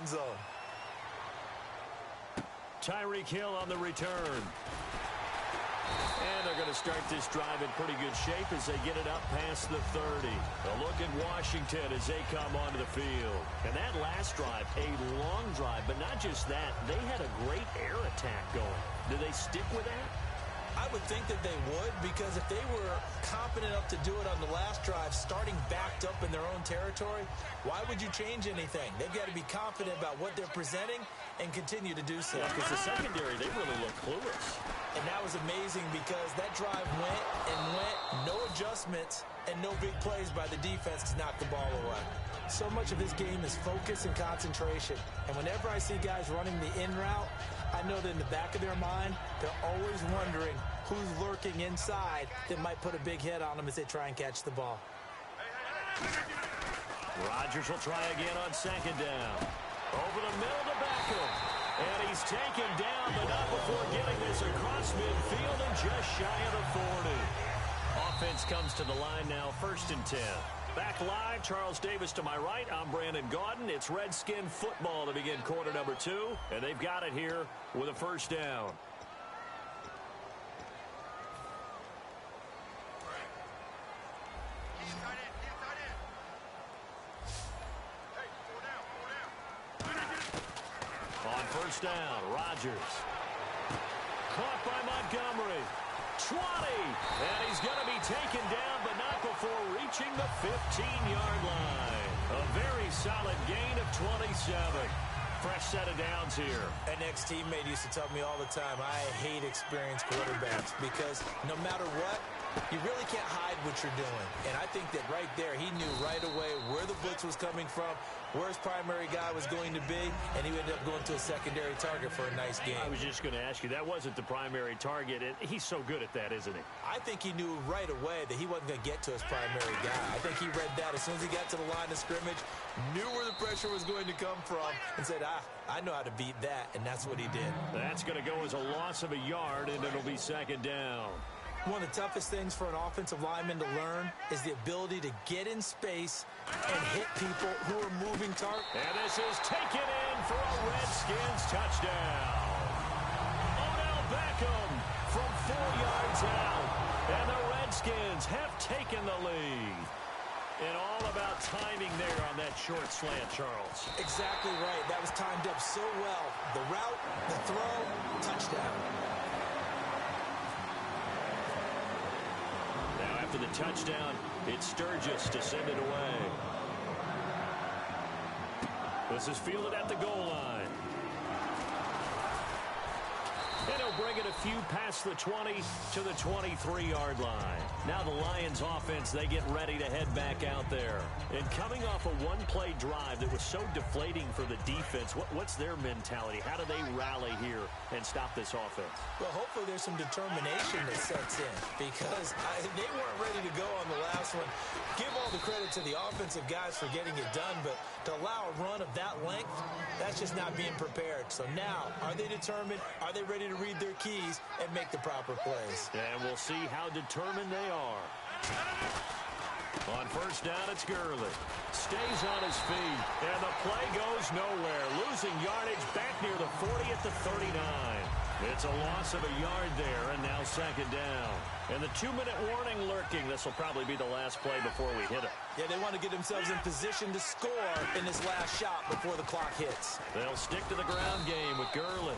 end zone. Tyreek Hill on the return. And they're going to start this drive in pretty good shape as they get it up past the 30. A look at Washington as they come onto the field. And that last drive, a long drive, but not just that. They had a great air attack going. Do they stick with that? I would think that they would, because if they were confident enough to do it on the last drive, starting backed up in their own territory, why would you change anything? They've got to be confident about what they're presenting and continue to do so. Yeah, because the secondary, they really look clueless. And that was amazing because that drive went and went, no adjustments, and no big plays by the defense to knock the ball away. So much of this game is focus and concentration. And whenever I see guys running the in route, I know that in the back of their mind, they're always wondering who's lurking inside that might put a big hit on them as they try and catch the ball. Rodgers will try again on second down. Over the middle to Beckham. And he's taken down, but not before getting this across midfield and just shy of the 40. Offense comes to the line now, 1st and 10. Back live, Charles Davis to my right. I'm Brandon Gaudin. It's Redskin football to begin quarter number 2, and they've got it here with a first down. On first down, Rodgers. Caught by Montgomery. 20, and he's going to be taken down, but not before reaching the 15-yard line. A very solid gain of 27. Fresh set of downs here. An ex-teammate used to tell me all the time, I hate experienced quarterbacks because no matter what, you really can't hide what you're doing. And I think that right there, he knew right away where the blitz was coming from, where his primary guy was going to be, and he ended up going to a secondary target for a nice game. I was just going to ask you, that wasn't the primary target. He's so good at that, isn't he? I think he knew right away that he wasn't going to get to his primary guy. I think he read that as soon as he got to the line of scrimmage, knew where the pressure was going to come from, and said, I know how to beat that, and that's what he did. That's going to go as a loss of a yard, and it'll be second down. One of the toughest things for an offensive lineman to learn is the ability to get in space and hit people who are moving targets. And this is taken in for a Redskins touchdown. Odell Beckham from 4 yards out. And the Redskins have taken the lead. And all about timing there on that short slant, Charles. Exactly right. That was timed up so well. The route, the throw, touchdown. After the touchdown, it's Sturgis to send it away. This is fielded at the goal line. And he'll bring it a few past the 20 to the 23-yard line. Now the Lions offense, they get ready to head back out there. And coming off a one-play drive that was so deflating for the defense, what's their mentality? How do they rally here and stop this offense? Well, hopefully there's some determination that sets in because they weren't ready to go on the last one. Give all the credit to the offensive guys for getting it done, but to allow a run of that length, that's just not being prepared. So now, are they determined? Are they ready to read their keys and make the proper plays? And we'll see how determined they are. On first down, it's Gurley. Stays on his feet, and the play goes nowhere. Losing yardage back near the 40 at the 39. It's a loss of a yard there, and now second down. And the 2-minute warning lurking. This will probably be the last play before we hit it. Yeah, they want to get themselves in position to score in this last shot before the clock hits. They'll stick to the ground game with Gurley.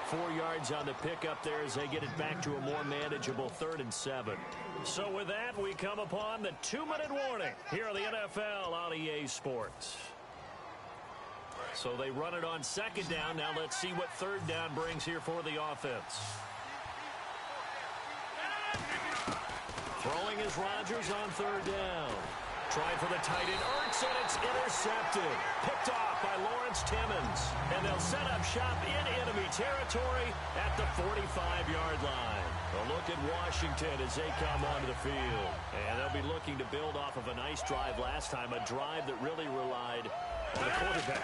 4 yards on the pickup there as they get it back to a more manageable 3rd and 7. So with that, we come upon the 2-minute warning here on the NFL on EA Sports. So they run it on second down. Now let's see what third down brings here for the offense. Throwing is Rodgers on third down. Trying for the tight end, Ertz, and it's intercepted. Picked off by Lawrence Timmons. And they'll set up shop in enemy territory at the 45-yard line. A look at Washington as they come onto the field. And they'll be looking to build off of a nice drive last time, a drive that really relied on the quarterback.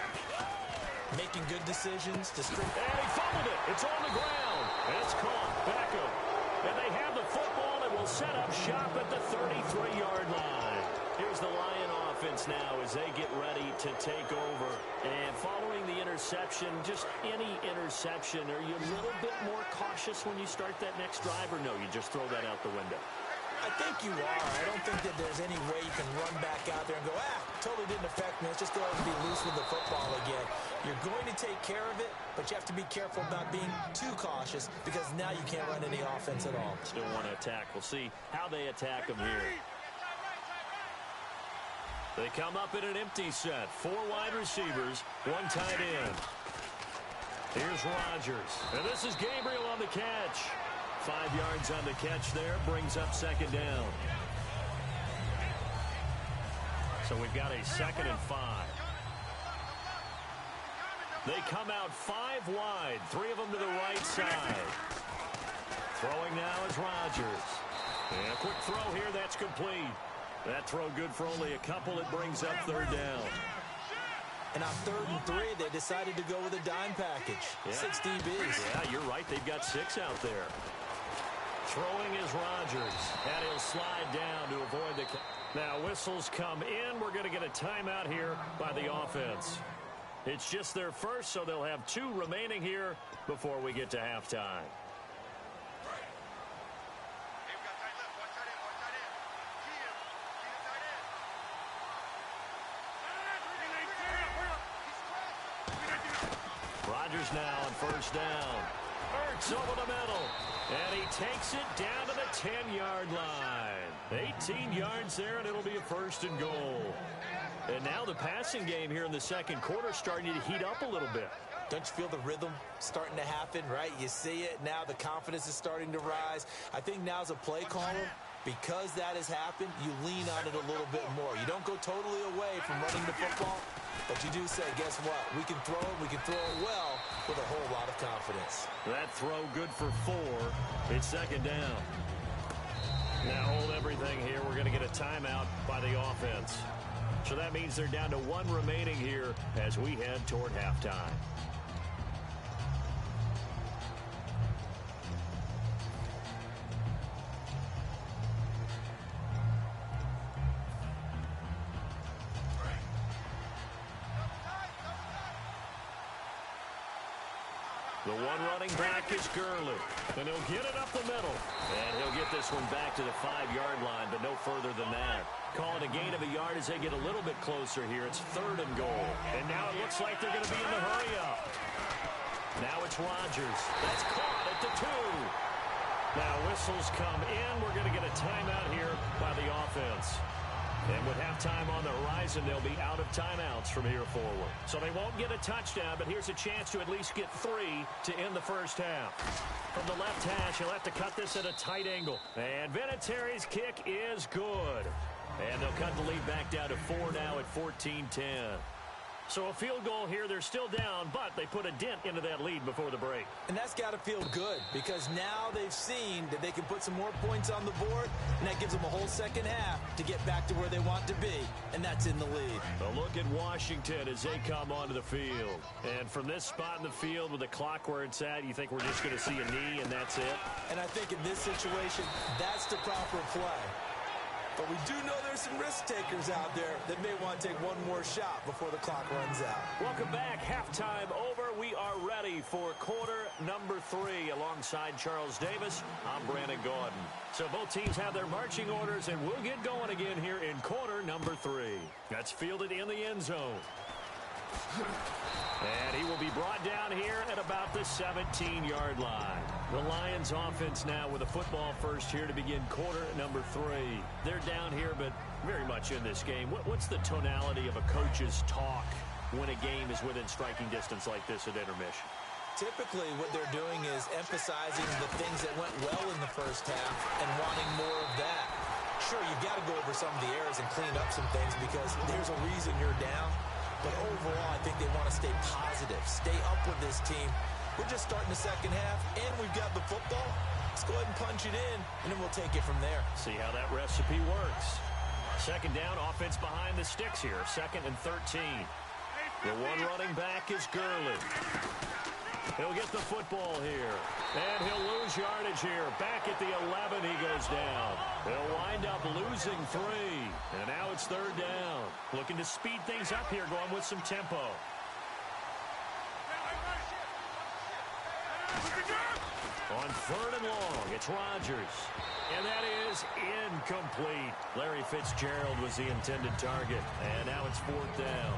Making good decisions. And he fumbled it. It's on the ground. And it's caught. Beckham. And they have the football and will set up shop at the 33-yard line. Here's the Lion offense now as they get ready to take over. And following the interception, just any interception, are you a little bit more cautious when you start that next drive, or no, you just throw that out the window? I think you are. I don't think that there's any way you can run back out there and go, totally didn't affect me. Let's just go ahead and be loose with the football again. You're going to take care of it, but you have to be careful about being too cautious because now you can't run any offense at all. Still want to attack. We'll see how they attack them here. They come up in an empty set. 4 wide receivers, 1 tight end. Here's Rodgers. And this is Gabriel on the catch. 5 yards on the catch there, brings up 2nd down. So we've got a 2nd and 5. They come out 5 wide, 3 of them to the right side. Throwing now is Rodgers. And a quick throw here, that's complete. That throw good for only a couple. It brings up 3rd down. And on 3rd and 3, they decided to go with a dime package. Yeah. 6 DBs. Yeah, you're right. They've got 6 out there. Throwing is Rodgers. And he'll slide down to avoid the... Now, whistles come in. We're going to get a timeout here by the offense. It's just their first, so they'll have 2 remaining here before we get to halftime. Rodgers now on 1st down. Ertz over the middle. And he takes it down to the 10-yard line. 18 yards there, and it'll be a 1st and goal. And now the passing game here in the 2nd quarter starting to heat up a little bit. Don't you feel the rhythm starting to happen, right? You see it now. The confidence is starting to rise. I think now as a play caller, because that has happened, you lean on it a little bit more. You don't go totally away from running the football, but you do say, guess what? We can throw it. We can throw it well with a whole lot of confidence. That throw good for 4. It's 2nd down. Now hold everything here. We're going to get a timeout by the offense. So that means they're down to 1 remaining here as we head toward halftime. The one running back is Gurley. And he'll get it up the middle. And he'll get this one back to the 5-yard line, but no further than that. Call it a gain of a yard as they get a little bit closer here. It's 3rd and goal. And now it looks like they're going to be in the hurry-up. Now it's Rodgers. That's caught at the 2. Now whistles come in. We're going to get a timeout here by the offense. And with halftime on the horizon, they'll be out of timeouts from here forward. So they won't get a touchdown, but here's a chance to at least get 3 to end the first half. From the left hash, he'll have to cut this at a tight angle. And Vinatieri's kick is good. And they'll cut the lead back down to 4 now at 14-10. So a field goal here. They're still down, but they put a dent into that lead before the break. And that's got to feel good because now they've seen that they can put some more points on the board, and that gives them a whole second half to get back to where they want to be, and that's in the lead. A look at Washington as they come onto the field. And from this spot in the field with the clock where it's at, you think we're just going to see a knee and that's it? And I think in this situation, that's the proper play. But we do know there's some risk takers out there that may want to take one more shot before the clock runs out. Welcome back. Halftime over. We are ready for quarter number 3. Alongside Charles Davis, I'm Brandon Gordon. So both teams have their marching orders, and we'll get going again here in quarter number 3. That's fielded in the end zone. And he will be brought down here at about the 17-yard line. The Lions offense now with a football first here to begin quarter number 3. They're down here, but very much in this game. What's the tonality of a coach's talk when a game is within striking distance like this at intermission? Typically, what they're doing is emphasizing the things that went well in the first half and wanting more of that. Sure, you've got to go over some of the errors and clean up some things because there's a reason you're down. But overall, I think they want to stay positive, stay up with this team. We're just starting the second half, and we've got the football. Let's go ahead and punch it in, and then we'll take it from there. See how that recipe works. 2nd down, offense behind the sticks here, 2nd and 13. The one running back is Gurley. He'll get the football here. And he'll lose yardage here. Back at the 11, he goes down. He'll wind up losing 3. And now it's 3rd down. Looking to speed things up here, going with some tempo. On 3rd and long, it's Rodgers. And that is incomplete. Larry Fitzgerald was the intended target. And now it's 4th down.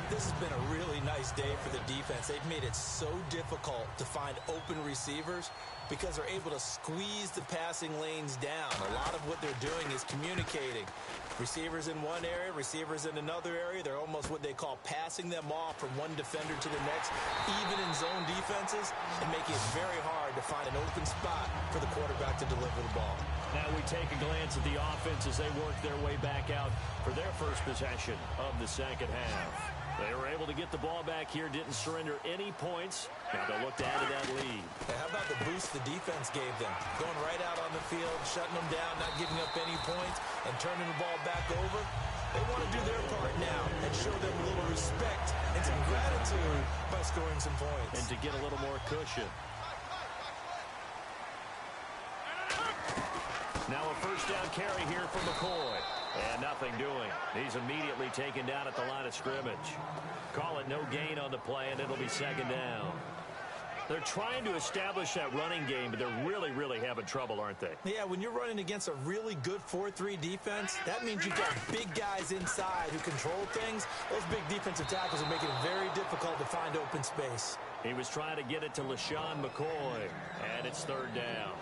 This has been a really nice day for the defense. They've made it so difficult to find open receivers because they're able to squeeze the passing lanes down. A lot of what they're doing is communicating. Receivers in one area, receivers in another area. They're almost what they call passing them off from one defender to the next, even in zone defenses, and making it very hard to find an open spot for the quarterback to deliver the ball. Now we take a glance at the offense as they work their way back out for their first possession of the second half. They were able to get the ball back here, didn't surrender any points. Now they'll look to add to that lead. Yeah, how about the boost the defense gave them? Going right out on the field, shutting them down, not giving up any points, and turning the ball back over. They want to do their part now and show them a little respect and some gratitude by scoring some points. And to get a little more cushion. Now a first down carry here for McCoy. And nothing doing. He's immediately taken down at the line of scrimmage. Call it no gain on the play, and it'll be 2nd down. They're trying to establish that running game, but they're really having trouble, aren't they? Yeah, when you're running against a really good 4-3 defense, that means you've got big guys inside who control things. Those big defensive tackles are making it very difficult to find open space. He was trying to get it to LaShawn McCoy, and it's 3rd down.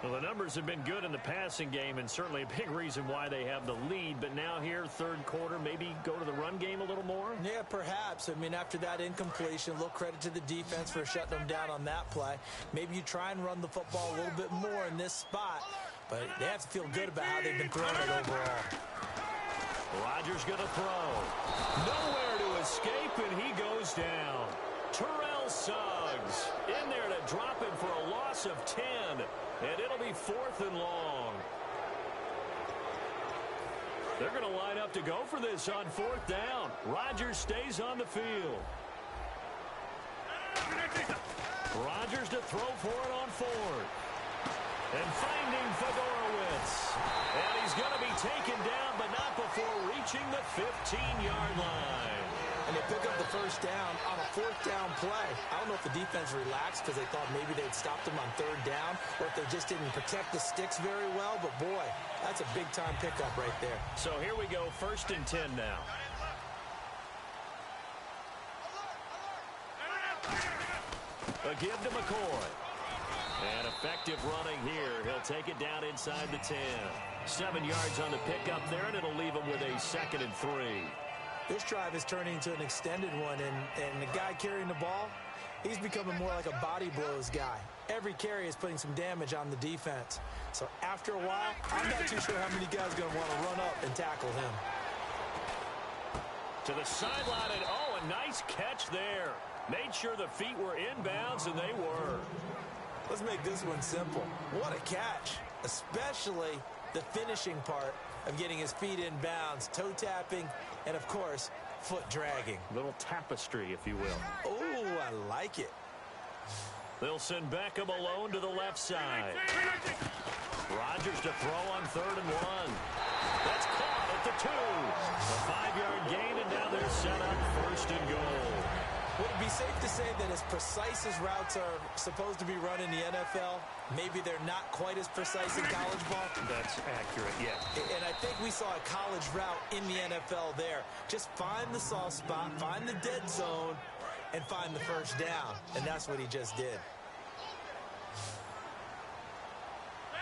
Well, the numbers have been good in the passing game, and certainly a big reason why they have the lead. But now here, 3rd quarter, maybe go to the run game a little more? Yeah, perhaps. I mean, after that incompletion, a little credit to the defense for shutting them down on that play. Maybe you try and run the football a little bit more in this spot, but they have to feel good about how they've been throwing it overall. Rodgers going to throw. Nowhere to escape, and he goes down. Terrell Suggs in there to drop him for a loss of 10. And it'll be 4th and long. They're going to line up to go for this on 4th down. Rodgers stays on the field. Rodgers to throw for it on 4th. And finding Fedorowicz. And he's going to be taken down, but not before reaching the 15-yard line. And they pick up the first down on a 4th down play. I don't know if the defense relaxed because they thought maybe they'd stopped them on 3rd down, or if they just didn't protect the sticks very well. But, boy, that's a big-time pickup right there. So here we go, 1st and 10 now. A give to McCoy. And effective running here. He'll take it down inside the 10. 7 yards on the pickup there, and it'll leave him with a 2nd and 3. This drive is turning into an extended one, and the guy carrying the ball, he's becoming more like a body blows guy. Every carry is putting some damage on the defense. So after a while, I'm not too sure how many guys are going to want to run up and tackle him. To the sideline, and a nice catch there. Made sure the feet were inbounds, and they were. Let's make this one simple. What a catch, especially the finishing part of getting his feet in bounds, toe tapping, and of course, foot dragging. Little tapestry, if you will. Oh, I like it. They'll send Beckham alone to the left side. Rodgers to throw on 3rd and 1. That's caught at the 2. A 5-yard gain, and now they're set up 1st and goal. Would it be safe to say that as precise as routes are supposed to be run in the NFL, maybe they're not quite as precise in college ball? That's accurate, yeah. And I think we saw a college route in the NFL there. Just find the soft spot, find the dead zone, and find the first down. And that's what he just did.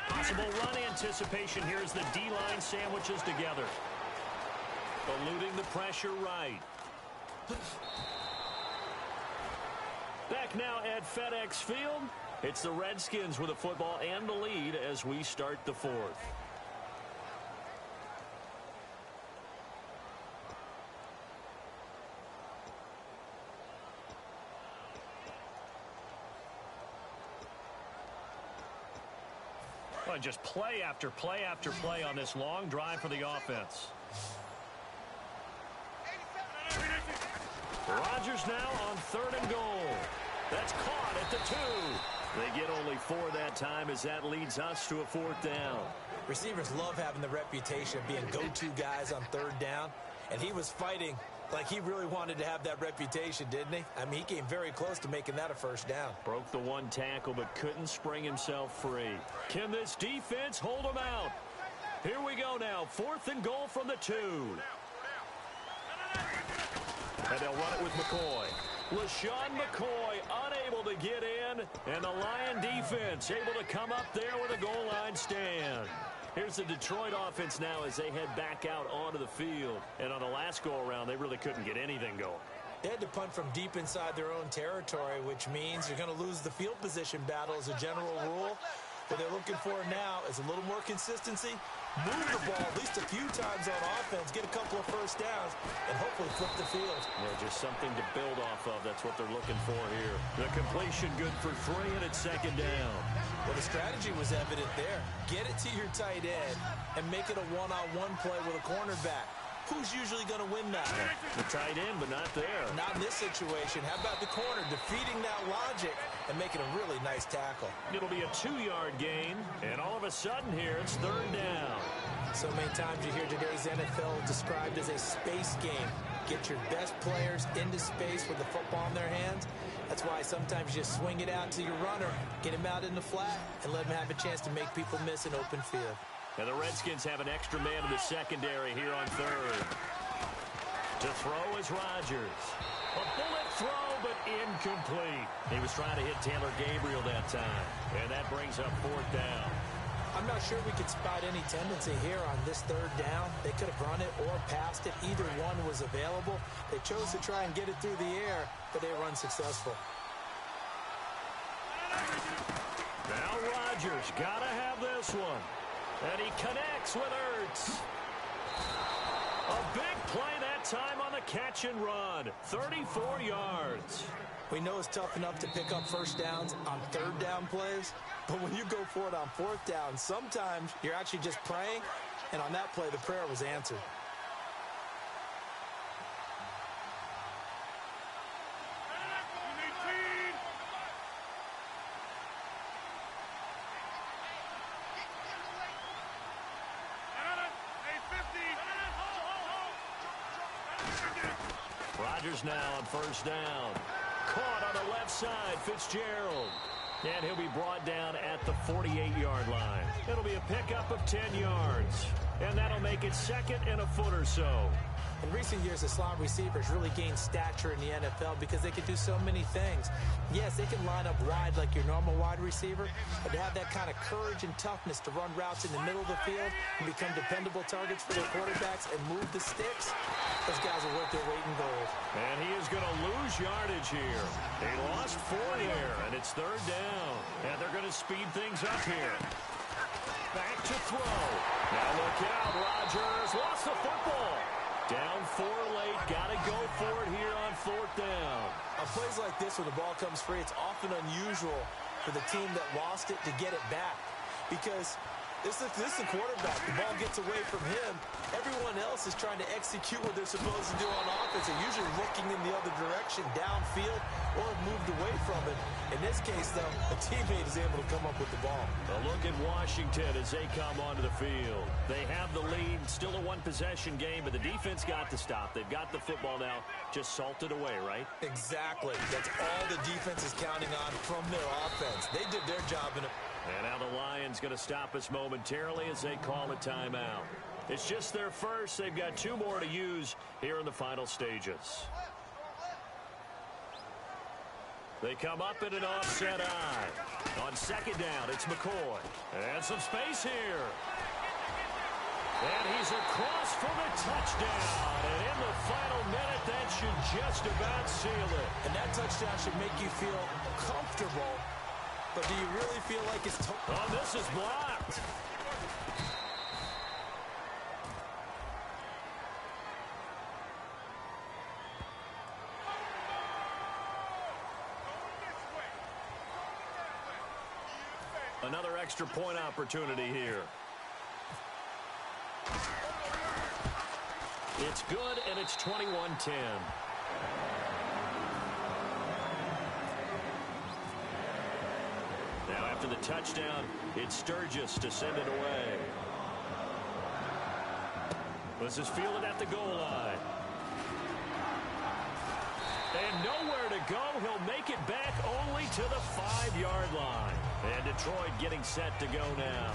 Possible run anticipation here as the D-line sandwiches together. Eluding the pressure right. Back now at FedEx Field. It's the Redskins with the football and the lead as we start the 4th. Well, just play after play after play on this long drive for the offense. Rodgers now on 3rd and goal. That's caught at the 2. They get only 4 that time as that leads us to a 4th down. Receivers love having the reputation of being go-to guys on 3rd down, and he was fighting like he really wanted to have that reputation, didn't he? I mean, he came very close to making that a 1st down. Broke the 1 tackle but couldn't spring himself free. Can this defense hold him out? Here we go now. 4th and goal from the 2. And they'll run it with McCoy. LaShawn McCoy unable to get in, and the Lion defense able to come up there with a goal line stand. Here's the Detroit offense now as they head back out onto the field. And on the last go-around, they really couldn't get anything going. They had to punt from deep inside their own territory, which means you're going to lose the field position battle as a general rule. What they're looking for now is a little more consistency, move the ball at least a few times on offense, get a couple of 1st downs, and hopefully flip the field. Yeah, just something to build off of. That's what they're looking for here. The completion good for 3, and it's 2nd down. Well, the strategy was evident there. Get it to your tight end and make it a one-on-one play with a cornerback. Who's usually going to win that? The tight end, but not there. Not in this situation. How about the corner defeating that logic and making a really nice tackle? It'll be a 2-yard gain, and all of a sudden here, it's 3rd down. So many times you hear today's NFL described as a space game. Get your best players into space with the football in their hands. That's why sometimes you just swing it out to your runner, get him out in the flat, and let him have a chance to make people miss an open field. And the Redskins have an extra man in the secondary here on 3rd. To throw is Rodgers. A bullet throw, but incomplete. He was trying to hit Taylor Gabriel that time. And that brings up 4th down. I'm not sure we could spot any tendency here on this 3rd down. They could have run it or passed it. Either one was available. They chose to try and get it through the air, but they were unsuccessful. Now Rodgers got to have this one. And he connects with Ertz. A big play that time on the catch and run. 34 yards. We know it's tough enough to pick up 1st downs on 3rd down plays, but when you go for it on 4th down, sometimes you're actually just praying, and on that play, the prayer was answered. Rodgers now on 1st down. Caught on the left side, Fitzgerald. And he'll be brought down at the 48-yard line. It'll be a pickup of 10 yards. And that'll make it 2nd and a foot or so. In recent years, the slot receivers really gained stature in the NFL because they can do so many things. Yes, they can line up wide like your normal wide receiver, but to have that kind of courage and toughness to run routes in the middle of the field and become dependable targets for their quarterbacks and move the sticks, those guys are worth their weight in gold. And he is going to lose yardage here. They lost 4 there, and it's 3rd down. And they're going to speed things up here. Back to throw. Now look out, Rodgers lost the football. Down 4 late, got to go for it here on 4th down. On plays like this, when the ball comes free, it's often unusual for the team that lost it to get it back. Because this is the quarterback. The ball gets away from him. Everyone else is trying to execute what they're supposed to do on offense. They're usually looking in the other direction, downfield, or have moved away from it. In this case, though, a teammate is able to come up with the ball. A look at Washington as they come onto the field. They have the lead, still a one-possession game, but the defense got to stop. They've got the football now, just salted away, right? Exactly. That's all the defense is counting on from their offense. They did their job in a... And now the Lions going to stop us momentarily as they call a timeout. It's just their first. They've got 2 more to use here in the final stages. They come up in an offset eye. On 2nd down, it's McCoy. And some space here. And he's across for the touchdown. And in the final minute, that should just about seal it. And that touchdown should make you feel comfortable. But do you really feel like it's... Oh, this is blocked. Another extra point opportunity here. It's good, and it's 21-10. Now after the touchdown, it's Sturgis to send it away. This is fielded at the goal line. And nowhere to go. He'll make it back only to the 5-yard line. And Detroit getting set to go now.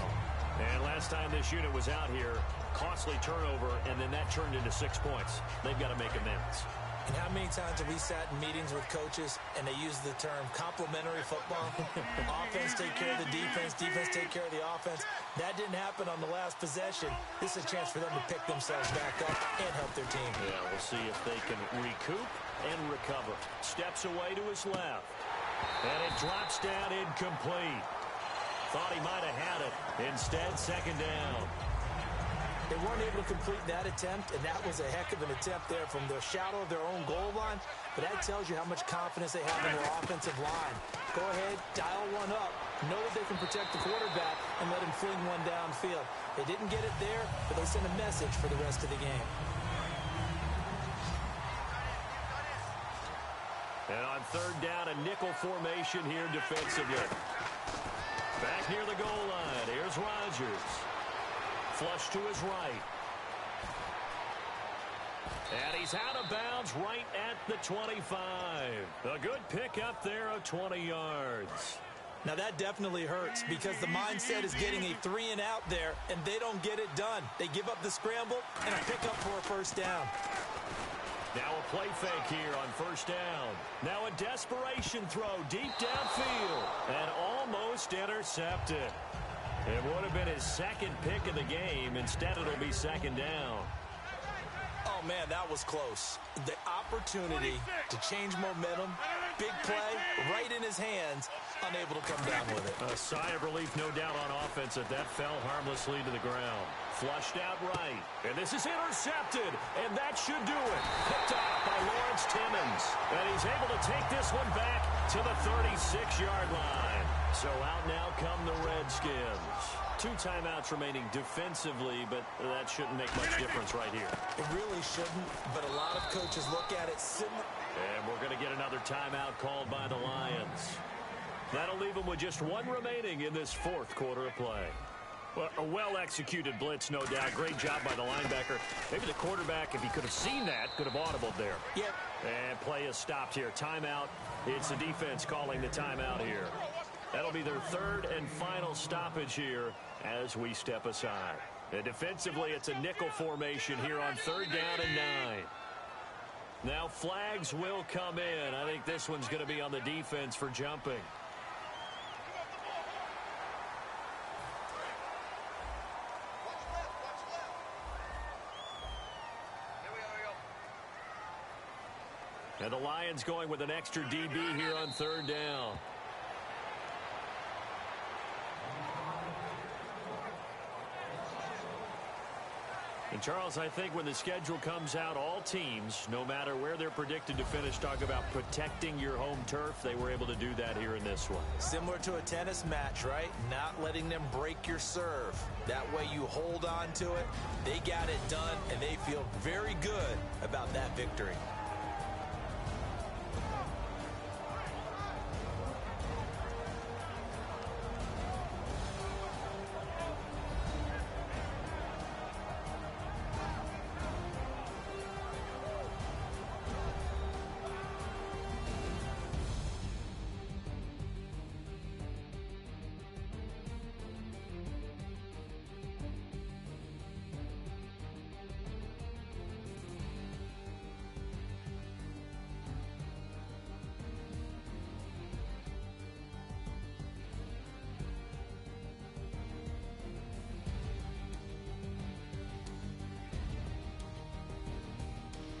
And last time this unit was out here, costly turnover, and then that turned into 6 points. They've got to make amends. And how many times have we sat in meetings with coaches and they use the term complementary football? Offense take care of the defense, defense take care of the offense. That didn't happen on the last possession. This is a chance for them to pick themselves back up and help their team. Yeah, we'll see if they can recoup and recover. Steps away to his left. And it drops down incomplete. Thought he might have had it. Instead, second down. They weren't able to complete that attempt, and that was a heck of an attempt there from the shadow of their own goal line. But that tells you how much confidence they have in their offensive line. Go ahead, dial one up. Know that they can protect the quarterback and let him fling one downfield. They didn't get it there, but they sent a message for the rest of the game. And on third down, a nickel formation here defensively. Back near the goal line. Here's Rodgers. Flush to his right. And he's out of bounds right at the 25. A good pickup there of 20 yards. Now that definitely hurts because the mindset is getting a 3-and-out there, and they don't get it done. They give up the scramble and a pickup for a first down. Now a play fake here on first down. Now a desperation throw deep downfield and almost intercepted. It would have been his second pick of the game. Instead, it'll be second down. Oh, man, that was close. The opportunity to change momentum, big play, right in his hands, unable to come down with it. A sigh of relief, no doubt, on offense that fell harmlessly to the ground. Flushed out right. And this is intercepted. And that should do it. Picked off by Lawrence Timmons. And he's able to take this one back to the 36-yard line. So out now come the Redskins. 2 timeouts remaining defensively, but that shouldn't make much difference right here. It really shouldn't, but a lot of coaches look at it similar. And we're going to get another timeout called by the Lions. That'll leave them with just 1 remaining in this 4th quarter of play. Well, a well-executed blitz, no doubt. Great job by the linebacker. Maybe the quarterback, if he could have seen that, could have audibled there. Yep. And play is stopped here. Timeout. It's the defense calling the timeout here. That'll be their 3rd and final stoppage here as we step aside. And defensively, it's a nickel formation here on 3rd down and 9. Now flags will come in. I think this one's going to be on the defense for jumping. And the Lions going with an extra DB here on 3rd down. And, Charles, I think when the schedule comes out, all teams, no matter where they're predicted to finish, talk about protecting your home turf. They were able to do that here in this one. Similar to a tennis match, right? Not letting them break your serve. That way you hold on to it. They got it done, and they feel very good about that victory.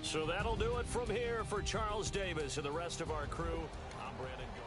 So that'll do it from here for Charles Davis and the rest of our crew. I'm Brandon Go.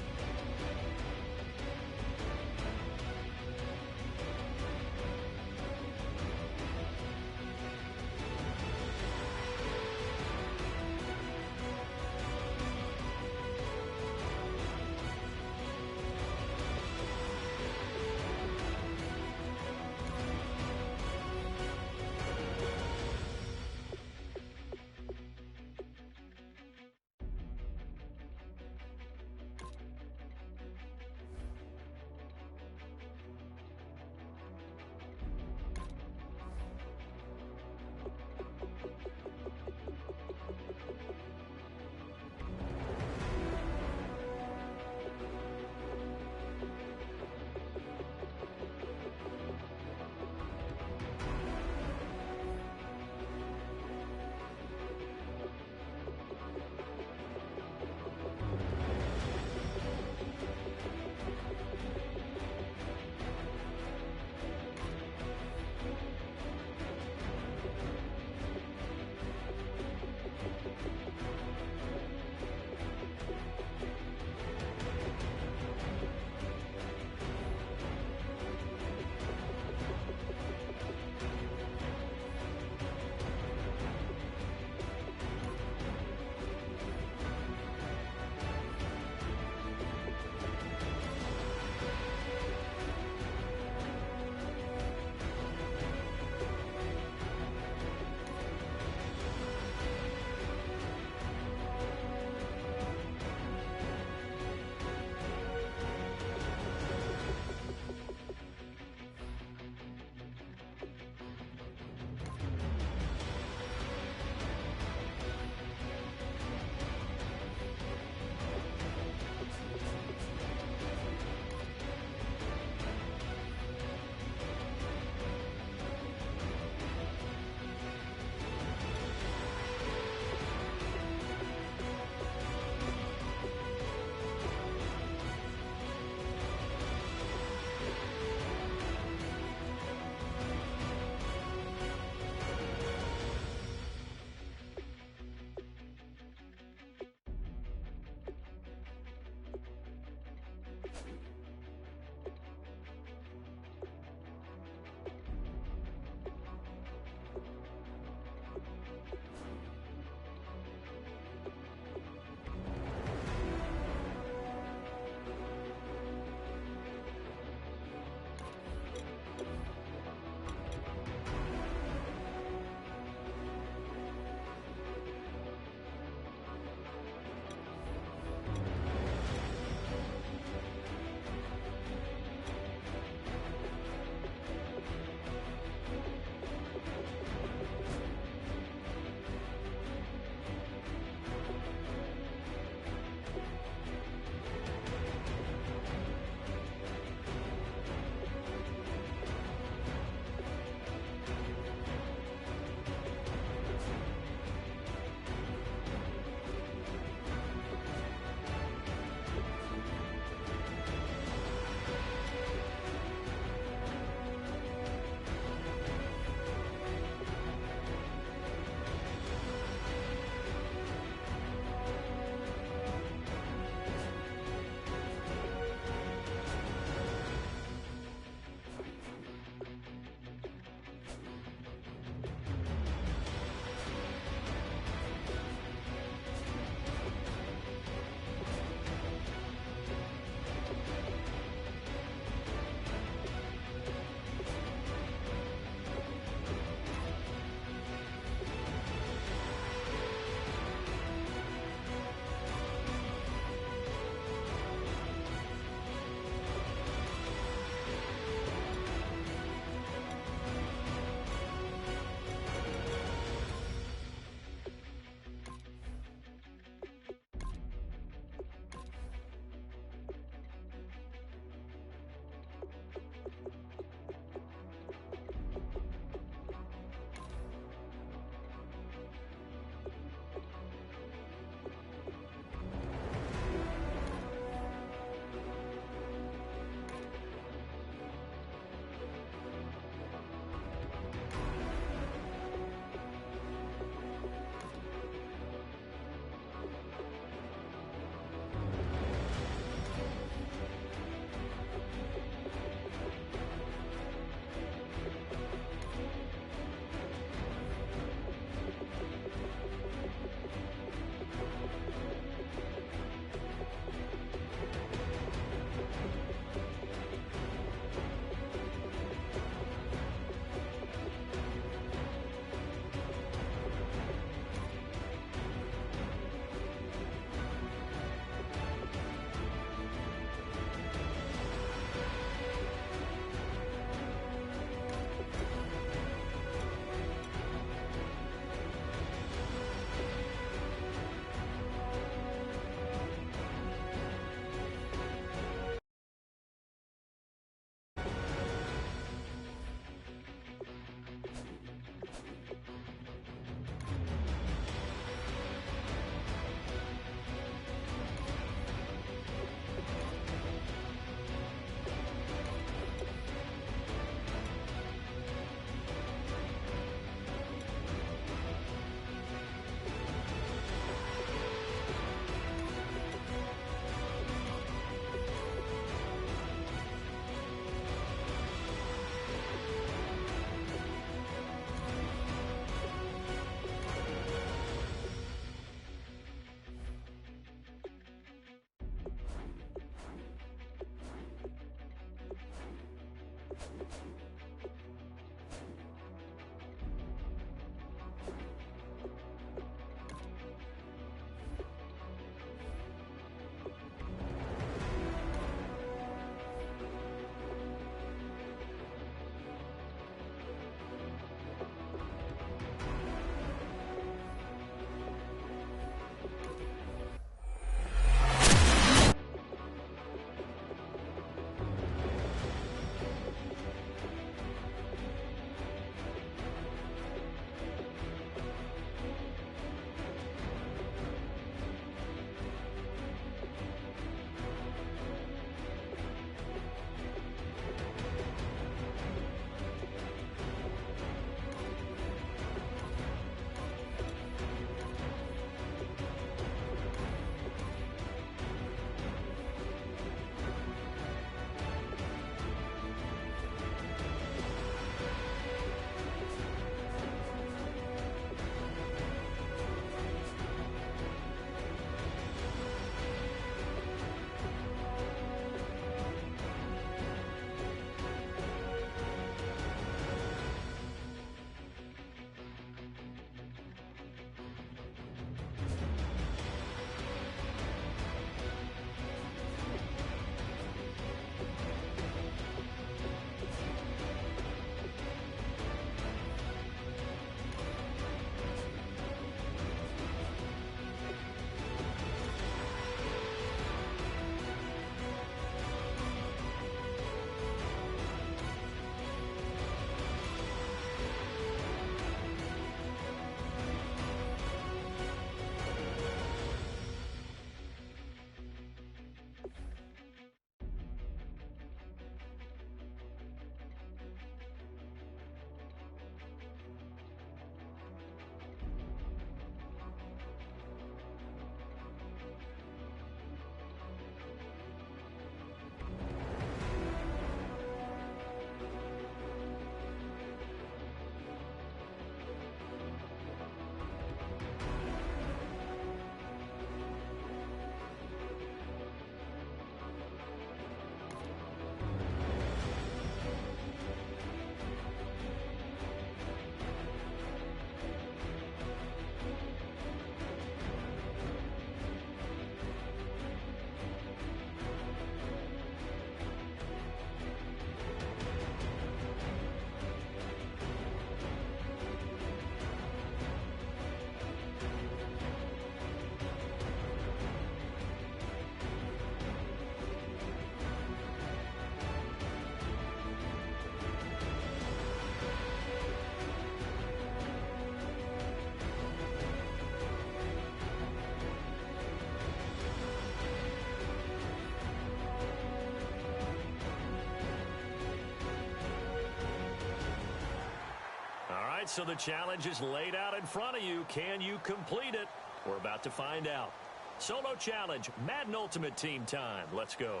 right, so the challenge is laid out in front of you. Can you complete it? We're about to find out. Solo challenge, Madden Ultimate Team time. Let's go.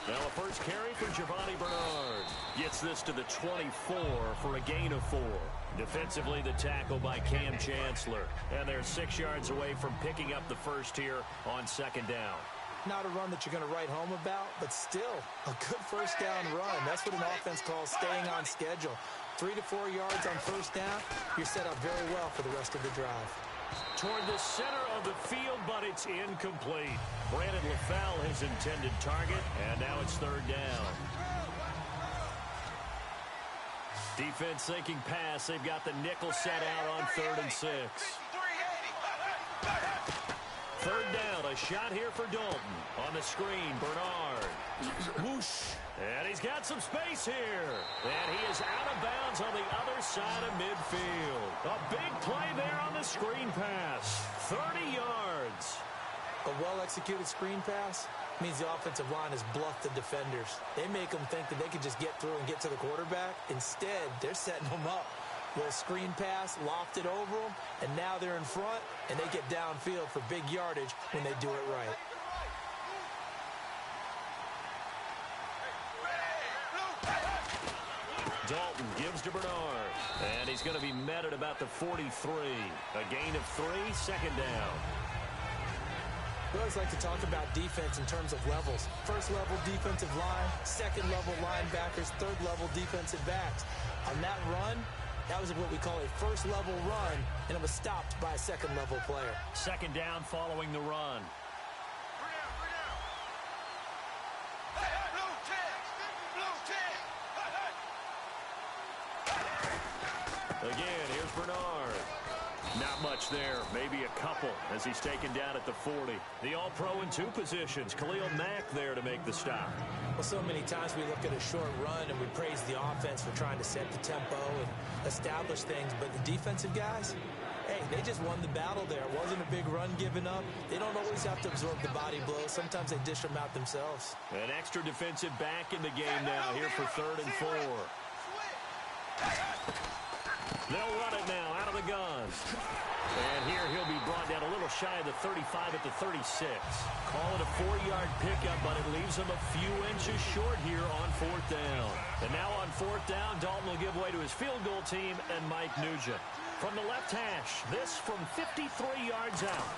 Now a first carry for Giovanni Bernard. Gets this to the 24 for a gain of 4. Defensively, the tackle by Cam Chancellor. And they're 6 yards away from picking up the first here on second down. Not a run that you're going to write home about, but still a good first down run. That's what an offense calls staying on schedule. 3 to 4 yards on first down, you're set up very well for the rest of the drive. Toward the center of the field, but it's incomplete. Brandon LaFell, his intended target, and now it's third down. Defense thinking pass. They've got the nickel set out on 3rd and 6. Third down, a shot here for Dalton. On the screen, Bernard. Whoosh. And he's got some space here. And he is out of bounds on the other side of midfield. A big play there on the screen pass. 30 yards. A well-executed screen pass means the offensive line has bluffed the defenders. They make them think that they can just get through and get to the quarterback. Instead, they're setting them up. Little screen pass, lofted over them, and now they're in front, and they get downfield for big yardage when they do it right. Dalton gives to Bernard, and he's going to be met at about the 43. A gain of 3, second down. We always like to talk about defense in terms of levels. First level defensive line, second level linebackers, third level defensive backs. On that run, that was what we call a first level run, and it was stopped by a second level player. Second down following the run. Again, here's Bernard. Not much there, maybe a couple as he's taken down at the 40. The All-Pro in 2 positions. Khalil Mack there to make the stop. Well, so many times we look at a short run and we praise the offense for trying to set the tempo and establish things, but the defensive guys, hey, they just won the battle there. It wasn't a big run given up. They don't always have to absorb the body blows. Sometimes they dish them out themselves. An extra defensive back in the game now here for 3rd and 4. They'll run it now out of the gun. And here he'll be brought down a little shy of the 35 at the 36. Call it a 4-yard pickup, but it leaves him a few inches short here on 4th down. And now on 4th down, Dalton will give way to his field goal team and Mike Nugent. From the left hash, this from 53 yards out.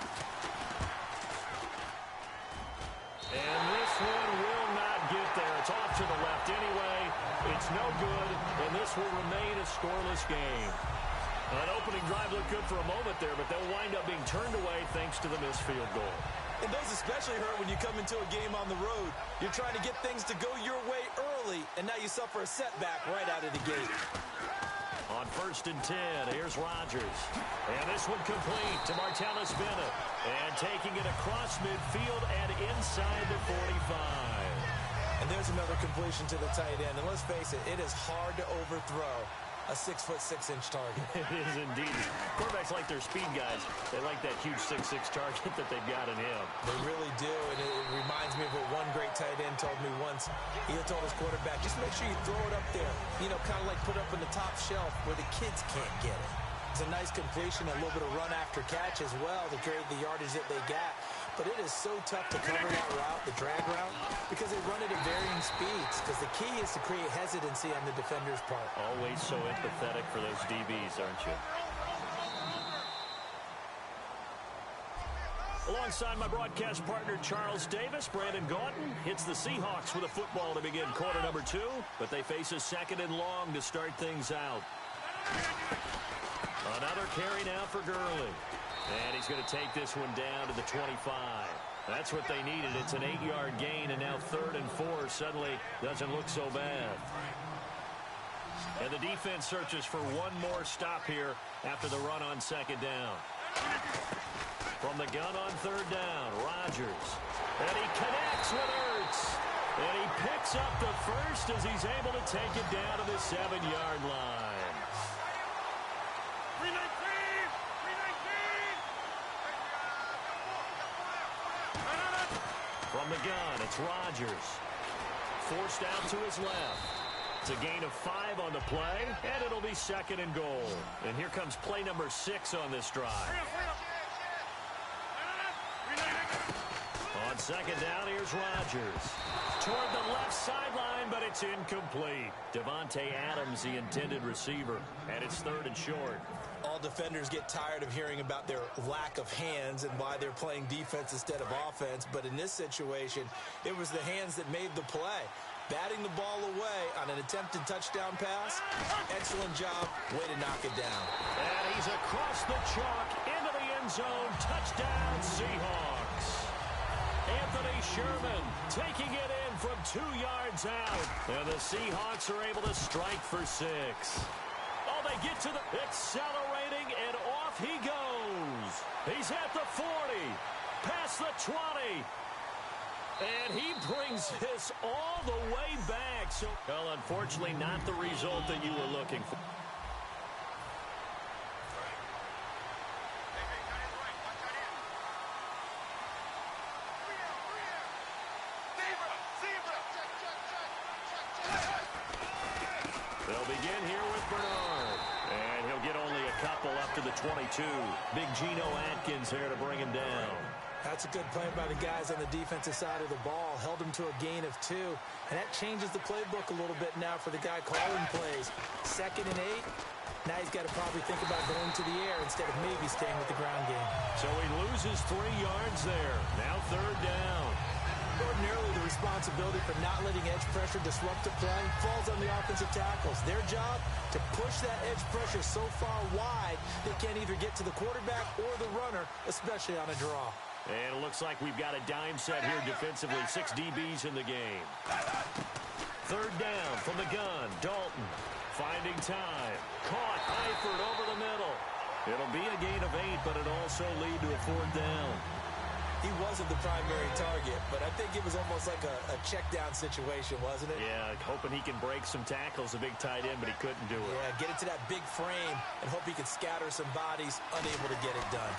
And this one will not get there. It's off to the left anyway. It's no good, and this will remain a scoreless game. An opening drive looked good for a moment there, but they'll wind up being turned away thanks to the missed field goal. And those especially hurt when you come into a game on the road. You're trying to get things to go your way early, and now you suffer a setback right out of the gate. On 1st and 10, here's Rodgers. And this one complete to Martellus Bennett. And taking it across midfield and inside the 45. And there's another completion to the tight end. And let's face it, it is hard to overthrow a 6'6" target. It is indeed. Quarterbacks like their speed guys. They like that huge 6'6" target that they've got in him. They really do, and it reminds me of what one great tight end told me once. He told his quarterback, just make sure you throw it up there. You know, kind of like put up on the top shelf where the kids can't get it. It's a nice completion, a little bit of run after catch as well to create the yardage that they got. But it is so tough to cover that route, the drag route, because they run it at varying speeds. Because the key is to create hesitancy on the defender's part. Always so empathetic for those DBs, aren't you? Alongside my broadcast partner, Charles Davis, Brandon Gaunton hits the Seahawks with a football to begin quarter number 2. But they face a 2nd and long to start things out. Another carry now for Gurley. And he's going to take this one down to the 25. That's what they needed. It's an 8-yard gain, and now 3rd and 4 suddenly doesn't look so bad. And the defense searches for one more stop here after the run on 2nd down. From the gun on third down, Rodgers. And he connects with Ertz. And he picks up the first as he's able to take it down to the 7-yard line. 319! From the gun, it's Rodgers. Forced out to his left. It's a gain of 5 on the play, and it'll be second and goal. And here comes play number 6 on this drive. On second down, here's Rodgers. Toward the left sideline, but it's incomplete. Devontae Adams, the intended receiver, and it's third and short. All defenders get tired of hearing about their lack of hands and why they're playing defense instead of offense. But in this situation, it was the hands that made the play. Batting the ball away on an attempted touchdown pass. Excellent job. Way to knock it down. And he's across the chalk into the end zone. Touchdown, Seahawks. Anthony Sherman taking it in from 2 yards out. And the Seahawks are able to strike for 6. Oh, they get to the accelerating, and off he goes. He's at the 40, past the 20. And he brings this all the way back. So, well, unfortunately, not the result that you were looking for. They'll begin here with Bernard. And he'll get only a couple up to the 22. Big Geno Atkins there to bring him down. That's a good play by the guys on the defensive side of the ball. Held him to a gain of 2. And that changes the playbook a little bit now for the guy calling plays. 2nd and 8. Now he's got to probably think about going to the air instead of maybe staying with the ground game. So he loses 3 yards there. Now third down. Ordinarily, the responsibility for not letting edge pressure disrupt the play falls on the offensive tackles. Their job, to push that edge pressure so far wide they can't either get to the quarterback or the runner, especially on a draw. And it looks like we've got a dime set here defensively. 6 DBs in the game. Third down from the gun. Dalton finding time. Caught. Eifert over the middle. It'll be a gain of 8, but it'll also lead to a 4th down. He wasn't the primary target, but I think it was almost like a check down situation, wasn't it? Yeah, hoping he can break some tackles, a big tight end, but he couldn't do it. Yeah, get into that big frame and hope he could scatter some bodies, unable to get it done.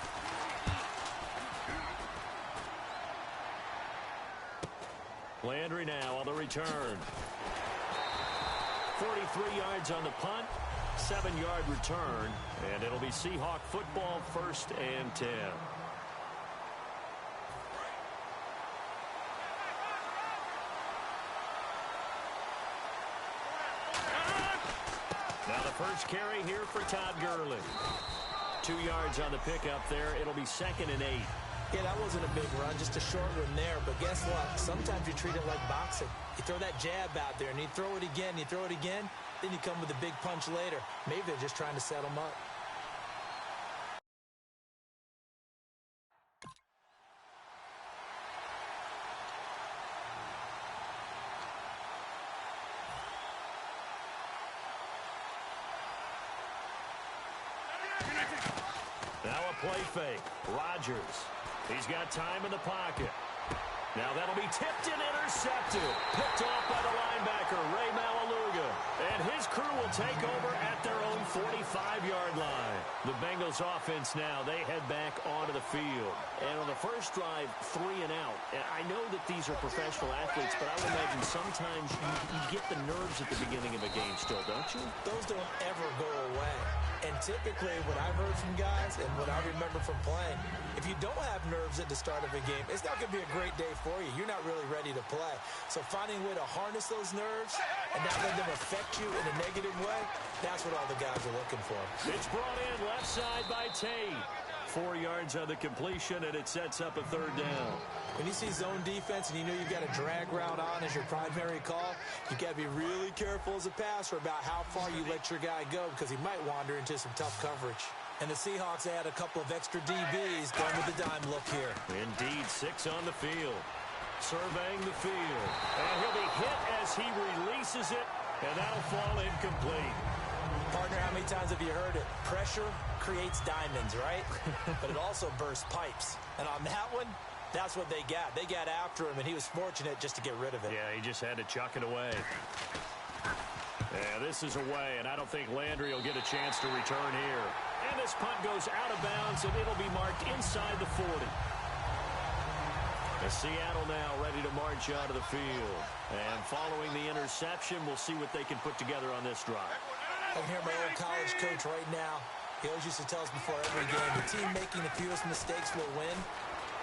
Landry now on the return. 43 yards on the punt, 7-yard return, and it'll be Seahawk football, 1st and 10. Now the first carry here for Todd Gurley. 2 yards on the pickup there. It'll be 2nd and 8. Yeah, that wasn't a big run, just a short one there. But guess what? Sometimes you treat it like boxing. You throw that jab out there, and you throw it again, then you come with a big punch later. Maybe they're just trying to set them up. Now a play fake. Rodgers. He's got time in the pocket. Now that'll be tipped and intercepted. Picked off by the linebacker, Ray Maualuga. And his crew will take over at their own 45-yard line. The Bengals offense now, they head back onto the field. And on the first drive, 3 and out. And I know that these are professional athletes, but I would imagine sometimes you get the nerves at the beginning of a game still, don't you? Those don't ever go away. And typically, what I've heard from guys and what I remember from playing, if you don't have nerves at the start of a game, it's not going to be a great day for you. You're not really ready to play. So finding a way to harness those nerves and not let them affect you in a negative way, that's what all the guys are looking for. It's brought in left side by Tate. 4 yards on the completion, and it sets up a third down. When you see zone defense and you know you've got a drag route on as your primary call, you got to be really careful as a passer about how far you let your guy go because he might wander into some tough coverage. And the Seahawks add a couple of extra DBs going with the dime look here. Indeed, 6 on the field. Surveying the field. And he'll be hit as he releases it, and that'll fall incomplete. Partner, how many times have you heard it? Pressure creates diamonds, right? But it also bursts pipes. And on that one, that's what they got. They got after him, and he was fortunate just to get rid of it. Yeah, he just had to chuck it away. Yeah, this is away, and I don't think Landry will get a chance to return here. And this punt goes out of bounds, and it'll be marked inside the 40. And Seattle now ready to march out of the field. And following the interception, we'll see what they can put together on this drive. I can hear my old college coach right now. He always used to tell us before every game, the team making the fewest mistakes will win.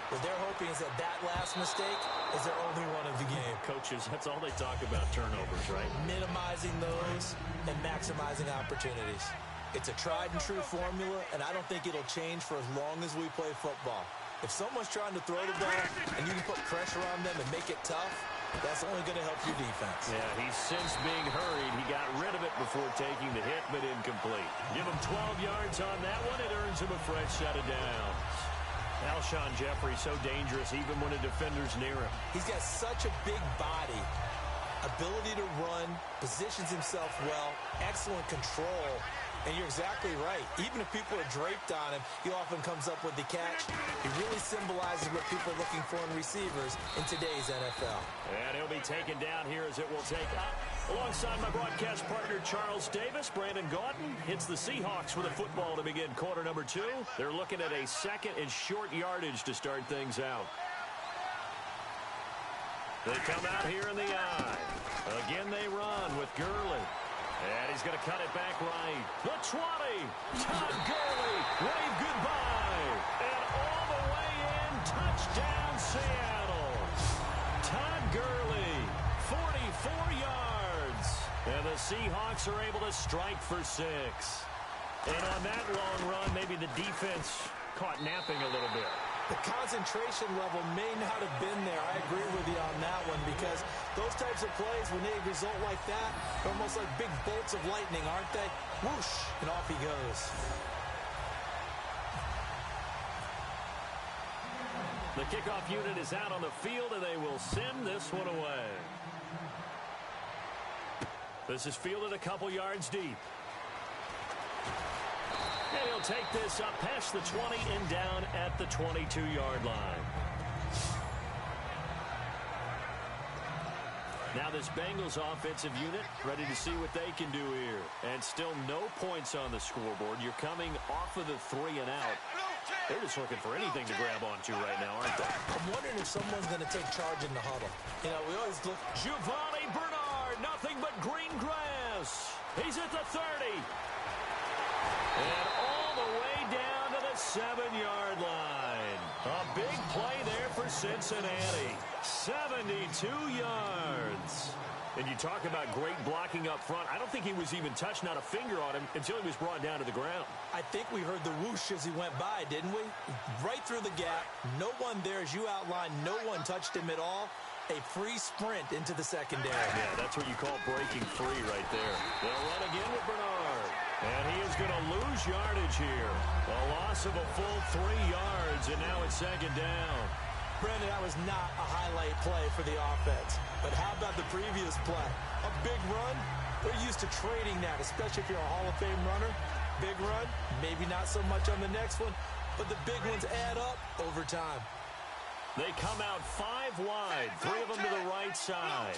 What they're hoping is that last mistake is their only one of the game. Coaches, that's all they talk about, turnovers, right? Minimizing those and maximizing opportunities. It's a tried and true formula, and I don't think it'll change for as long as we play football. If someone's trying to throw the ball and you can put pressure on them and make it tough, that's only going to help your defense. Yeah, he's since being hurried. He got rid of it before taking the hit, but incomplete. Give him 12 yards on that one. It earns him a fresh set of downs. Alshon Jeffrey so dangerous even when a defender's near him. He's got such a big body, ability to run, positions himself well, excellent control. And you're exactly right. Even if people are draped on him, he often comes up with the catch. He really symbolizes what people are looking for in receivers in today's NFL. And he'll be taken down here as it will take up. Alongside my broadcast partner, Charles Davis, Brandon Gaudin hits the Seahawks with a football to begin quarter number 2. They're looking at a second and short yardage to start things out. They come out here in the eye. Again, they run with Gurley. And he's going to cut it back right. The 20. Todd Gurley. Wave goodbye. And all the way in. Touchdown, Seattle. Todd Gurley. 44 yards. And the Seahawks are able to strike for 6. And on that long run, maybe the defense caught napping a little bit. The concentration level may not have been there. I agree with you on that one because those types of plays, when they result like that, they're almost like big bolts of lightning, aren't they? Whoosh, and off he goes. The kickoff unit is out on the field, and they will send this one away. This is fielded a couple yards deep. And he'll take this up past the 20 and down at the 22-yard line. Now this Bengals offensive unit ready to see what they can do here. And still no points on the scoreboard. You're coming off of the 3 and out. They're just looking for anything to grab onto right now, aren't they? I'm wondering if someone's going to take charge in the huddle. You know, we always look. Giovanni Bernard, nothing but green grass. He's at the 30. And all the way down to the 7-yard line. A big play there for Cincinnati. 72 yards. And you talk about great blocking up front. I don't think he was even touched, not a finger on him, until he was brought down to the ground. I think we heard the whoosh as he went by, didn't we? Right through the gap. No one there, as you outlined. No one touched him at all. A free sprint into the secondary. Yeah, that's what you call breaking free right there. They'll run again with Bernard. And he is going to lose yardage here. A loss of a full 3 yards, and now it's second down. Brandon, that was not a highlight play for the offense. But how about the previous play? A big run? They're used to trading that, especially if you're a Hall of Fame runner. Big run, maybe not so much on the next one, but the big ones add up over time. They come out 5 wide, 3 of them to the right side.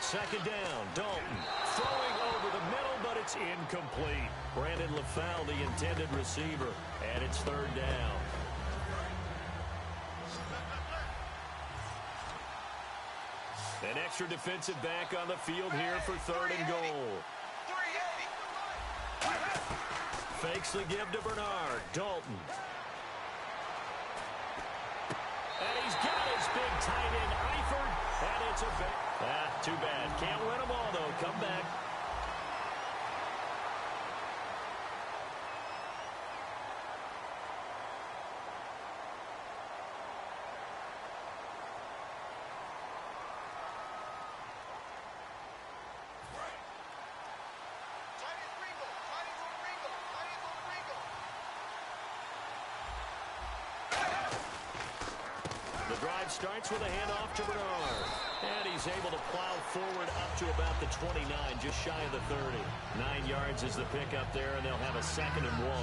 Second down, Dalton throwing over the middle, but it's incomplete. Brandon LaFell, the intended receiver, and it's third down. An extra defensive back on the field here for third and goal. Fakes the give to Bernard. Dalton. And he's got his big tight end, Eifert. And it's a too bad. Can't win them all, though. Come back. starts with a handoff to Bernard. And he's able to plow forward up to about the 29, just shy of the 30. 9 yards is the pickup there, and they'll have a 2nd and 1.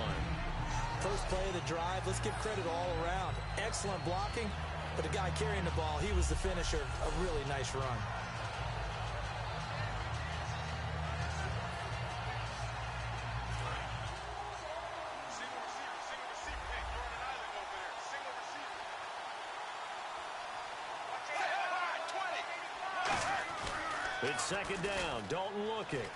First play of the drive, let's give credit all around. Excellent blocking, but the guy carrying the ball, he was the finisher. A really nice run. It's 2nd down. Dalton looking.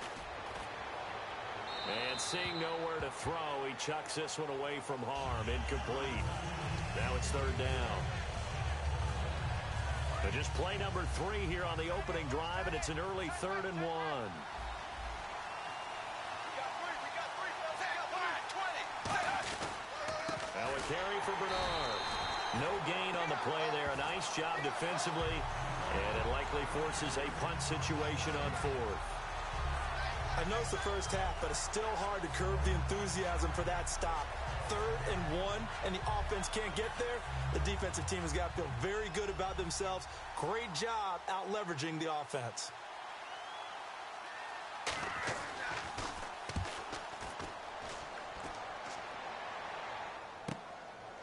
And seeing nowhere to throw, he chucks this one away from harm. Incomplete. Now it's 3rd down. And just play number 3 here on the opening drive, and it's an early 3rd and 1. Now a carry for Bernard. No gain on the play there. A nice job defensively. And it likely forces a punt situation on 4th. I know it's the first half, but it's still hard to curb the enthusiasm for that stop. 3rd and 1, and the offense can't get there. The defensive team has got to feel very good about themselves. Great job out leveraging the offense.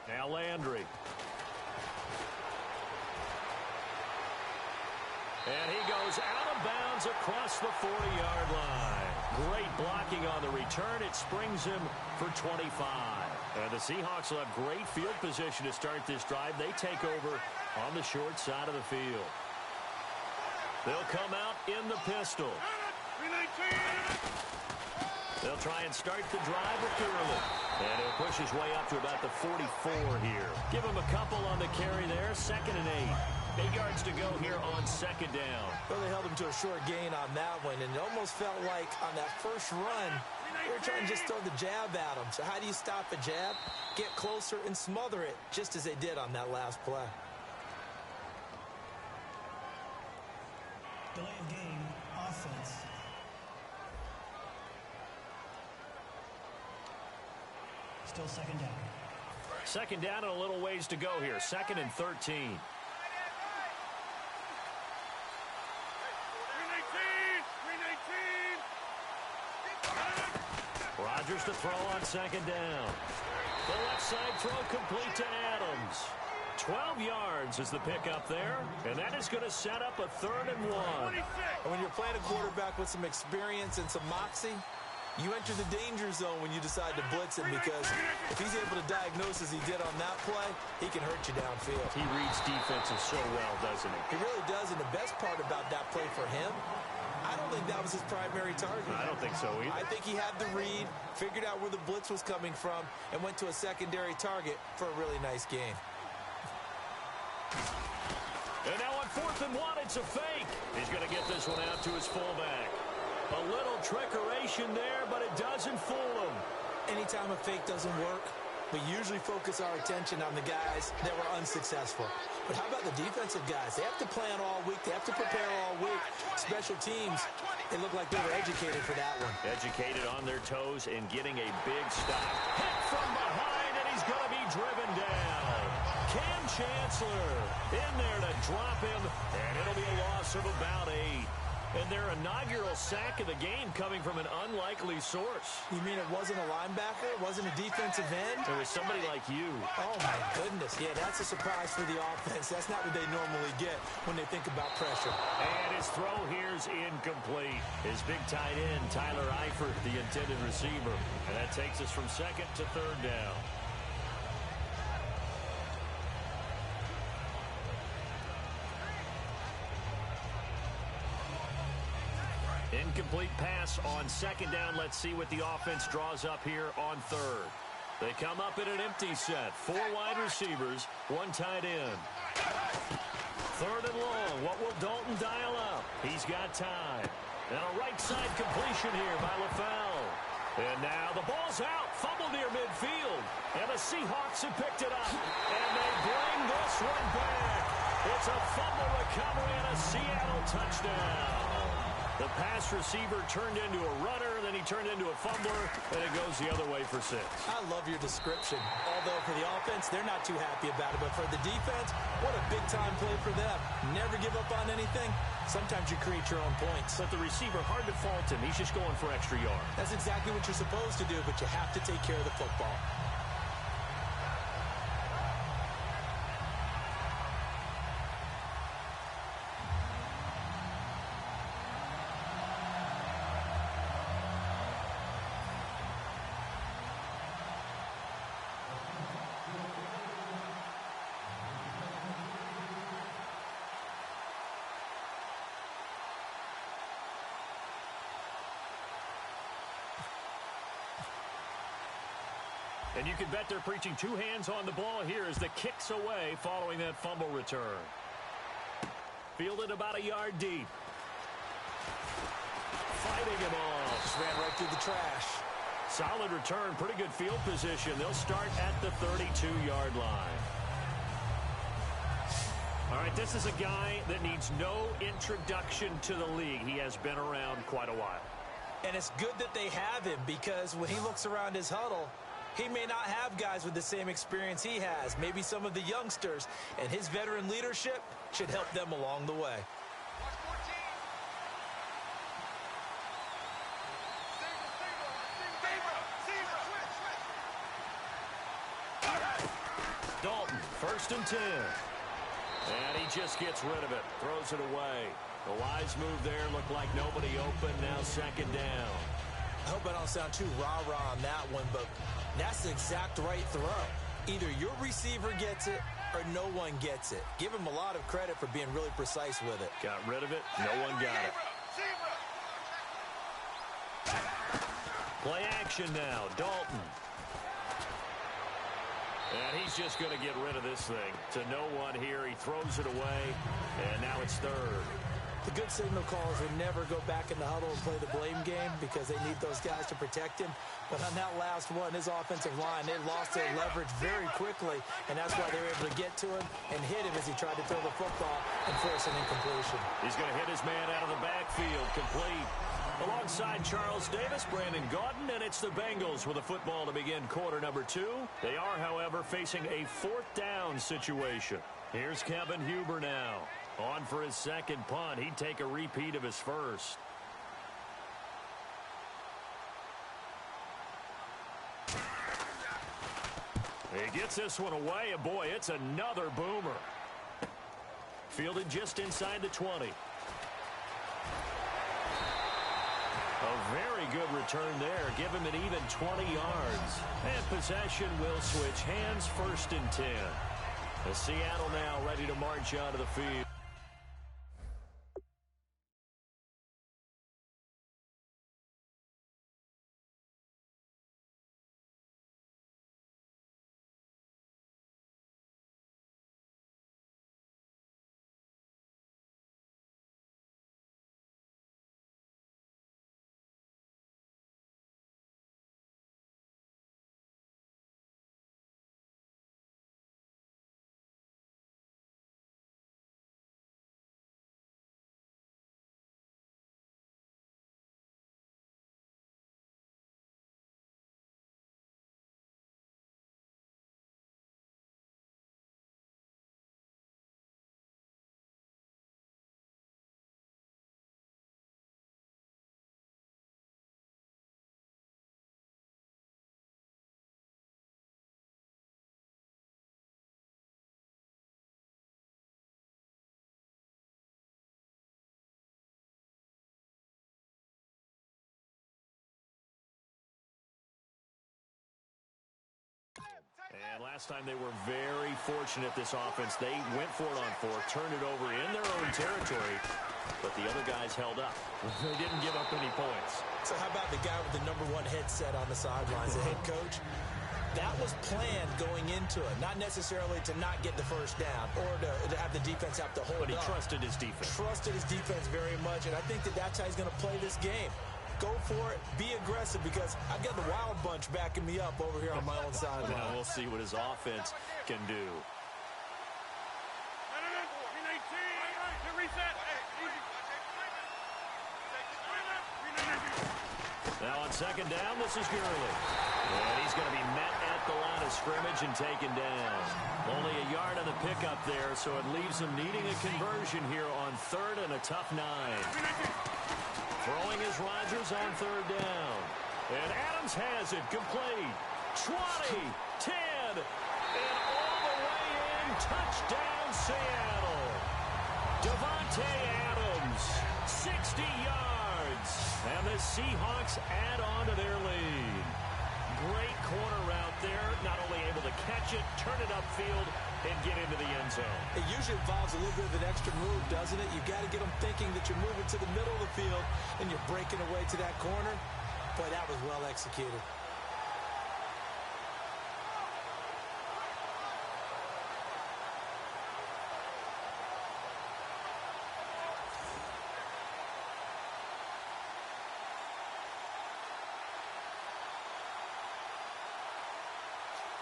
Now Landry. And he goes out of bounds across the 40-yard line. Great blocking on the return. It springs him for 25. And the Seahawks will have great field position to start this drive. They take over on the short side of the field. They'll come out in the pistol. They'll try and start the drive with Gurley. And he'll push his way up to about the 44 here. Give him a couple on the carry there. 2nd and 8. 8 yards to go here on 2nd down. Well, they held him to a short gain on that one, and it almost felt like on that first run, they were trying to just throw the jab at him. So how do you stop a jab? Get closer and smother it, just as they did on that last play. Delay of game, offense. Still 2nd down. 2nd down and a little ways to go here. 2nd and 13. Rodgers to throw on 2nd down. The left side throw complete to Adams. 12 yards is the pickup there, and that is going to set up a 3rd and 1. And when you're playing a quarterback with some experience and some moxie, you enter the danger zone when you decide to blitz him, because if he's able to diagnose as he did on that play, he can hurt you downfield. He reads defenses so well, doesn't he? He really does, and the best part about that play for him, I don't think that was his primary target. I don't think so either. I think he had the read, figured out where the blitz was coming from, and went to a secondary target for a really nice game. And now on 4th and 1, it's a fake. He's going to get this one out to his fullback. A little trickeration there, but it doesn't fool him. Anytime a fake doesn't work, we usually focus our attention on the guys that were unsuccessful. But how about the defensive guys? They have to plan all week. They have to prepare all week. Special teams, they look like they were educated for that one. Educated on their toes and getting a big stop. Hit from behind, and he's going to be driven down. Cam Chancellor in there to drop him, and it'll be a loss of about 8. And their inaugural sack of the game coming from an unlikely source. You mean it wasn't a linebacker? It wasn't a defensive end? It was somebody like you. Oh, my goodness. Yeah, that's a surprise for the offense. That's not what they normally get when they think about pressure. And his throw here's incomplete. His big tight end, Tyler Eifert, the intended receiver. And that takes us from 2nd to 3rd down. Incomplete pass on 2nd down. Let's see what the offense draws up here on 3rd. They come up in an empty set. 4 wide receivers, 1 tight end. 3rd and long. What will Dalton dial up? He's got time. And a right side completion here by LaFell. And now the ball's out. Fumble near midfield. And the Seahawks have picked it up. And they bring this one back. It's a fumble recovery and a Seattle touchdown. The pass receiver turned into a runner. then he turned into a fumbler, and it goes the other way for 6. I love your description. Although for the offense, they're not too happy about it. But for the defense, what a big-time play for them. Never give up on anything. Sometimes you create your own points. But the receiver, hard to fault him. He's just going for extra yards. That's exactly what you're supposed to do, but you have to take care of the football. And you can bet they're preaching 2 hands on the ball here as the kick's away following that fumble return. Fielded about a yard deep. Fighting him off. Just ran right through the trash. Solid return, pretty good field position. They'll start at the 32-yard line. All right, this is a guy that needs no introduction to the league. He has been around quite a while. And it's good that they have him because when he looks around his huddle, he may not have guys with the same experience he has, maybe some of the youngsters, and his veteran leadership should help them along the way. Dalton, 1st and 10. And he just gets rid of it, throws it away. The wise move there, looked like nobody open, now 2nd down. I hope I don't sound too rah-rah on that one, but that's the exact right throw. Either your receiver gets it or no one gets it. Give him a lot of credit for being really precise with it. Got rid of it. No one got it. Play action now. Dalton. And he's just going to get rid of this thing. To no one here. He throws it away. And now it's 3rd. The good signal callers would never go back in the huddle and play the blame game because they need those guys to protect him. But on that last one, his offensive line, they lost their leverage very quickly, and that's why they were able to get to him and hit him as he tried to throw the football and force an incompletion. He's going to hit his man out of the backfield, complete. Alongside Charles Davis, Brandon Gaudin, and it's the Bengals with a football to begin quarter number 2. They are, however, facing a 4th down situation. Here's Kevin Huber now. On for his 2nd punt. He'd take a repeat of his 1st. He gets this one away, and boy, it's another boomer. Fielded just inside the 20. A very good return there. Give him an even 20 yards. And possession will switch hands, 1st and 10. As Seattle now ready to march onto the field. And last time they were very fortunate, this offense. They went for it on 4th, turned it over in their own territory, but the other guys held up. They didn't give up any points. So how about the guy with the #1 headset on the sidelines, the head coach? That was planned going into it, not necessarily to not get the 1st down or to have the defense have to hold up. But he trusted his defense. Trusted his defense very much, and I think that's how he's going to play this game. Go for it. Be aggressive because I've got the Wild Bunch backing me up over here on my own sideline. Now we'll see what his offense can do. Now second down, this is Gurley. And he's going to be met at the line of scrimmage and taken down. Only a yard on the pickup there, so it leaves him needing a conversion here on 3rd and a tough 9. Throwing is Rodgers on 3rd down. And Adams has it complete. 20, 10, and all the way in. Touchdown, Seattle. Devontae Adams, 60 yards. And the Seahawks add on to their lead. Great corner route there. Not only able to catch it, turn it upfield, and get into the end zone. It usually involves a little bit of an extra move, doesn't it? You've got to get them thinking that you're moving to the middle of the field and you're breaking away to that corner. Boy, that was well executed.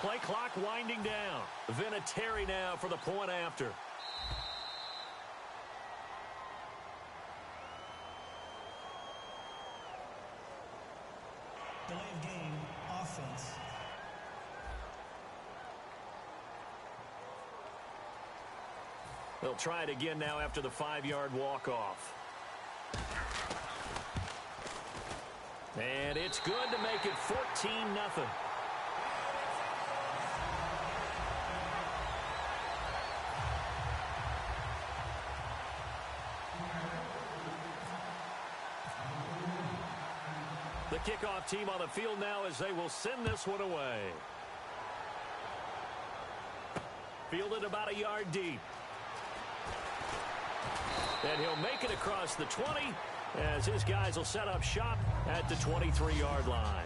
Play clock winding down. Vinatieri now for the point after. Delay of game, offense. They'll try it again now after the 5-yard walk-off. And it's good to make it 14-0. The kickoff team on the field now as they will send this one away. Fielded about a yard deep. And he'll make it across the 20 as his guys will set up shop at the 23-yard line.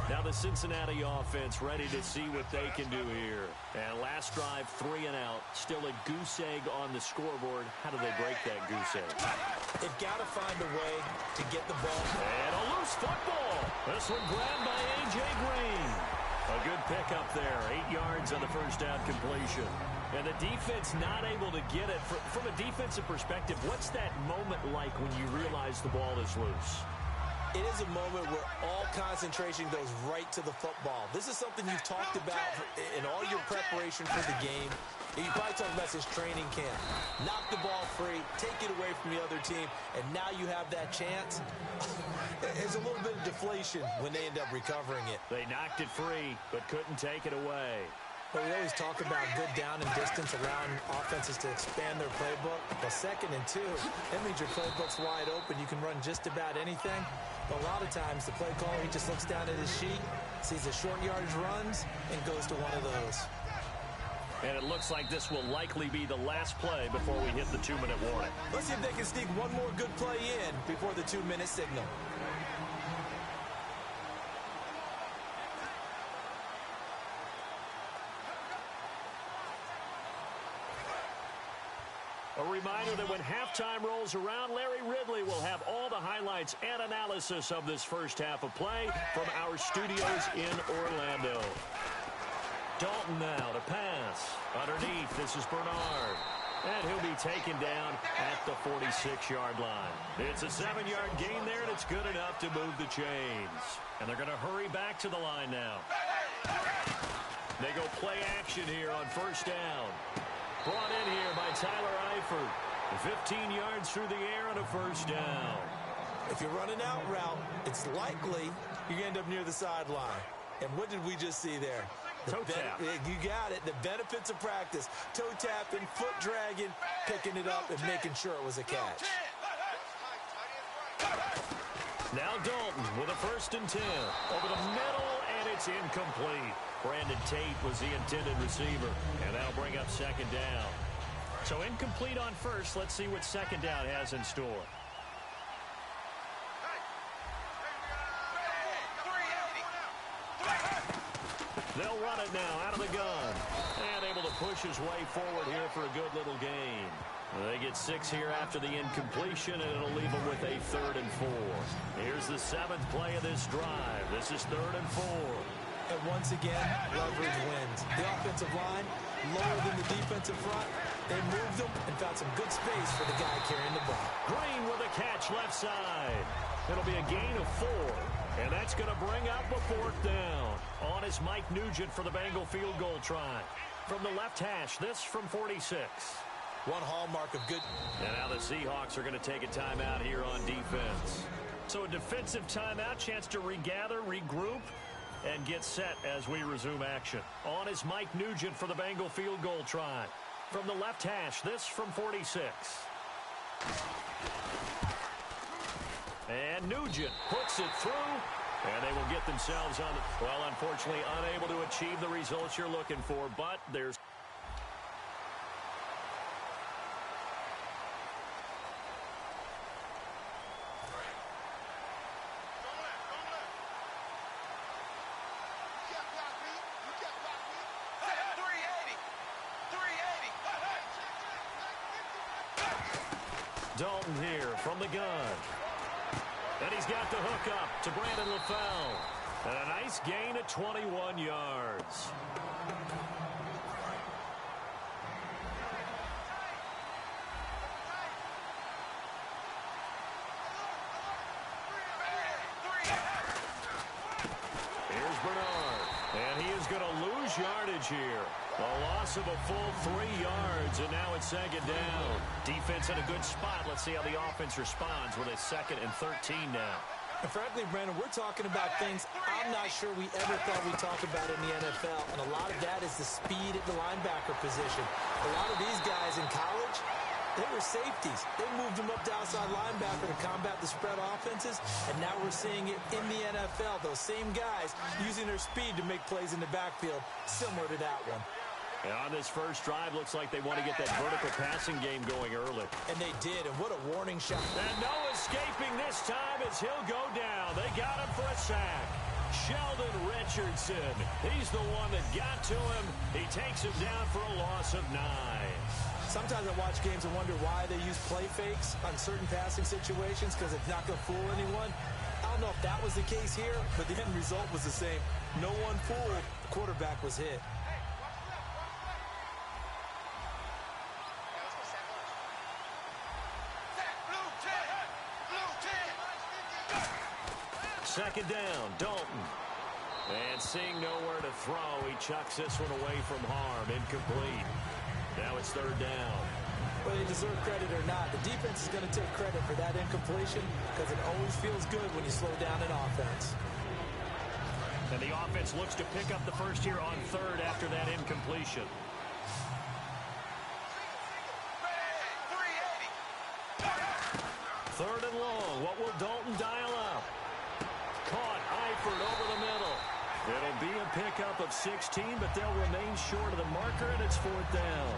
Now the Cincinnati offense ready to see what they can do here. And last drive, 3 and out. Still a goose egg on the scoreboard. How do they break that goose egg? They've got to find a way to get the ball. And a loose football. This one grabbed by A.J. Green. A good pickup there. 8 yards on the first down completion. And the defense not able to get it. From a defensive perspective, what's that moment like when you realize the ball is loose? It is a moment where all concentration goes right to the football. This is something you've talked about in all your preparation for the game. You probably talked about this training camp. Knock the ball free, take it away from the other team, and now you have that chance. There's a little bit of deflation when they end up recovering it. They knocked it free, but couldn't take it away. But we always talk about good down and distance, allowing offenses to expand their playbook. Well, 2nd and 2, that means your playbook's wide open. You can run just about anything. But a lot of times, the play caller, he just looks down at his sheet, sees the short yardage runs, and goes to one of those. And it looks like this will likely be the last play before we hit the 2-minute warning. Let's see if they can sneak one more good play in before the 2-minute signal. A reminder that when halftime rolls around, Larry Ridley will have all the highlights and analysis of this first half of play from our studios in Orlando. Dalton now to pass. Underneath, this is Bernard. And he'll be taken down at the 46-yard line. It's a 7-yard gain there, and it's good enough to move the chains. And they're going to hurry back to the line now. They go play action here on first down. Brought in here by Tyler Eifert. 15 yards through the air and a first down. If you're running out route, it's likely you're going to end up near the sideline. And what did we just see there? Toe tap. You got it. The benefits of practice. Toe tapping, foot dragging, picking it up, and making sure it was a catch. Now Dalton with a 1st and 10. Over the middle, and it's incomplete. Brandon Tate was the intended receiver, and that'll bring up 2nd down. So incomplete on first. Let's see what 2nd down has in store. They'll run it now out of the gun. And able to push his way forward here for a good little gain. They get 6 here after the incompletion, and it'll leave them with a 3rd and 4. Here's the 7th play of this drive. This is 3rd and 4. And once again, leverage wins. The offensive line, lower than the defensive front. They moved them and found some good space for the guy carrying the ball. Green with a catch left side. It'll be a gain of 4. And that's going to bring up a 4th down. On is Mike Nugent for the Bengal field goal try. From the left hash, this from 46. One hallmark of good. And now the Seahawks are going to take a timeout here on defense. So a defensive timeout, chance to regather, regroup, and get set as we resume action. On is Mike Nugent for the Bengal field goal try. From the left hash, this from 46. And Nugent puts it through, and they will get themselves on the... Well, unfortunately, unable to achieve the results you're looking for, but there's... Dalton here from the gun. And he's got the hook up to Brandon LaFell. And a nice gain of 21 yards. Here's Bernard. And he is going to lose yardage here. A loss of a full 3 yards, and now it's 2nd down. Defense in a good spot. Let's see how the offense responds with a 2nd and 13 now. And frankly, Brandon, we're talking about things I'm not sure we ever thought we'd talk about in the NFL. And a lot of that is the speed at the linebacker position. A lot of these guys in college, they were safeties. They moved them up to outside linebacker to combat the spread offenses. And now we're seeing it in the NFL. Those same guys using their speed to make plays in the backfield, similar to that one. And on this first drive, looks like they want to get that vertical passing game going early. And they did, and what a warning shot. And no escaping this time as he'll go down. They got him for a sack. Sheldon Richardson, he's the one that got to him. He takes him down for a loss of 9. Sometimes I watch games and wonder why they use play fakes on certain passing situations because it's not going to fool anyone. I don't know if that was the case here, but the end result was the same. No one fooled. The quarterback was hit. Second down, Dalton. And seeing nowhere to throw, he chucks this one away from harm. Incomplete. Now it's 3rd down. Whether they deserve credit or not, the defense is going to take credit for that incompletion because it always feels good when you slow down an offense. And the offense looks to pick up the first here on 3rd after that incompletion. 3rd and long. What will Dalton dial up? Caught Eifert over the middle. It'll be a pickup of 16, but they'll remain short of the marker, and it's 4th down.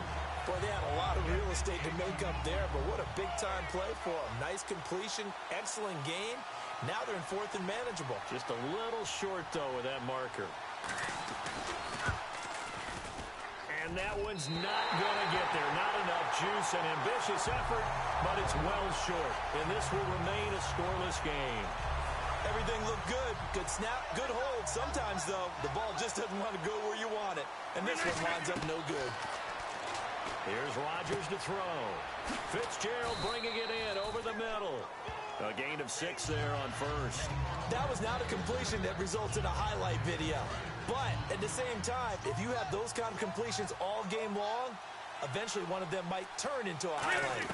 Boy, they had a lot of real estate to make up there, but what a big-time play for them. Nice completion, excellent game. Now they're in 4th and manageable. Just a little short, though, with that marker. And that one's not going to get there. Not enough juice, an ambitious effort, but it's well short. And this will remain a scoreless game. Everything looked good. Good snap, good hold. Sometimes, though, the ball just doesn't want to go where you want it. And this one winds up no good. Here's Rodgers to throw. Fitzgerald bringing it in over the middle. A gain of 6 there on 1st. That was not a completion that results in a highlight video. But at the same time, if you have those kind of completions all game long, eventually one of them might turn into a highlight.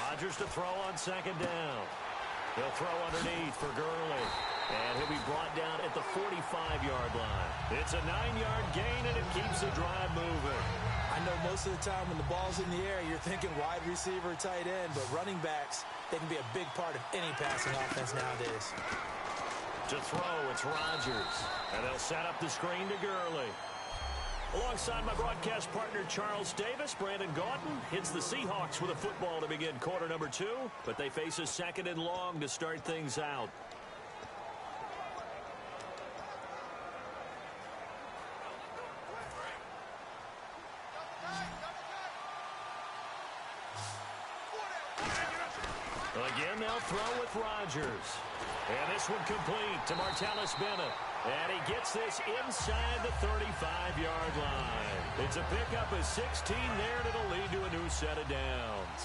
Rodgers to throw on 2nd down. He'll throw underneath for Gurley. And he'll be brought down at the 45-yard line. It's a 9-yard gain, and it keeps the drive moving. I know most of the time when the ball's in the air, you're thinking wide receiver, tight end, but running backs, they can be a big part of any passing offense nowadays. To throw, it's Rodgers. And they'll set up the screen to Gurley. Alongside my broadcast partner, Charles Davis, Brandon Gaudin hits the Seahawks with a football to begin quarter number 2, but they face a 2nd and long to start things out. Again, they'll throw with Rodgers. And this one complete to Martellus Bennett. And he gets this inside the 35-yard line. It's a pickup of 16 there, and it'll lead to a new set of downs.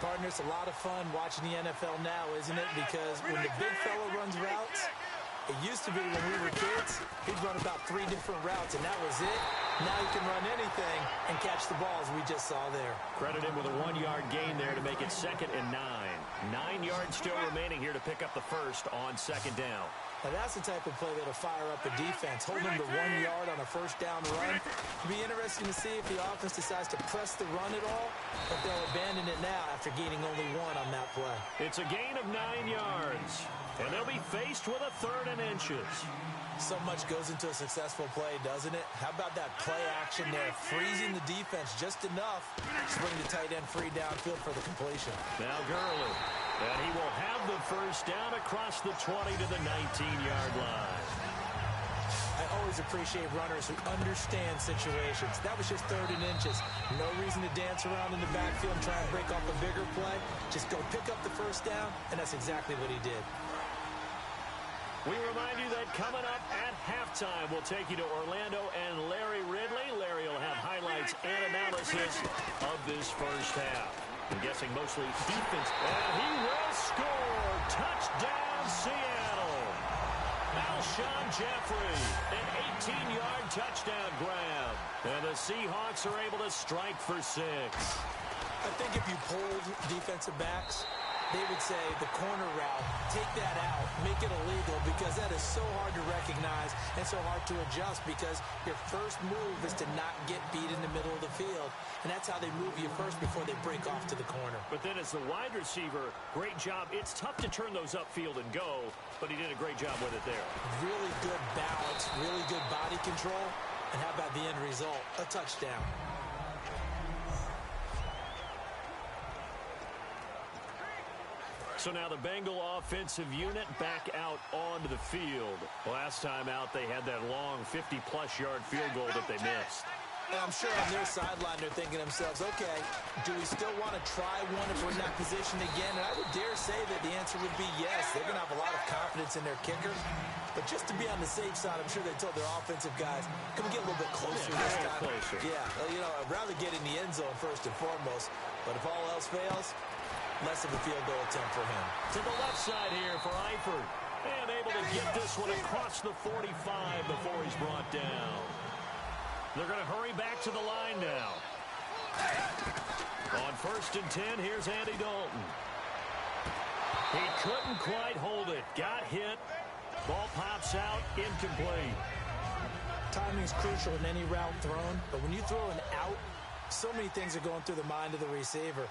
Partner, it's a lot of fun watching the NFL now, isn't it? Because when the big fella runs routes, it used to be when we were kids, he'd run about 3 different routes, and that was it. Now he can run anything and catch the ball, as we just saw there. Credit him with a 1-yard gain there to make it 2nd and 9. 9 yards still remaining here to pick up the first on 2nd down. Now that's the type of play that'll fire up a defense. Hold them to 1 yard on a first down run. It'll be interesting to see if the offense decides to press the run at all, but they'll abandon it now after gaining only 1 on that play. It's a gain of 9 yards, and they'll be faced with a 3rd and inches. So much goes into a successful play, doesn't it? How about that play action there, freezing the defense just enough to bring the tight end free downfield for the completion. Now Gurley, and he will have the first down across the 20 to the 19-yard line. I always appreciate runners who understand situations. That was just 3rd and inches. No reason to dance around in the backfield and try and break off a bigger play. Just go pick up the first down, and that's exactly what he did. We remind you that coming up at halftime, we'll take you to Orlando and Larry Ridley. Larry will have highlights and analysis of this first half. I'm guessing mostly defense. And he will score. Touchdown, Seattle. Alshon Jeffrey, an 18-yard touchdown grab. And the Seahawks are able to strike for 6. I think if you polled defensive backs, they would say the corner route, take that out, make it illegal, because that is so hard to recognize and so hard to adjust, because your first move is to not get beat in the middle of the field, and that's how they move you first before they break off to the corner. But then as the wide receiver, great job. It's tough to turn those upfield and go, but he did a great job with it there. Really good balance, really good body control, and how about the end result? A touchdown. So now the Bengal offensive unit back out onto the field. Last time out, they had that long 50-plus yard field goal that they missed. And I'm sure on their sideline they're thinking to themselves, okay, do we still want to try one if we're in that position again? And I would dare say that the answer would be yes. They're going to have a lot of confidence in their kicker. But just to be on the safe side, I'm sure they told their offensive guys, can we get a little bit closer this time? Closer. Yeah, you know, I'd rather get in the end zone first and foremost. But if all else fails, less of a field goal attempt for him. To the left side here for Eifert. And able to get this one across the 45 before he's brought down. They're going to hurry back to the line now. On 1st and 10, here's Andy Dalton. He couldn't quite hold it. Got hit. Ball pops out, incomplete. Timing's crucial in any route thrown, but when you throw an out, so many things are going through the mind of the receiver.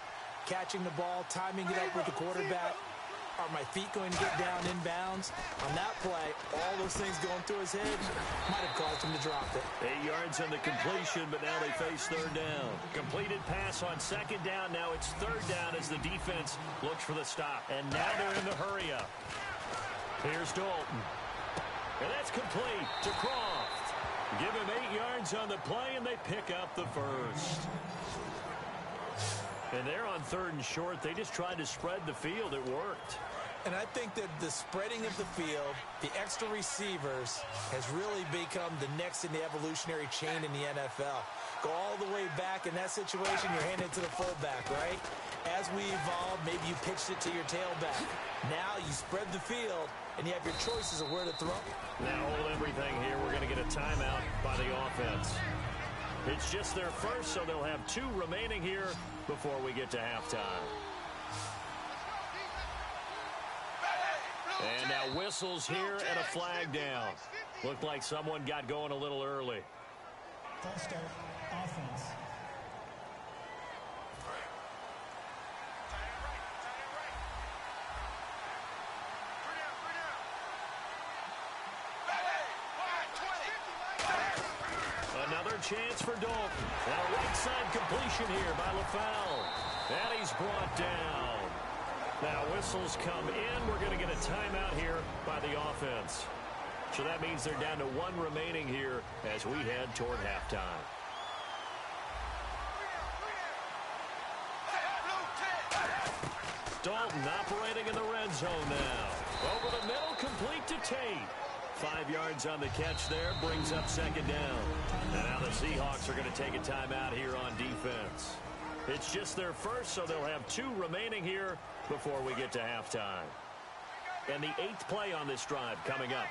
Catching the ball, timing it up with the quarterback. Are my feet going to get down inbounds? On that play, all those things going through his head might have caused him to drop it. 8 yards on the completion, but now they face 3rd down. Completed pass on 2nd down. Now it's 3rd down as the defense looks for the stop. And now they're in the hurry up. Here's Dalton. And that's complete to Croft. Give him 8 yards on the play, and they pick up the first. And they're on 3rd and short. They just tried to spread the field. It worked. And I think that the spreading of the field, the extra receivers, has really become the next in the evolutionary chain in the NFL. Go all the way back. In that situation, you're handing it to the fullback, right? As we evolve, maybe you pitched it to your tailback. Now you spread the field, and you have your choices of where to throw. Now hold everything here. We're going to get a timeout by the offense. It's just their first, so they'll have 2 remaining here before we get to halftime. And now whistles here and a flag down. Looked like someone got going a little early. False start, offense. Another chance for Dalton. Now right side completion here by LaFell. And he's brought down. Now whistles come in. We're going to get a timeout here by the offense. So that means they're down to 1 remaining here as we head toward halftime. Dalton operating in the red zone now. Over the middle, complete to Tate. 5 yards on the catch there, brings up second down. And now the Seahawks are going to take a timeout here on defense. It's just their first, so they'll have 2 remaining here before we get to halftime. And the 8th play on this drive coming up.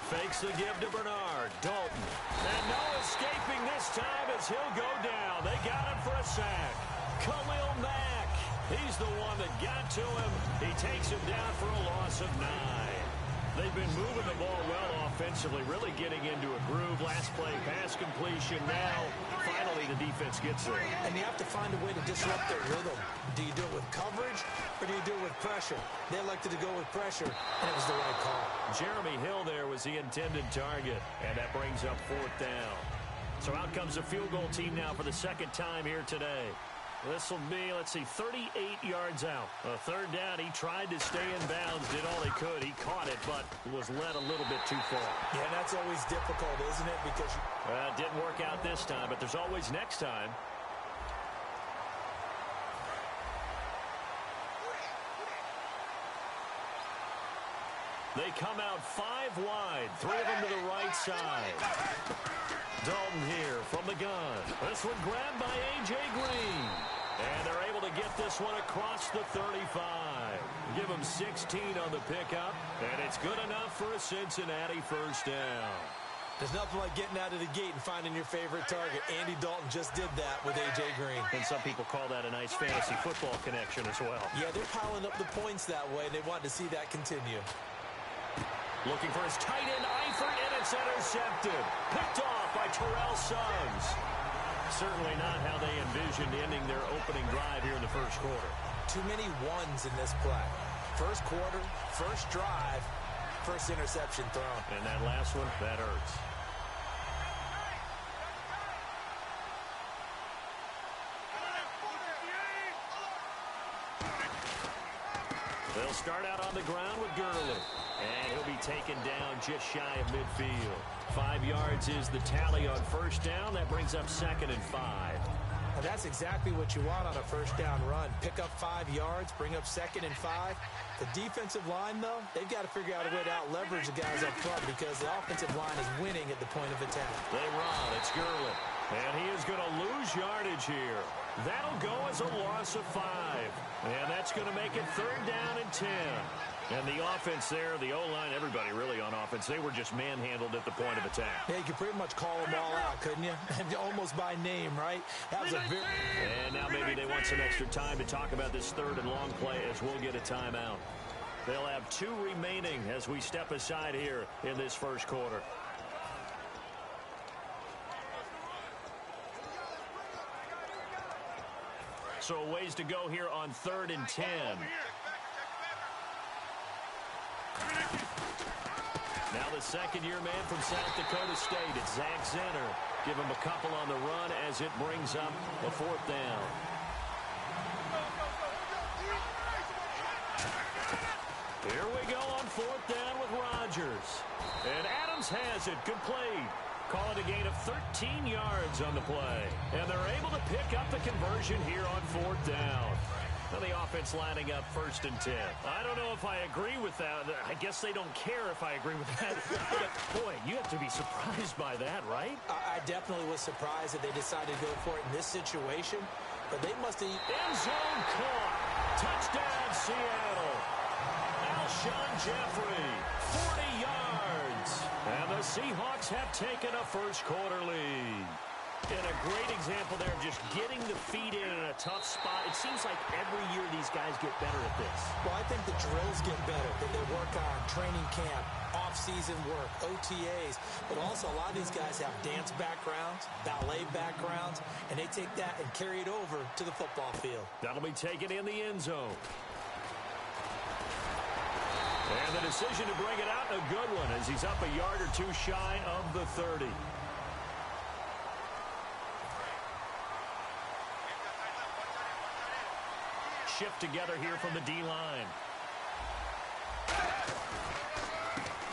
Fakes the give to Bernard. Dalton. And no escaping this time as he'll go down. They got him for a sack. Khalil Mack. He's the one that got to him. He takes him down for a loss of 9. They've been moving the ball well offensively, really getting into a groove. Last play, pass completion. Now, finally, the defense gets there. And you have to find a way to disrupt their rhythm. Do you do it with coverage, or do you do it with pressure? They elected to go with pressure, and it was the right call. Jeremy Hill there was the intended target, and that brings up 4th down. So out comes the field goal team now for the second time here today. This will be, let's see, 38 yards out. A 3rd down, he tried to stay in bounds, did all he could. He caught it, but was led a little bit too far. Yeah, that's always difficult, isn't it? Because it didn't work out this time, but there's always next time. They come out 5 wide, 3 of them to the right side. Dalton here from the gun. This one grabbed by A.J. Green. And they're able to get this one across the 35. Give them 16 on the pickup. And it's good enough for a Cincinnati first down. There's nothing like getting out of the gate and finding your favorite target. Andy Dalton just did that with A.J. Green. And some people call that a nice fantasy football connection as well. Yeah, they're piling up the points that way. They want to see that continue. Looking for his tight end, Eifert, and it's intercepted. Picked off by Terrell Suggs. Certainly not how they envisioned ending their opening drive here in the first quarter. Too many ones in this play. First quarter, first drive, first interception thrown. And that last one, that hurts. They'll start out on the ground with Gurley. And he'll be taken down just shy of midfield. 5 yards is the tally on first down. That brings up 2nd and 5. Now that's exactly what you want on a first down run. Pick up 5 yards, bring up 2nd and 5. The defensive line, though, they've got to figure out a way to out-leverage the guys up front because the offensive line is winning at the point of attack. They run. It's Gurley. And he is going to lose yardage here. That'll go as a loss of 5. And that's going to make it 3rd down and 10. And the offense there, the O-line, everybody really on offense, they were just manhandled at the point of attack. Yeah, you could pretty much call them all out, couldn't you? Almost by name, right? That was a very... And now maybe they want some extra time to talk about this 3rd and long play as we'll get a timeout. They'll have 2 remaining as we step aside here in this first quarter. So a ways to go here on 3rd and 10. Now the second-year man from South Dakota State, it's Zach Zenner. Give him a couple on the run as it brings up a 4th down. Here we go on 4th down with Rodgers. And Adams has it complete. Call it a gain of 13 yards on the play. And they're able to pick up the conversion here on 4th down. Now the offense lining up 1st and 10. I don't know if I agree with that. I guess they don't care if I agree with that. But boy, you have to be surprised by that, right? I definitely was surprised that they decided to go for it in this situation. But they must have... End zone caught. Touchdown, Seattle. Alshon Jeffrey, 40 yards. And the Seahawks have taken a first quarter lead. And a great example there of just getting the feet in a tough spot. It seems like every year these guys get better at this. Well, I think the drills get better that they work on, training camp, off-season work, OTAs. But also a lot of these guys have dance backgrounds, ballet backgrounds, and they take that and carry it over to the football field. That'll be taken in the end zone. And the decision to bring it out, a good one, as he's up a yard or 2 shy of the 30. Shift together here from the D-line.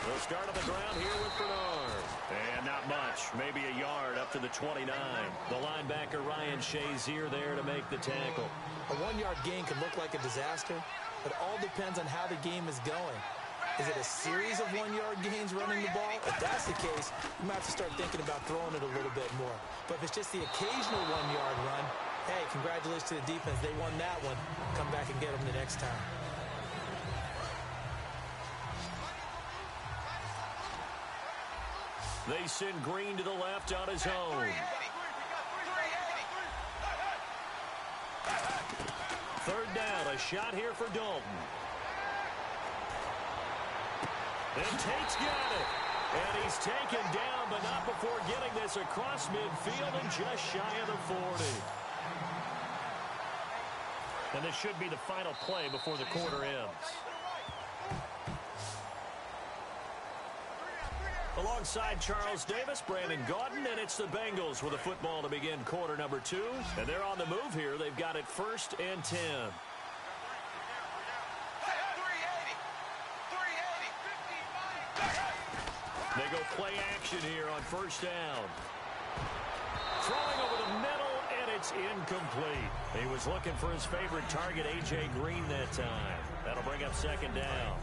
They'll start on the ground here with Bernard. And not much, maybe a yard up to the 29. The linebacker Ryan Shazier there to make the tackle. A 1-yard gain can look like a disaster, but it all depends on how the game is going. Is it a series of 1-yard gains running the ball? If that's the case, you might have to start thinking about throwing it a little bit more. But if it's just the occasional 1-yard run, hey, congratulations to the defense. They won that one. Come back and get them the next time. They send Green to the left on his own. Third down, a shot here for Dalton. And Tate's got it. And he's taken down, but not before getting this across midfield and just shy of the 40. And this should be the final play before the quarter ends. Alongside Charles Davis, Brandon Gaudin, and it's the Bengals with a football to begin quarter number 2. And they're on the move here. They've got it 1st and 10. They go play action here on 1st down. Throwing over the middle, and it's incomplete. He was looking for his favorite target, A.J. Green, that time. That'll bring up 2nd down.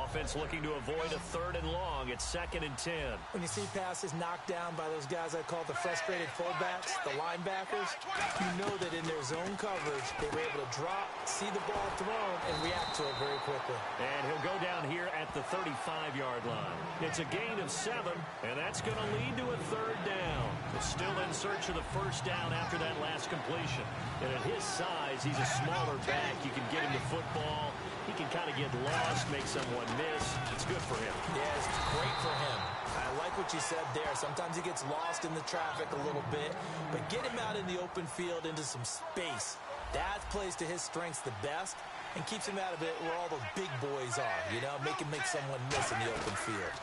Offense looking to avoid a 3rd and long. It's 2nd and 10. When you see passes knocked down by those guys I call the frustrated fullbacks, the linebackers, you know that in their zone coverage, they were able to drop, see the ball thrown, and react to it very quickly. And he'll go down here at the 35-yard line. It's a gain of 7, and that's going to lead to a 3rd down. Still in search of the 1st down after that last completion. And at his size, he's a smaller back. You can get him the football. He can kind of get lost, make someone miss. It's good for him. Yeah, it's great for him. I like what you said there. Sometimes he gets lost in the traffic a little bit, but get him out in the open field into some space. That plays to his strengths the best and keeps him out of it where all the big boys are, you know, make someone miss in the open field.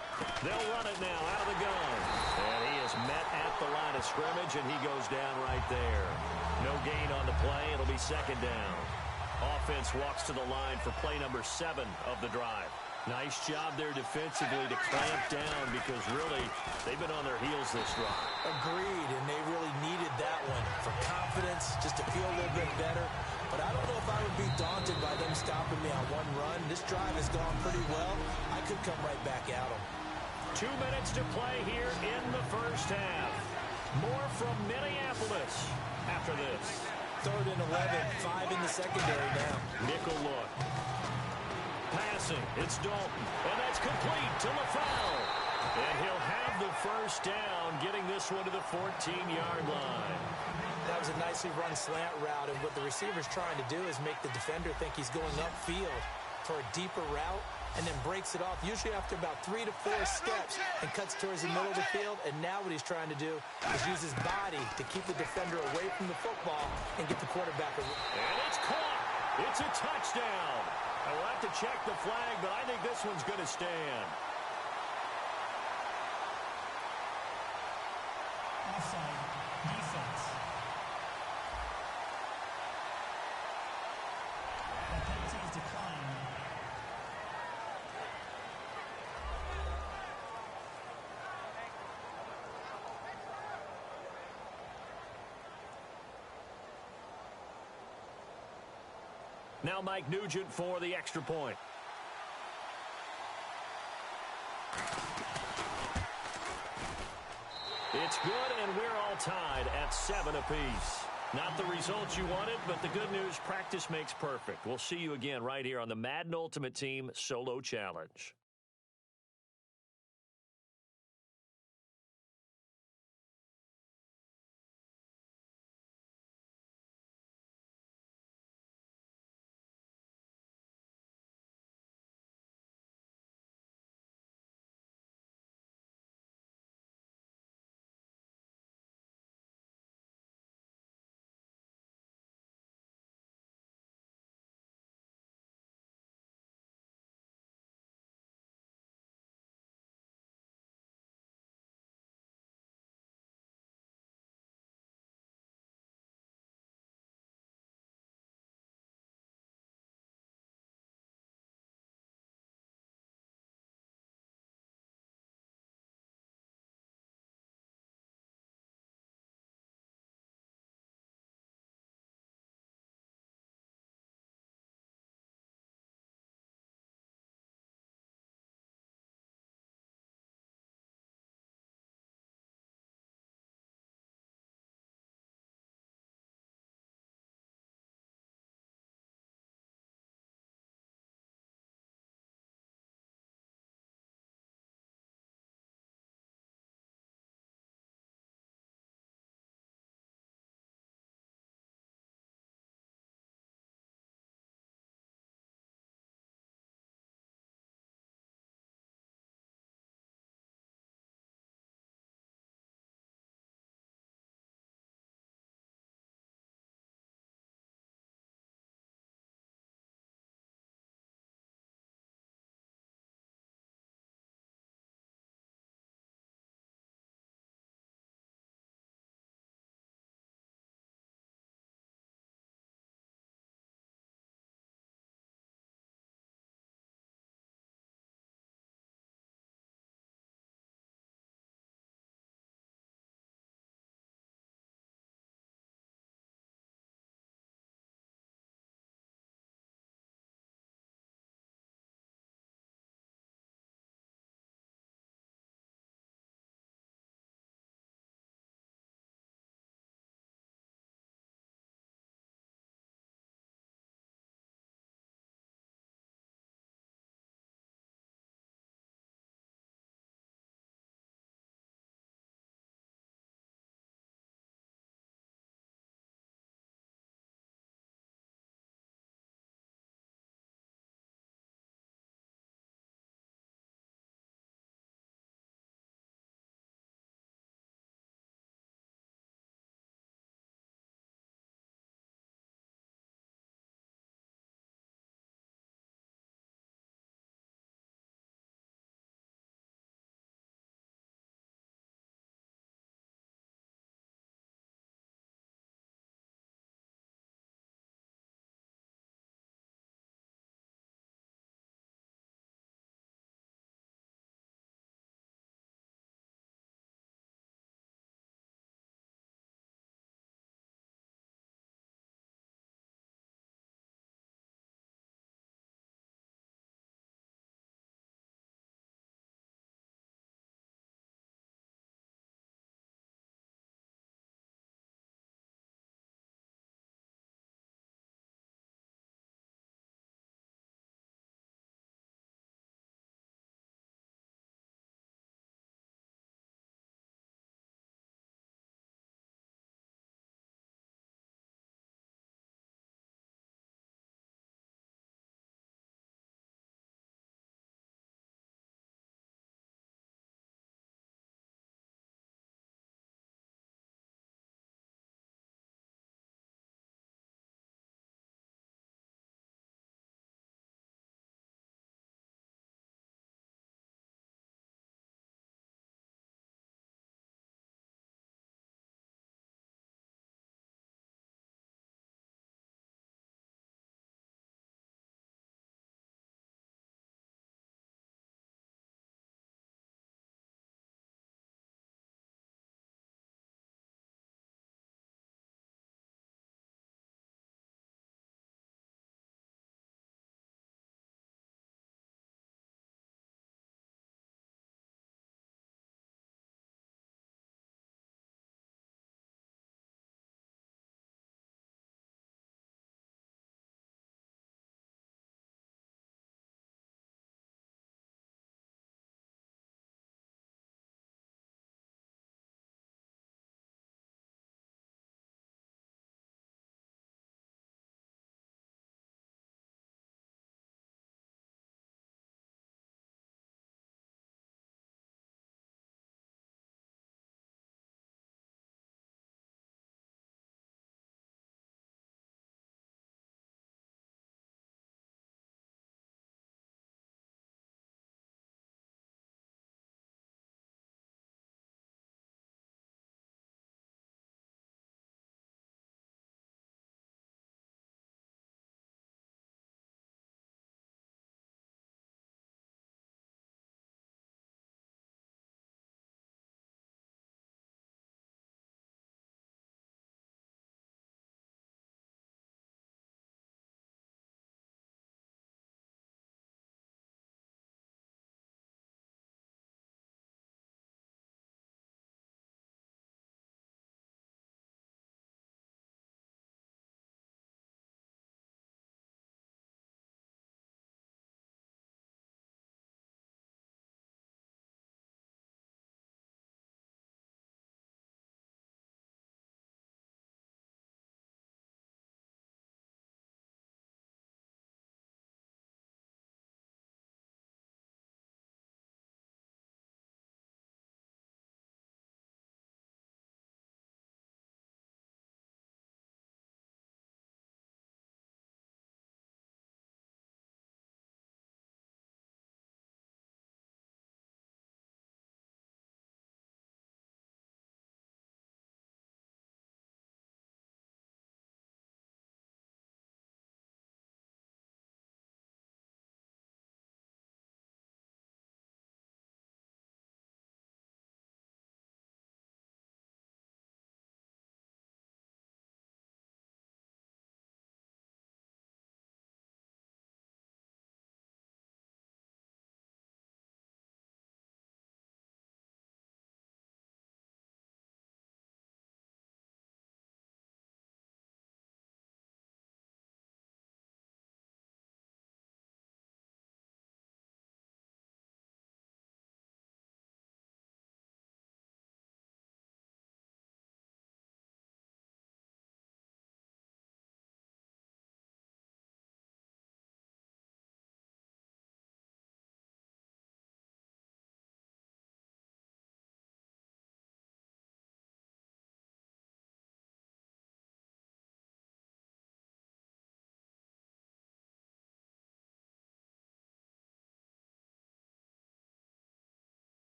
They'll run it now out of the gun. And he is met at the line of scrimmage, and he goes down right there. No gain on the play. It'll be 2nd down. Offense walks to the line for play number 7 of the drive. Nice job there defensively to clamp down because really they've been on their heels this drive. Agreed, and they really needed that one for confidence, just to feel a little bit better. But I don't know if I would be daunted by them stopping me on one run. This drive has gone pretty well. I could come right back at them. 2 minutes to play here in the 1st half. More from Minneapolis after this. 3rd and 11, 5 in the secondary now. Nickel look. Passing, it's Dalton, and that's complete to LaFell. And he'll have the 1st down, getting this one to the 14-yard line. That was a nicely run slant route, and what the receiver's trying to do is make the defender think he's going upfield for a deeper route, and then breaks it off, usually after about 3 to 4 steps, and cuts towards the middle of the field. And now what he's trying to do is use his body to keep the defender away from the football and get the quarterback. And it's caught. It's a touchdown. I will have to check the flag, but I think this one's going to stand. Offside. Defense. The penalty is declined. Now Mike Nugent for the extra point. It's good, and we're all tied at 7 apiece. Not the results you wanted, but the good news, practice makes perfect. We'll see you again right here on the Madden Ultimate Team Solo Challenge.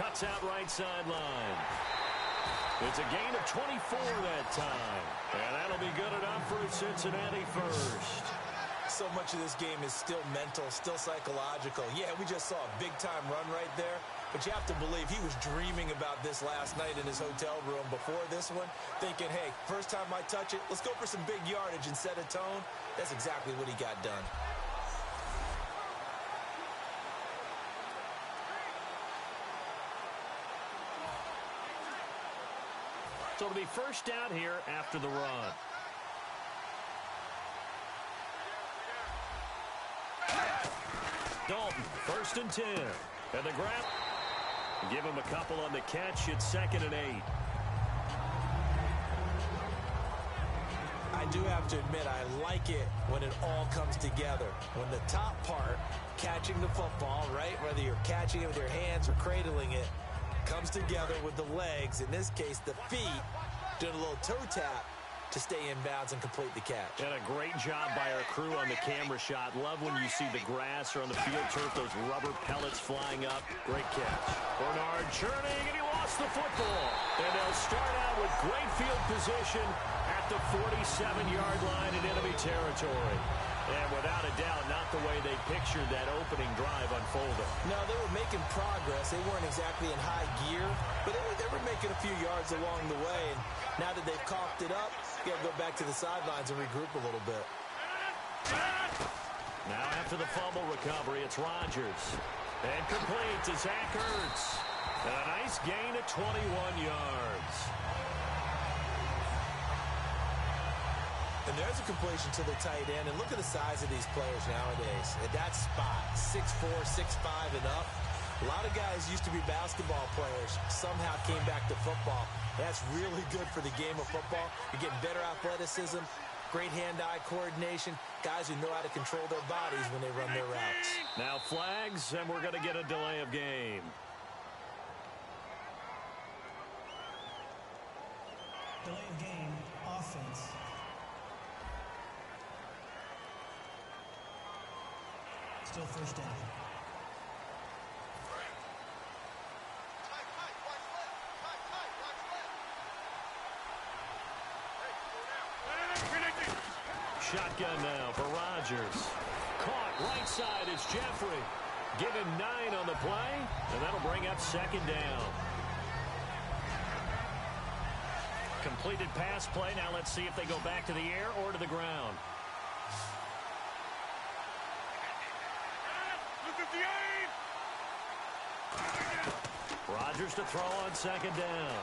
Cuts out right sideline. It's a gain of 24 that time. And that'll be good enough for a Cincinnati first. So much of this game is still mental, still psychological. Yeah, we just saw a big-time run right there, but you have to believe he was dreaming about this last night in his hotel room before this one, thinking, hey, first time I touch it, let's go for some big yardage and set a tone. That's exactly what he got done. So it'll be first down here after the run. Dalton, 1st and 10. And the grab. Give him a couple on the catch. It's 2nd and 8. I do have to admit, I like it when it all comes together. When the top part, catching the football, right, whether you're catching it with your hands or cradling it, comes together with the legs, in this case the feet, doing a little toe tap to stay in bounds and complete the catch. And a great job by our crew on the camera shot. Love when you see the grass or on the field turf, those rubber pellets flying up. Great catch. Bernard churning, and he lost the football. And they'll start out with great field position at the 47-yard line in enemy territory. And without a doubt, not the way they pictured that opening drive unfolding. No, they were making progress. They weren't exactly in high gear, but they were making a few yards along the way. And now that they've coughed it up, you got to go back to the sidelines and regroup a little bit. Now after the fumble recovery, it's Rodgers. And complete to Zach Ertz. And a nice gain of 21 yards. And there's a completion to the tight end. And look at the size of these players nowadays. At that spot, 6'4", 6'5", and up. A lot of guys used to be basketball players, somehow came back to football. That's really good for the game of football. You're getting better athleticism, great hand-eye coordination, guys who know how to control their bodies when they run their routes. Now flags, and we're going to get a delay of game. Delay of game, offense. Still first down. Shotgun now for Rodgers. Caught right side, it's Jeffrey. Give him 9 on the play, and that'll bring up 2nd down. Completed pass play. Now let's see if they go back to the air or to the ground. Rodgers to throw on 2nd down.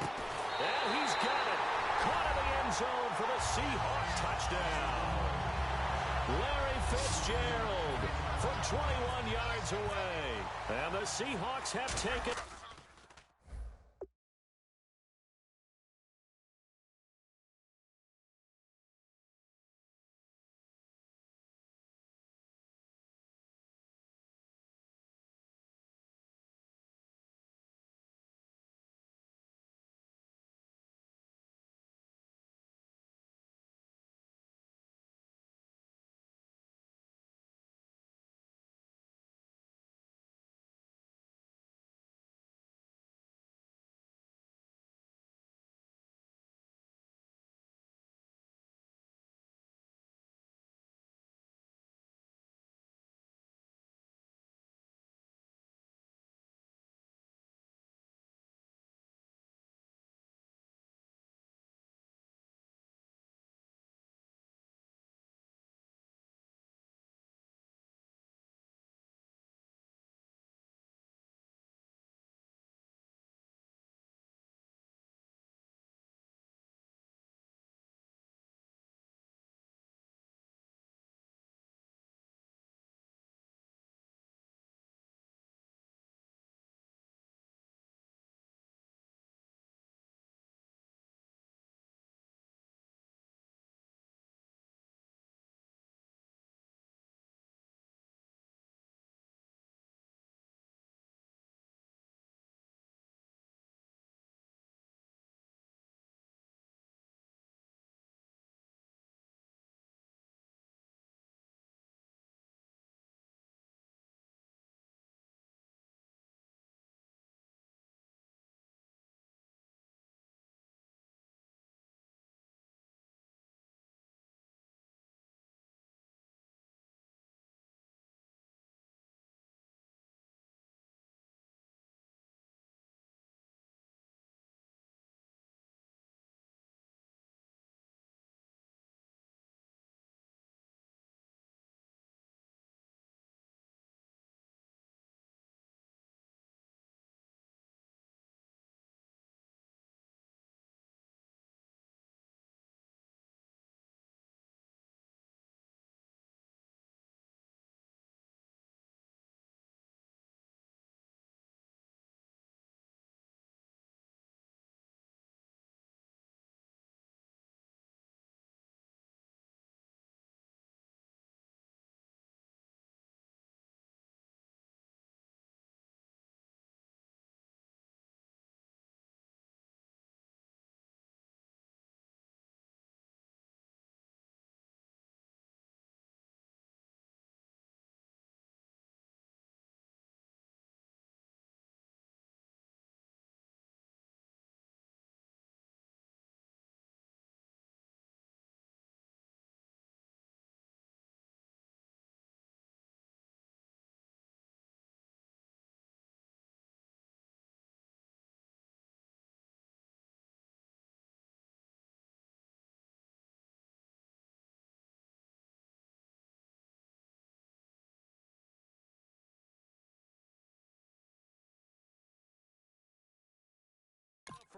And he's got it. Caught in the end zone for the Seahawk touchdown. Larry Fitzgerald from 21 yards away. And the Seahawks have taken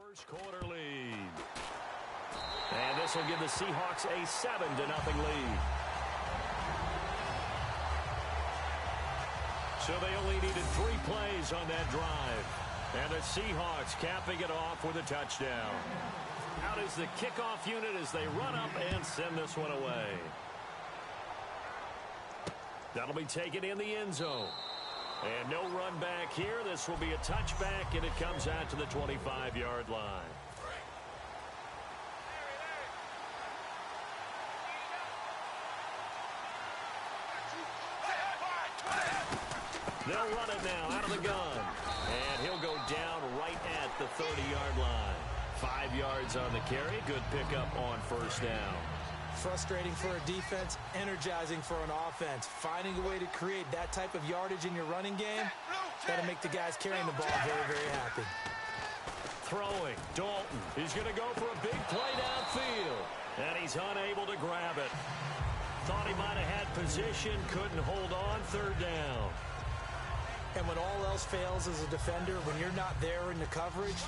first quarter lead. And this will give the Seahawks a 7-0 lead. So they only needed 3 plays on that drive. And the Seahawks capping it off with a touchdown. Out is the kickoff unit as they run up and send this one away. That'll be taken in the end zone. And no run back here. This will be a touchback, and it comes out to the 25-yard line. They'll run it now out of the gun. And he'll go down right at the 30-yard line. 5 yards on the carry. Good pickup on first down. Frustrating for a defense, energizing for an offense. Finding a way to create that type of yardage in your running game, that'll make the guys carrying the ball very, very happy. Throwing, Dalton. He's going to go for a big play downfield. And he's unable to grab it. Thought he might have had position, couldn't hold on, third down. And when all else fails as a defender, when you're not there in the coverage,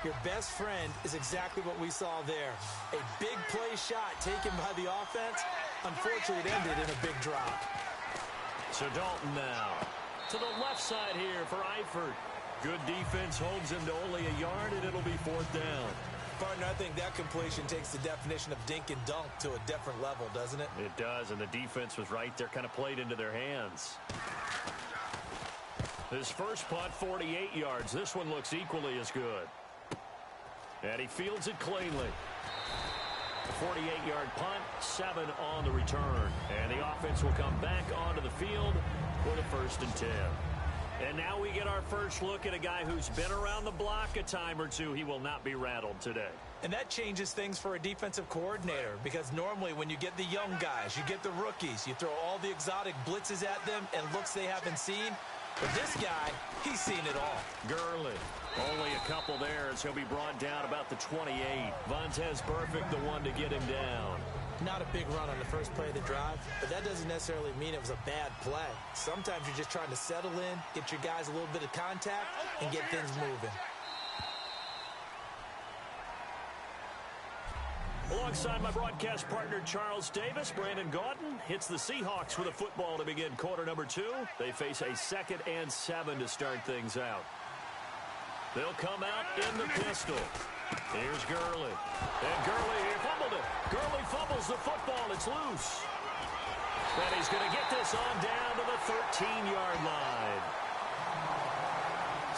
your best friend is exactly what we saw there. A big play shot taken by the offense. Unfortunately, it ended in a big drop. So Dalton now to the left side here for Eifert. Good defense holds him to only a yard, and it'll be fourth down. Partner, I think that completion takes the definition of dink and dunk to a different level, doesn't it? It does, and the defense was right there, kind of played into their hands. His first punt, 48 yards. This one looks equally as good. And he fields it cleanly. 48-yard punt, 7 on the return. And the offense will come back onto the field for the 1st and 10. And now we get our first look at a guy who's been around the block a time or two. He will not be rattled today. And that changes things for a defensive coordinator, because normally when you get the young guys, you get the rookies, you throw all the exotic blitzes at them and looks they haven't seen. But this guy, he's seen it all. Gurley, only a couple there as he'll be brought down about the 28. Vontaze Burfict, the one to get him down. Not a big run on the first play of the drive, but that doesn't necessarily mean it was a bad play. Sometimes you're just trying to settle in, get your guys a little bit of contact, and get things moving. Alongside my broadcast partner, Charles Davis, Brandon Gaudin hits the Seahawks with a football to begin quarter number 2. They face a 2nd and 7 to start things out. They'll come out in the pistol. Here's Gurley. And Gurley, he fumbled it. Gurley fumbles the football. It's loose. And he's going to get this on down to the 13-yard line.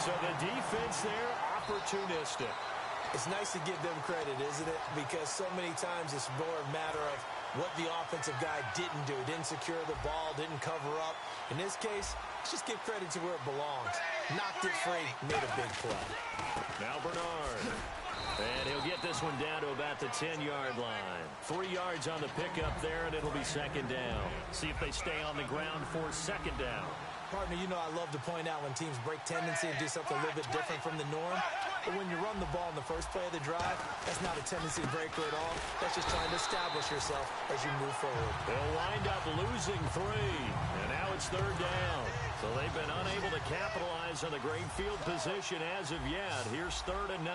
So the defense there, opportunistic. It's nice to give them credit, isn't it? Because so many times it's more a matter of what the offensive guy didn't do. Didn't secure the ball, didn't cover up. In this case, let's just give credit to where it belongs. Knocked it free, made a big play. Now Bernard. And he'll get this one down to about the 10-yard line. 3 yards on the pickup there, and it'll be 2nd down. See if they stay on the ground for 2nd down. Partner, you know I love to point out when teams break tendency and do something a little bit different from the norm. But when you run the ball in the first play of the drive, that's not a tendency breaker at all. That's just trying to establish yourself as you move forward. They'll wind up losing 3. And now it's 3rd down. So they've been unable to capitalize on the great field position as of yet. Here's 3rd and 9.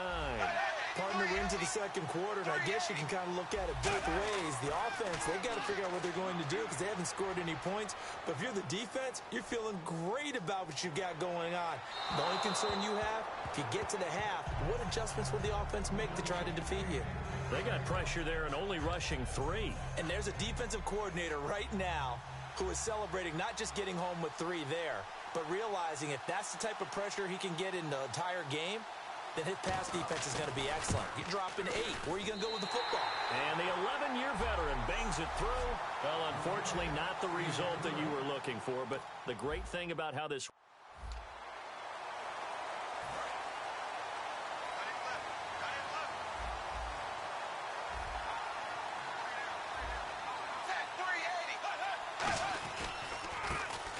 Partner, we're into the 2nd quarter, and I guess you can kind of look at it both ways. The offense, they've got to figure out what they're going to do because they haven't scored any points. But if you're the defense, you're feeling great about what you got going on. The only concern you have, if you get to the half, what adjustments will the offense make to try to defeat you? They got pressure there and only rushing 3. And there's a defensive coordinator right now who is celebrating not just getting home with 3 there, but realizing if that's the type of pressure he can get in the entire game, then his pass defense is going to be excellent. You're dropping 8. Where are you going to go with the football? And the 11-year veteran bangs it through. Well, unfortunately, not the result that you were looking for, but the great thing about how this...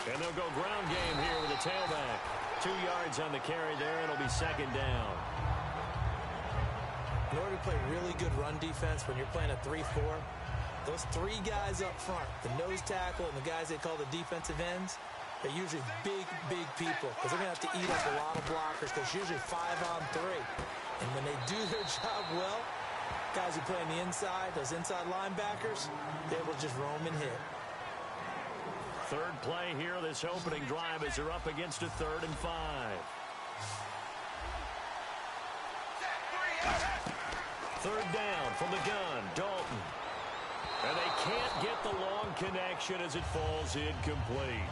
And they'll go ground game here with a tailback. 2 yards on the carry there. It'll be 2nd down. In order to play really good run defense when you're playing a 3-4, those 3 guys up front, the nose tackle and the guys they call the defensive ends, they're usually big, big people because they're going to have to eat up a lot of blockers because usually 5 on 3. And when they do their job well, guys who play on the inside, those inside linebackers, they will just roam and hit. Third play here, this opening drive, as they're up against a 3rd and 5. Third down from the gun, Dalton. And they can't get the long connection as it falls incomplete.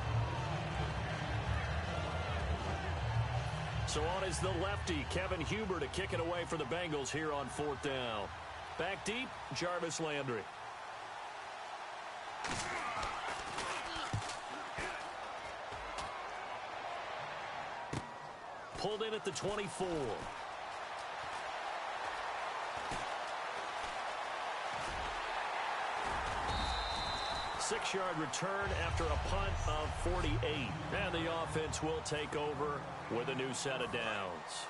So on is the lefty, Kevin Huber, to kick it away for the Bengals here on 4th down. Back deep, Jarvis Landry. Pulled in at the 24. Six-yard return after a punt of 48. And the offense will take over with a new set of downs.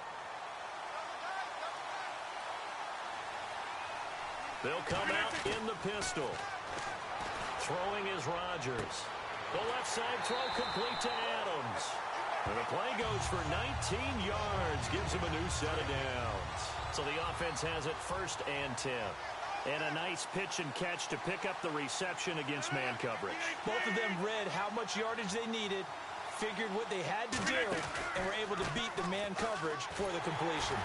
They'll come out in the pistol. Throwing is Rodgers. The left side throw complete to Adams. And the play goes for 19 yards. Gives him a new set of downs. So the offense has it 1st and 10. And a nice pitch and catch to pick up the reception against man coverage. Both of them read how much yardage they needed, figured what they had to do, and were able to beat the man coverage for the completion.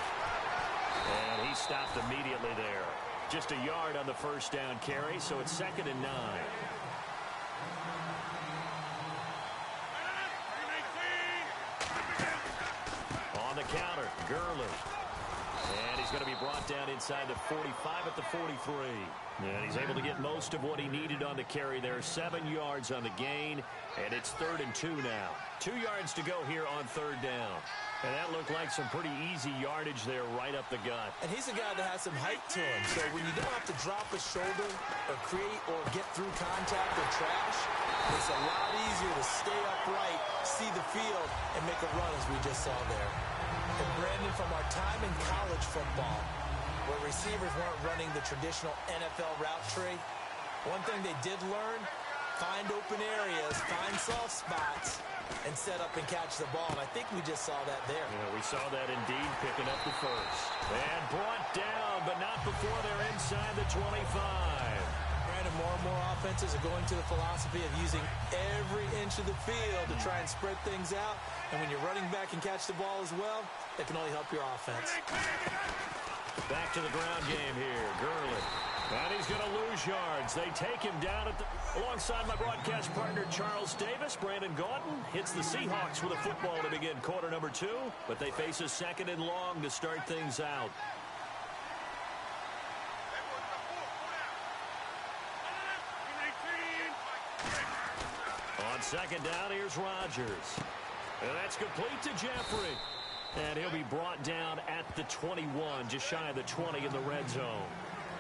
And he stopped immediately there. Just a yard on the 1st down carry, so it's 2nd and 9. On the counter, Gurley. And he's going to be brought down inside the 45 at the 43. And he's able to get most of what he needed on the carry there. 7 yards on the gain, and it's 3rd and 2 now. 2 yards to go here on 3rd down. And that looked like some pretty easy yardage there right up the gut. And he's a guy that has some height to him. So when you don't have to drop a shoulder or create or get through contact or trash, it's a lot easier to stay upright, see the field, and make a run as we just saw there. And Brandon, from our time in college football, where receivers weren't running the traditional NFL route tree, one thing they did learn, find open areas, find soft spots, and set up and catch the ball. And I think we just saw that there. Yeah, we saw that indeed, picking up the 1st. And brought down, but not before they're inside the 25. Brandon, more and more offenses are going to the philosophy of using every inch of the field to try and spread things out. And when you're running back and catch the ball as well, that can only help your offense. Back to the ground game here, Gurley. And he's going to lose yards. They take him down alongside my broadcast partner, Charles Davis. Brandon Gaudin hits the Seahawks with a football to begin quarter number 2, but they face a 2nd and long to start things out. On 2nd down, here's Rodgers. And that's complete to Jeffrey. And he'll be brought down at the 21, just shy of the 20 in the red zone.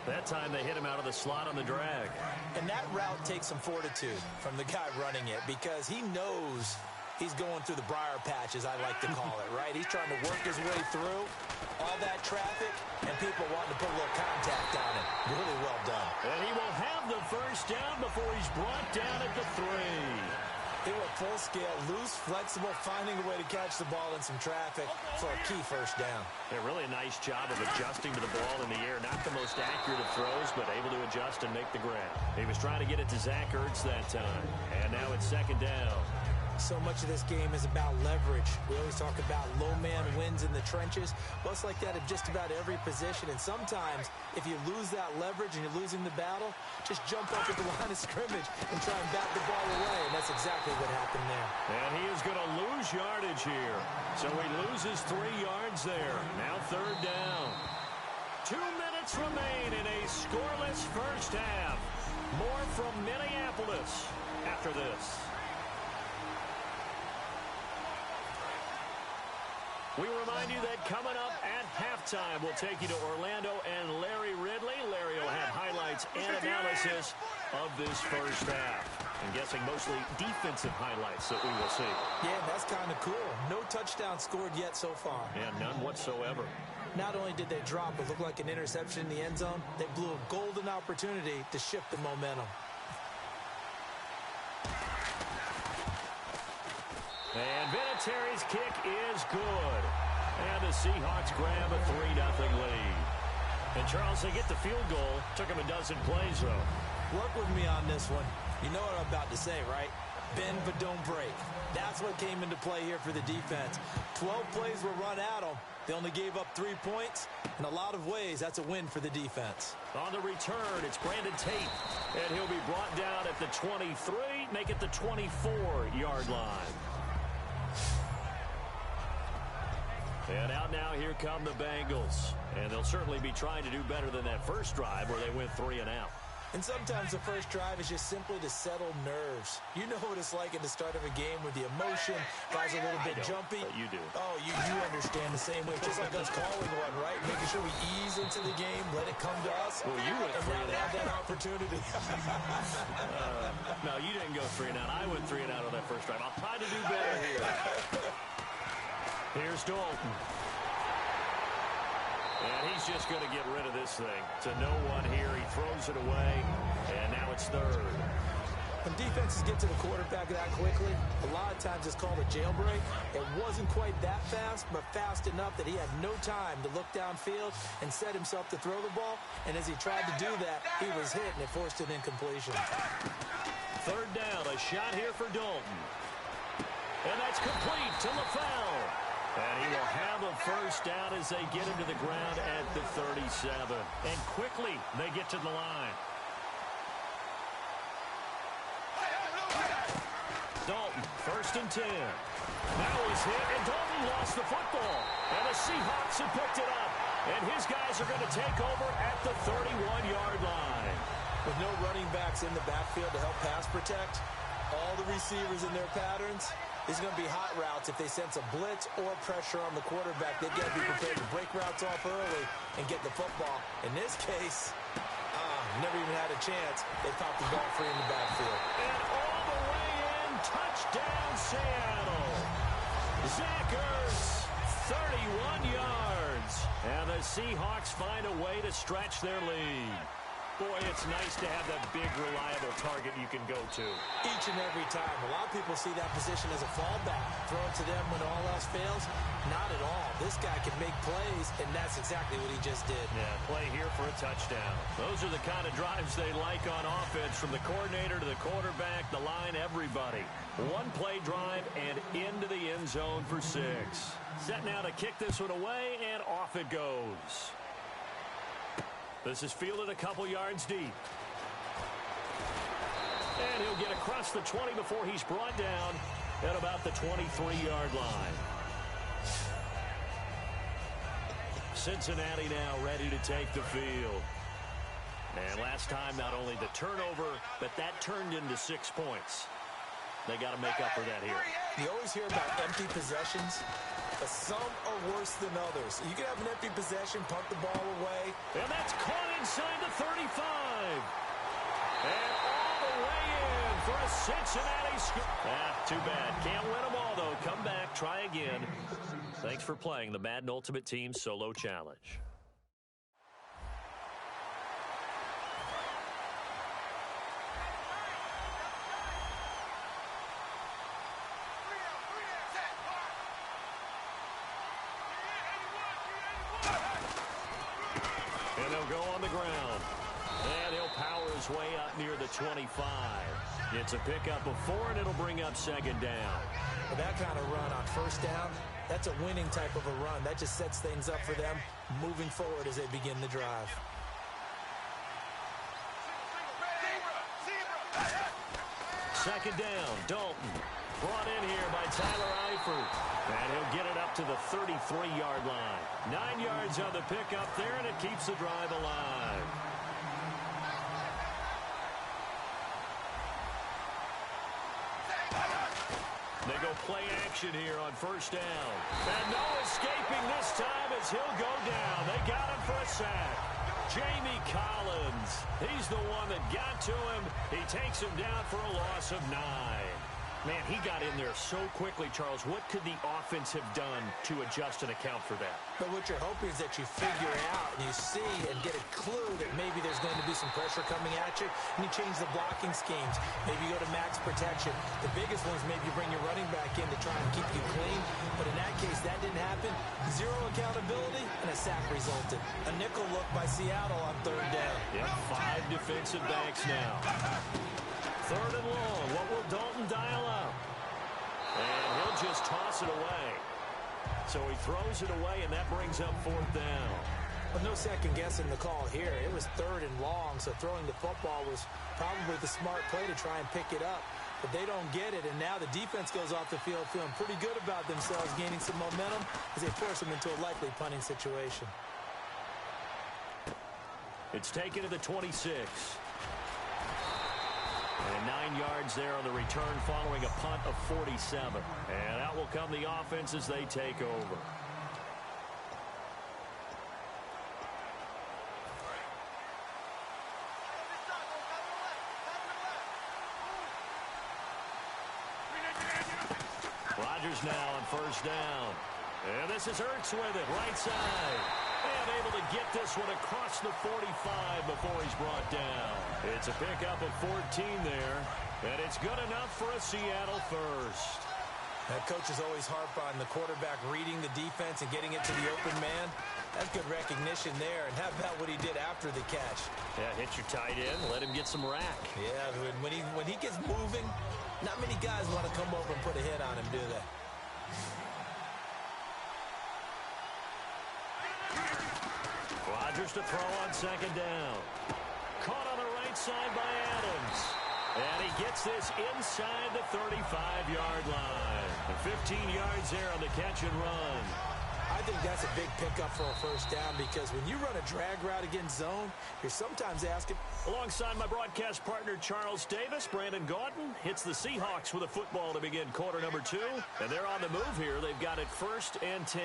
That time they hit him out of the slot on the drag. And that route takes some fortitude from the guy running it, because he knows he's going through the briar patch, as I like to call it, right? He's trying to work his way through all that traffic and people wanting to put a little contact on it. Really well done. And he will have the 1st down before he's brought down at the 3. They were full scale, loose, flexible, finding a way to catch the ball in some traffic for a key 1st down. Yeah, really a nice job of adjusting to the ball in the air. Not the most accurate of throws, but able to adjust and make the grab. He was trying to get it to Zach Ertz that time. And now it's 2nd down. So much of this game is about leverage. We always talk about low man wins in the trenches. Well, it's like that at just about every position. And sometimes, if you lose that leverage and you're losing the battle, just jump up at the line of scrimmage and try and bat the ball away. And that's exactly what happened there. And he is going to lose yardage here. So he loses 3 yards there. Now 3rd down. 2 minutes remain in a scoreless 1st half. More from Minneapolis after this. We remind you that coming up at halftime, we'll take you to Orlando and Larry Ridley. Larry will have highlights and analysis of this 1st half. I'm guessing mostly defensive highlights that we will see. Yeah, that's kind of cool. No touchdown scored yet so far. Yeah, none whatsoever. Not only did they drop what looked like an interception in the end zone, they blew a golden opportunity to shift the momentum. And Vinatieri's kick is good. And the Seahawks grab a 3-0 lead. And, Charles, they get the field goal. Took them a dozen plays, though. Work with me on this one. You know what I'm about to say, right? Bend but don't break. That's what came into play here for the defense. 12 plays were run at them. They only gave up 3 points. In a lot of ways, that's a win for the defense. On the return, it's Brandon Tate. And he'll be brought down at the 23, make it the 24-yard line. And out now, here come the Bengals. And they'll certainly be trying to do better than that first drive where they went 3 and out. And sometimes the first drive is just simply to settle nerves. You know what it's like at the start of a game with the emotion. Guys a little bit jumpy. But you do. Oh, you understand the same way. Just like us calling one, right? Making sure we ease into the game, let it come to us. Well, you went 3 and out. Have that opportunity. No, you didn't go 3 and out. I went 3 and out on that first drive. I'll try to do better here. Here's Dalton. And he's just going to get rid of this thing. To no one here. He throws it away. And now it's third. When defenses get to the quarterback that quickly, a lot of times it's called a jailbreak. It wasn't quite that fast, but fast enough that he had no time to look downfield and set himself to throw the ball. And as he tried to do that, he was hit, and it forced an incompletion. Third down, a shot here for Dalton. And that's complete to LaFell. And he will have a first down as they get him to the ground at the 37. And quickly, they get to the line. Dalton, 1st and 10. Now he's hit, and Dalton lost the football. And the Seahawks have picked it up. And his guys are going to take over at the 31-yard line. With no running backs in the backfield to help pass protect, all the receivers in their patterns, these are going to be hot routes. If they sense a blitz or pressure on the quarterback, they've got to be prepared to break routes off early and get the football. In this case, never even had a chance. They popped the ball free in the backfield. And all the way in, touchdown Seattle. Zach Ertz, 31 yards. And the Seahawks find a way to stretch their lead. Boy, it's nice to have that big, reliable target you can go to. Each and every time. A lot of people see that position as a fallback. Throw it to them when all else fails. Not at all. This guy can make plays, and that's exactly what he just did. Yeah, play here for a touchdown. Those are the kind of drives they like on offense, from the coordinator to the quarterback, the line, everybody. One-play drive and into the end zone for 6. Set now to kick this one away, and off it goes. This is fielded a couple yards deep. And he'll get across the 20 before he's brought down at about the 23-yard line. Cincinnati now ready to take the field. And last time, not only the turnover, but that turned into 6 points. They got to make up for that here. You always hear about empty possessions, but some are worse than others. You can have an empty possession, punt the ball away. And that's caught inside the 35. And all the way in for a Cincinnati score. Too bad. Can't win them all, though. Come back, try again. Thanks for playing the Madden Ultimate Team Solo Challenge. And they'll go on the ground. And he'll power his way up near the 25. It's a pickup of 4, and it'll bring up 2nd down. With that kind of run on 1st down, that's a winning type of a run. That just sets things up for them moving forward as they begin the drive. Second down, Dalton. Brought in here by Tyler Eifert. And he'll get it up to the 33-yard line. 9 yards on the pickup there, and it keeps the drive alive. They go play action here on 1st down. And no escaping this time as he'll go down. They got him for a sack. Jamie Collins. He's the one that got to him. He takes him down for a loss of 9. Man, he got in there so quickly, Charles. What could the offense have done to adjust and account for that? But what you're hoping is that you figure out and you see and get a clue that maybe there's going to be some pressure coming at you, and you change the blocking schemes. Maybe you go to max protection. The biggest one is maybe you bring your running back in to try and keep you clean. But in that case, that didn't happen. Zero accountability, and a sack resulted. A nickel look by Seattle on third down. Yep, 5 defensive backs now. Third and long. What will Dalton dial up? And he'll just toss it away. So he throws it away, and that brings up fourth down. But no second guessing the call here. It was third and long, so throwing the football was probably the smart play to try and pick it up. But they don't get it, and now the defense goes off the field feeling pretty good about themselves, gaining some momentum as they force them into a likely punting situation. It's taken to the 26. And 9 yards there on the return following a punt of 47. And out will come the offense as they take over. Rodgers now on first down. And this is Ertz with it, right side. And able to get this one across the 45 before he's brought down. It's a pickup of 14 there. And it's good enough for a Seattle first. That coach is always harp on the quarterback reading the defense and getting it to the open man. That's good recognition there. And how about what he did after the catch? Yeah, hit your tight end, let him get some rack. Yeah, when he gets moving, not many guys want to come over and put a hit on him, do they? Rodgers to throw on second down. Caught on the right side by Adams. And he gets this inside the 35-yard line. And 15 yards there on the catch and run. I think that's a big pickup for a first down because when you run a drag route against zone, you're sometimes asking. Alongside my broadcast partner, Charles Davis, Brandon Gaudin hits the Seahawks with a football to begin quarter number 2. And they're on the move here. They've got it 1st and 10.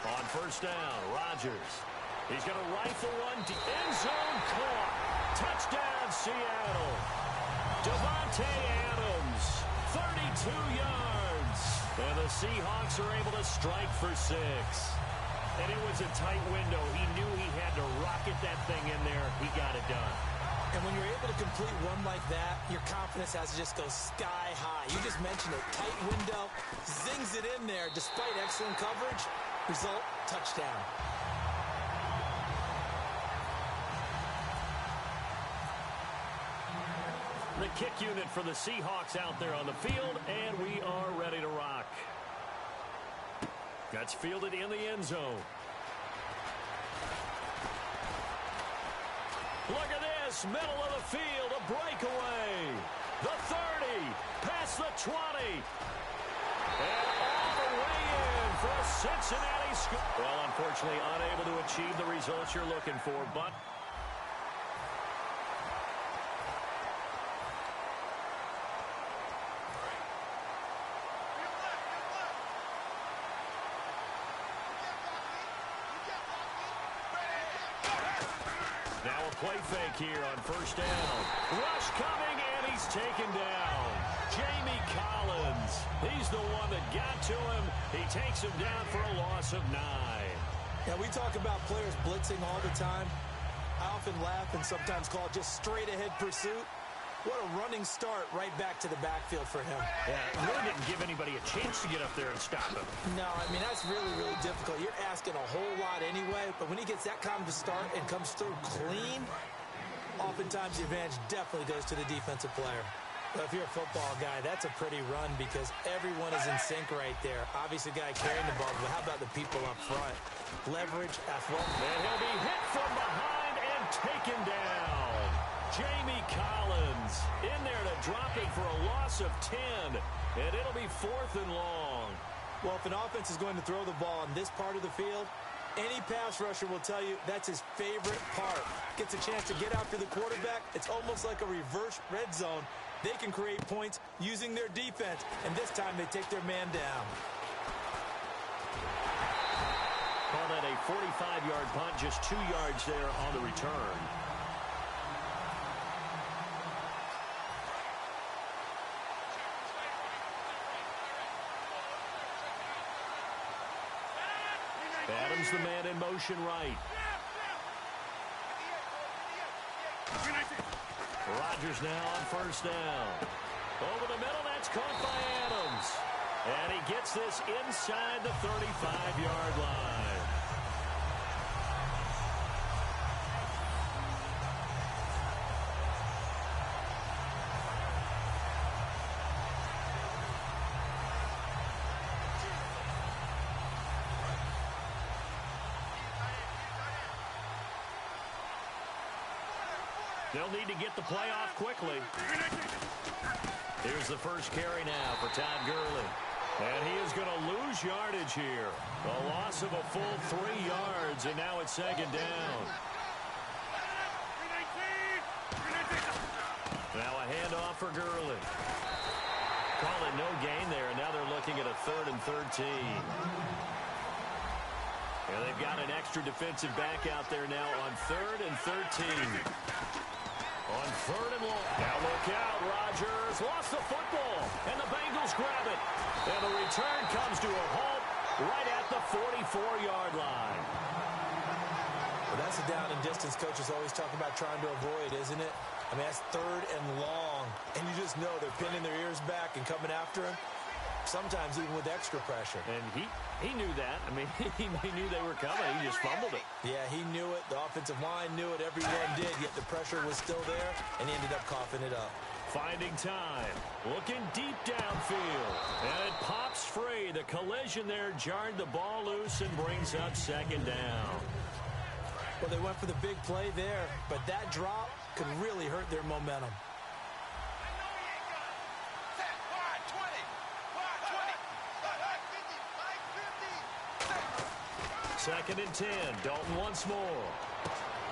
On first down, Rodgers. He's going to rifle one. End zone caught. Touchdown, Seattle. Devontae Adams, 32 yards. And the Seahawks are able to strike for 6. And it was a tight window. He knew he had to rocket that thing in there. He got it done. And when you're able to complete one like that, your confidence has to just go sky high. You just mentioned it. Tight window, zings it in there despite excellent coverage. Result, touchdown. The kick unit for the Seahawks out there on the field, and we are ready to rock. That's fielded in the end zone. Look at this, middle of the field, a breakaway. The 30, past the 20. And all the way in for a Cincinnati score. Well, unfortunately, unable to achieve the results you're looking for, but now a play fake here on first down. Rush coming, and he's taken down. Jamie Collins. He's the one that got to him. He takes him down for a loss of 9. Now, we talk about players blitzing all the time. I often laugh and sometimes call it just straight-ahead pursuit. What a running start right back to the backfield for him. Yeah, really didn't give anybody a chance to get up there and stop him. No, I mean, that's really, really difficult. You're asking a whole lot anyway, but when he gets that kind of a start and comes through clean, oftentimes the advantage definitely goes to the defensive player. But if you're a football guy, that's a pretty run because everyone is in sync right there. Obviously, the guy carrying the ball, but how about the people up front? Leverage, athletic. And he'll be hit from behind and taken down. Jamie Collins in there to drop it for a loss of 10. And it'll be 4th and long. Well, if an offense is going to throw the ball in this part of the field, any pass rusher will tell you that's his favorite part. Gets a chance to get after the quarterback. It's almost like a reverse red zone. They can create points using their defense. And this time they take their man down. Call that a 45-yard punt, just 2 yards there on the return. Adams the man in motion right. Rodgers now on first down. Over the middle, that's caught by Adams. And he gets this inside the 35-yard line. They'll need to get the play off quickly. Here's the first carry now for Todd Gurley. And he is going to lose yardage here. A loss of a full 3 yards, and now it's second down. Now a handoff for Gurley. Call it no gain there, and now they're looking at a 3rd and 13. And they've got an extra defensive back out there now on 3rd and 13. On 3rd and long. Now look out. Rodgers lost the football. And the Bengals grab it. And the return comes to a halt right at the 44-yard line. Well, that's a down and distance coaches always talk about trying to avoid, isn't it? I mean, that's 3rd and long. And you just know they're pinning their ears back and coming after him. Sometimes even with extra pressure. And he knew that. I mean, he knew they were coming. He just fumbled it. Yeah, he knew it. The offensive line knew it. Everyone did, yet the pressure was still there, and he ended up coughing it up. Finding time. Looking deep downfield. And it pops free. The collision there jarred the ball loose and brings up second down. Well, they went for the big play there, but that drop could really hurt their momentum. Second and 10. Dalton once more.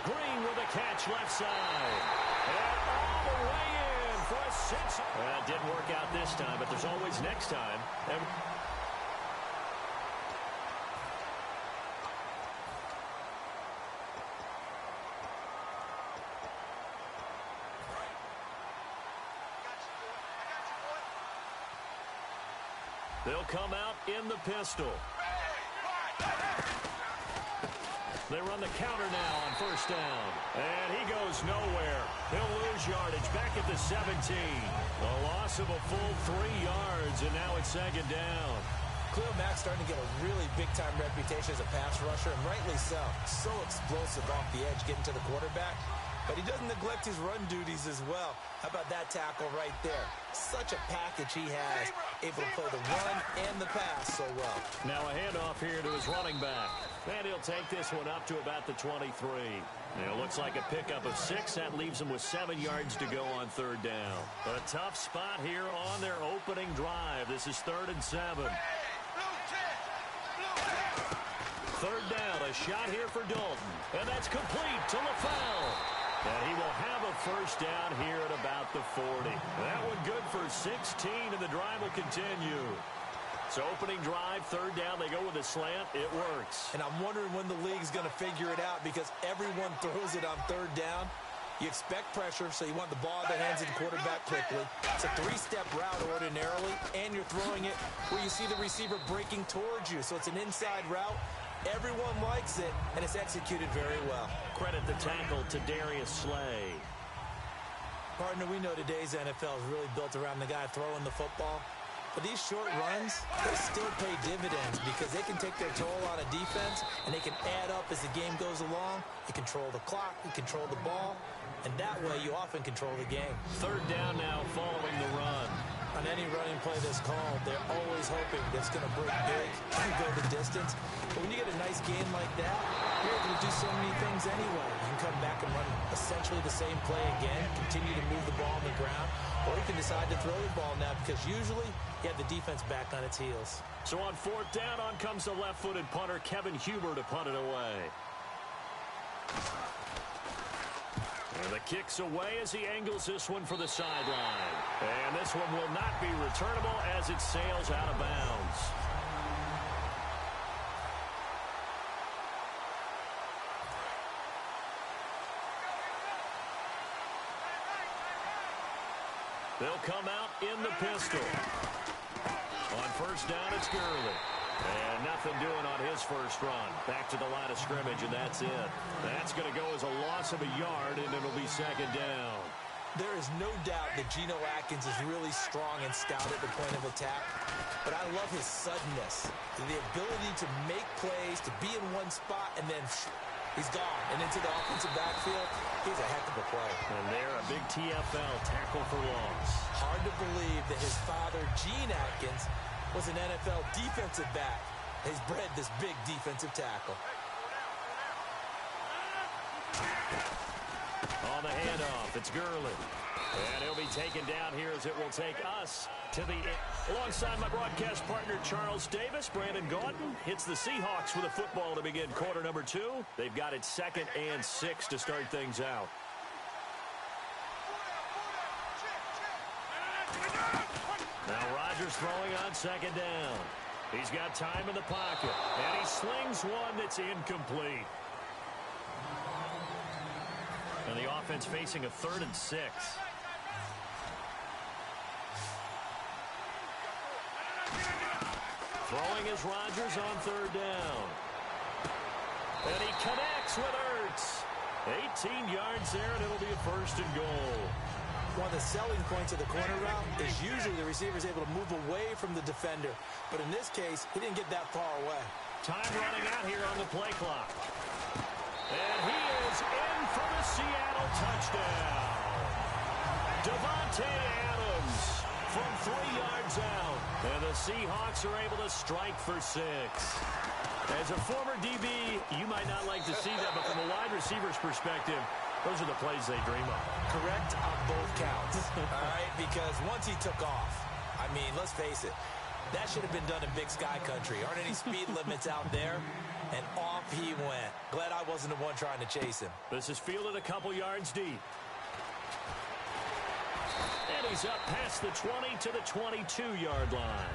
Green with a catch left side. And all the way in for a 6. Well, it didn't work out this time, but there's always next time. And they'll come out in the pistol. They run the counter now on first down. And he goes nowhere. He'll lose yardage back at the 17. A loss of a full 3 yards, and now it's second down. Khalil Mack's starting to get a really big-time reputation as a pass rusher, and rightly so. So explosive off the edge getting to the quarterback. But he doesn't neglect his run duties as well. How about that tackle right there? Such a package he has, able to play the run and the pass so well. Now a handoff here to his running back. And he'll take this one up to about the 23. Now, it looks like a pickup of 6. That leaves him with 7 yards to go on third down. A tough spot here on their opening drive. This is 3rd and 7. Third down, a shot here for Dalton. And that's complete to LaFell. And he will have a first down here at about the 40. That one good for 16, and the drive will continue. So opening drive, third down, they go with a slant. It works. And I'm wondering when the league's going to figure it out because everyone throws it on third down. You expect pressure, so you want the ball in the hands of the quarterback quickly. It's a 3-step route ordinarily, and you're throwing it where you see the receiver breaking towards you. So it's an inside route. Everyone likes it, and it's executed very well. Credit the tackle to Darius Slay. Partner, we know today's NFL is really built around the guy throwing the football. But these short runs, they still pay dividends because they can take their toll on a defense, and they can add up as the game goes along. You control the clock, you control the ball, and that way you often control the game. Third down now following the run. On any running play that's called, they're always hoping that's going to break big and go the distance. But when you get a nice game like that, you're able to do so many things anyway. You can come back and run essentially the same play again, continue to move the ball on the ground, or you can decide to throw the ball now because usually you have the defense back on its heels. So on fourth down, on comes the left-footed punter, Kevin Huber, to punt it away. And the kick's away as he angles this one for the sideline. And this one will not be returnable as it sails out of bounds. They'll come out in the pistol. On first down, it's Gurley. And nothing doing on his first run. Back to the line of scrimmage, and that's it. That's going to go as a loss of a yard, and it'll be second down. There is no doubt that Geno Atkins is really strong and stout at the point of attack, but I love his suddenness, the ability to make plays, to be in one spot, and then he's gone. And into the offensive backfield, he's a heck of a player. And there, a big TFL tackle for loss. Hard to believe that his father, Gene Atkins, was an NFL defensive back. He's bred this big defensive tackle. On the handoff, it's Gurley. And he'll be taken down here as it will take us to the... Alongside my broadcast partner, Charles Davis, Brandon Gaudin hits the Seahawks with a football to begin quarter number 2. They've got it 2nd and 6 to start things out. Now Rodgers throwing on 2nd down. He's got time in the pocket, and he slings one that's incomplete. And the offense facing a 3rd and 6. Throwing is Rodgers on 3rd down. And he connects with Ertz. 18 yards there, and it'll be a 1st and goal. One of the selling points of the corner route is usually the receiver is able to move away from the defender. But in this case, he didn't get that far away. Time running out here on the play clock. And he is in for the Seattle touchdown. Davante Adams from 3 yards out. And the Seahawks are able to strike for 6. As a former DB, you might not like to see that, but from a wide receiver's perspective, those are the plays they dream of. Correct on both counts. All right, because once he took off, I mean, let's face it, that should have been done in Big Sky Country. Aren't any speed limits out there? And off he went. Glad I wasn't the one trying to chase him. This is fielded a couple yards deep. And he's up past the 20 to the 22-yard line.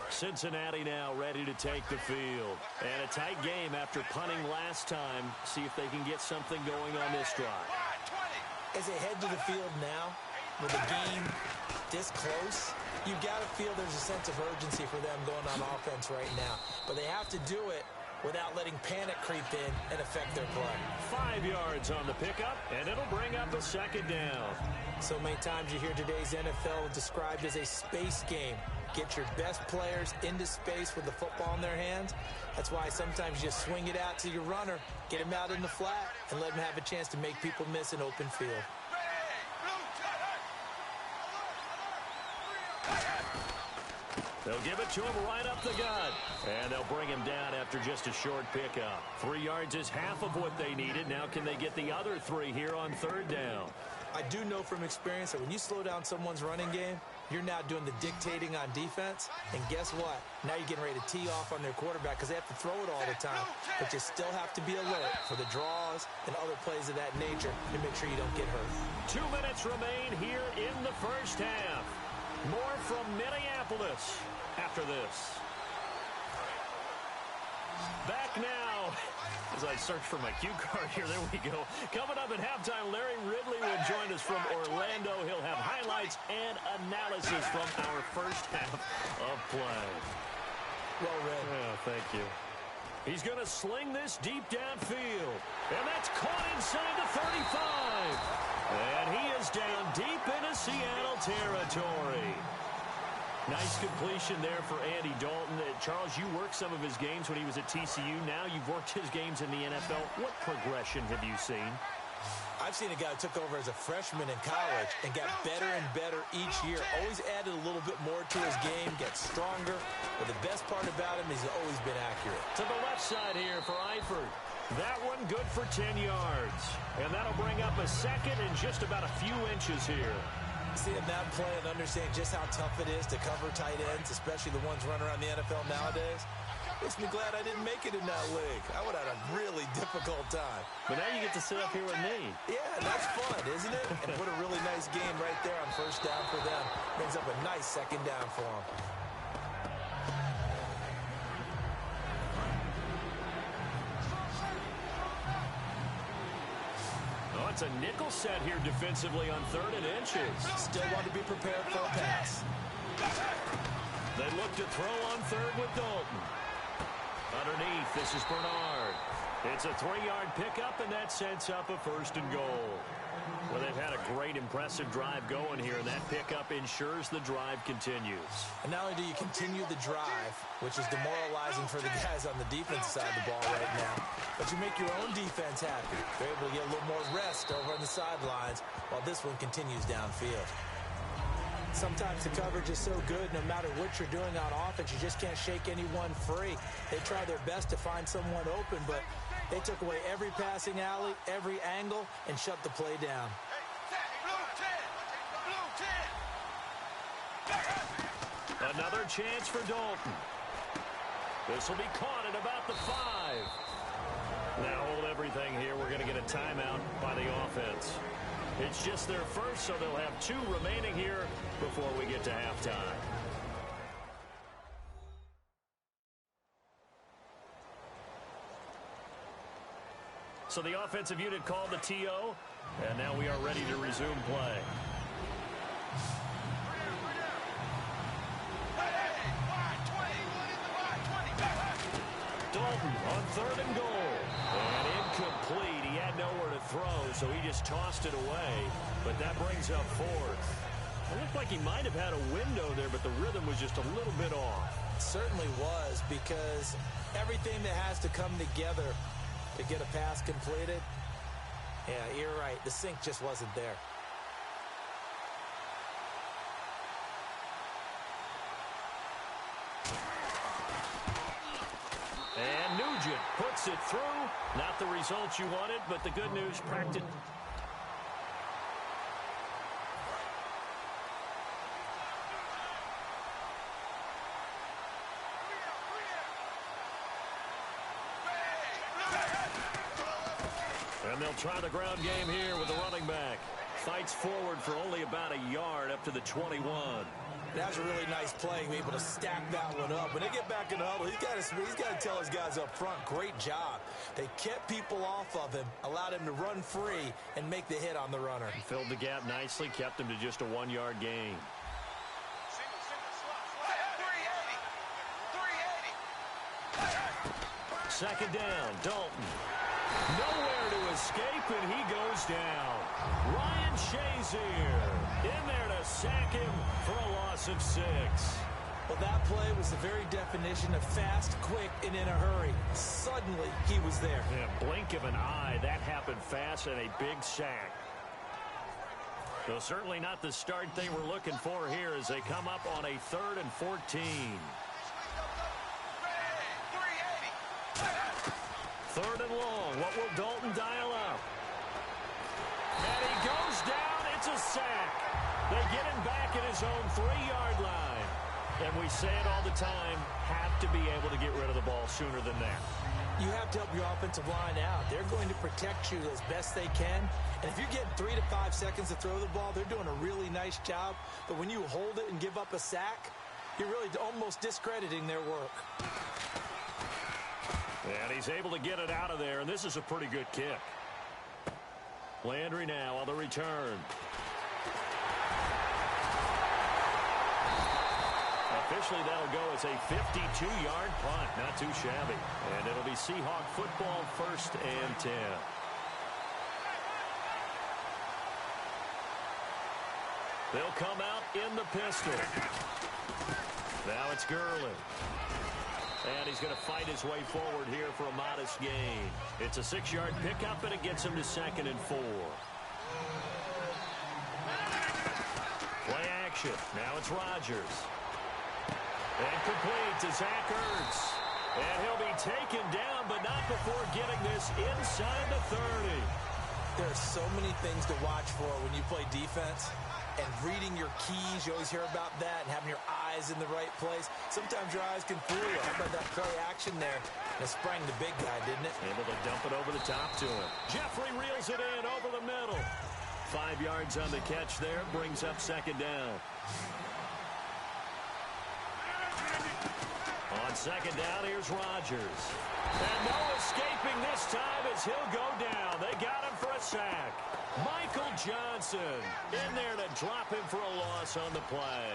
Cincinnati now ready to take the field. And a tight game after punting last time. See if they can get something going on this drive. As they head to the field now, with the game this close, you've got to feel there's a sense of urgency for them going on offense right now. But they have to do it without letting panic creep in and affect their play. 5 yards on the pickup, and it'll bring up a 2nd down. So many times you hear today's NFL described as a space game. Get your best players into space with the football in their hands. That's why sometimes you just swing it out to your runner, get him out in the flat, and let him have a chance to make people miss an open field. They'll give it to him right up the gut. And they'll bring him down after just a short pickup. 3 yards is half of what they needed. Now can they get the other 3 here on 3rd down? I do know from experience that when you slow down someone's running game, you're now doing the dictating on defense. And guess what? Now you're getting ready to tee off on their quarterback because they have to throw it all the time. But you still have to be alert for the draws and other plays of that nature to make sure you don't get hurt. 2 minutes remain here in the first half. More from Minneapolis after this. Back now. As I search for my cue card here, there we go. Coming up at halftime, Larry Ridley will join us from Orlando. He'll have highlights and analysis from our first half of play. Well read. Yeah, thank you. He's going to sling this deep downfield. And that's caught inside the 35. And he is down deep into Seattle territory. Nice completion there for Andy Dalton. Charles, you worked some of his games when he was at TCU. Now you've worked his games in the NFL. What progression have you seen? I've seen a guy who took over as a freshman in college and got better and better each year. Always added a little bit more to his game, gets stronger. But the best part about him is he's always been accurate. To the left side here for Eifert. That one good for 10 yards. And that'll bring up a 2nd and just about a few inches here. Seeing that play and understanding just how tough it is to cover tight ends, especially the ones running around the NFL nowadays, makes me glad I didn't make it in that league. I would have had a really difficult time. But now you get to sit up here with me. Yeah, that's fun, isn't it? And what a really nice game right there on first down for them. Brings up a nice 2nd down for them. It's a nickel set here defensively on 3rd and inches. Still want to be prepared for a pass. They look to throw on 3rd with Dalton. Underneath, this is Bernard. It's a 3-yard pickup, and that sets up a 1st and goal. Well, they've had a great, impressive drive going here, and that pickup ensures the drive continues. And not only do you continue the drive, which is demoralizing for the guys on the defensive side of the ball right now, but you make your own defense happy. They're able to get a little more rest over on the sidelines while this one continues downfield. Sometimes the coverage is so good, no matter what you're doing on offense, you just can't shake anyone free. They try their best to find someone open, but they took away every passing alley, every angle, and shut the play down. Another chance for Dalton. This will be caught at about the 5. Now hold everything here. We're going to get a timeout by the offense. It's just their first, so they'll have 2 remaining here before we get to halftime. So the offensive unit called the TO, and now we are ready to resume play. Dalton on 3rd and goal. And incomplete. He had nowhere to throw, so he just tossed it away. But that brings up 4th. It looked like he might have had a window there, but the rhythm was just a little bit off. It certainly was, because everything that has to come together to get a pass completed, yeah, you're right. The sync just wasn't there. And Nugent puts it through. Not the results you wanted, but the good news, practice. And they'll try the ground game here with the running back. Fights forward for only about a yard up to the 21. That was a really nice play, able to stack that one up. When they get back in the huddle, he's got to tell his guys up front, great job. They kept people off of him, allowed him to run free, and make the hit on the runner. He filled the gap nicely, kept him to just a 1-yard gain. Second down, Dalton. Nowhere to escape, and he goes down. Ryan Shazier in there to sack him for a loss of 6. Well, that play was the very definition of fast, quick, and in a hurry. Suddenly, he was there. In a blink of an eye, that happened fast and a big sack. So certainly not the start they were looking for here as they come up on a 3rd and 14. 3rd and long. What will Dalton dial up? And he goes down. It's a sack. They get him back at his own 3-yard line. And we say it all the time, have to be able to get rid of the ball sooner than that. You have to help your offensive line out. They're going to protect you as best they can. And if you're getting 3 to 5 seconds to throw the ball, they're doing a really nice job. But when you hold it and give up a sack, you're really almost discrediting their work. And he's able to get it out of there, and this is a pretty good kick. Landry now on the return. Officially, that'll go as a 52-yard punt. Not too shabby. And it'll be Seahawk football, 1st and 10. They'll come out in the pistol. Now it's Gurley. And he's going to fight his way forward here for a modest gain. It's a 6-yard pickup, and it gets him to 2nd and 4. Play action. Now it's Rodgers. And complete to Zach Ertz. And he'll be taken down, but not before getting this inside the 30. There are so many things to watch for when you play defense. And reading your keys, you always hear about that, and having your eyes in the right place. Sometimes your eyes can fool you. How about that play action there? And it sprang the big guy, didn't it? Able to dump it over the top to him. Jeffrey reels it in over the middle. 5 yards on the catch there, brings up 2nd down. On second down, here's Rodgers. And no escaping this time as he'll go down. They got him for a sack. Michael Johnson in there to drop him for a loss on the play.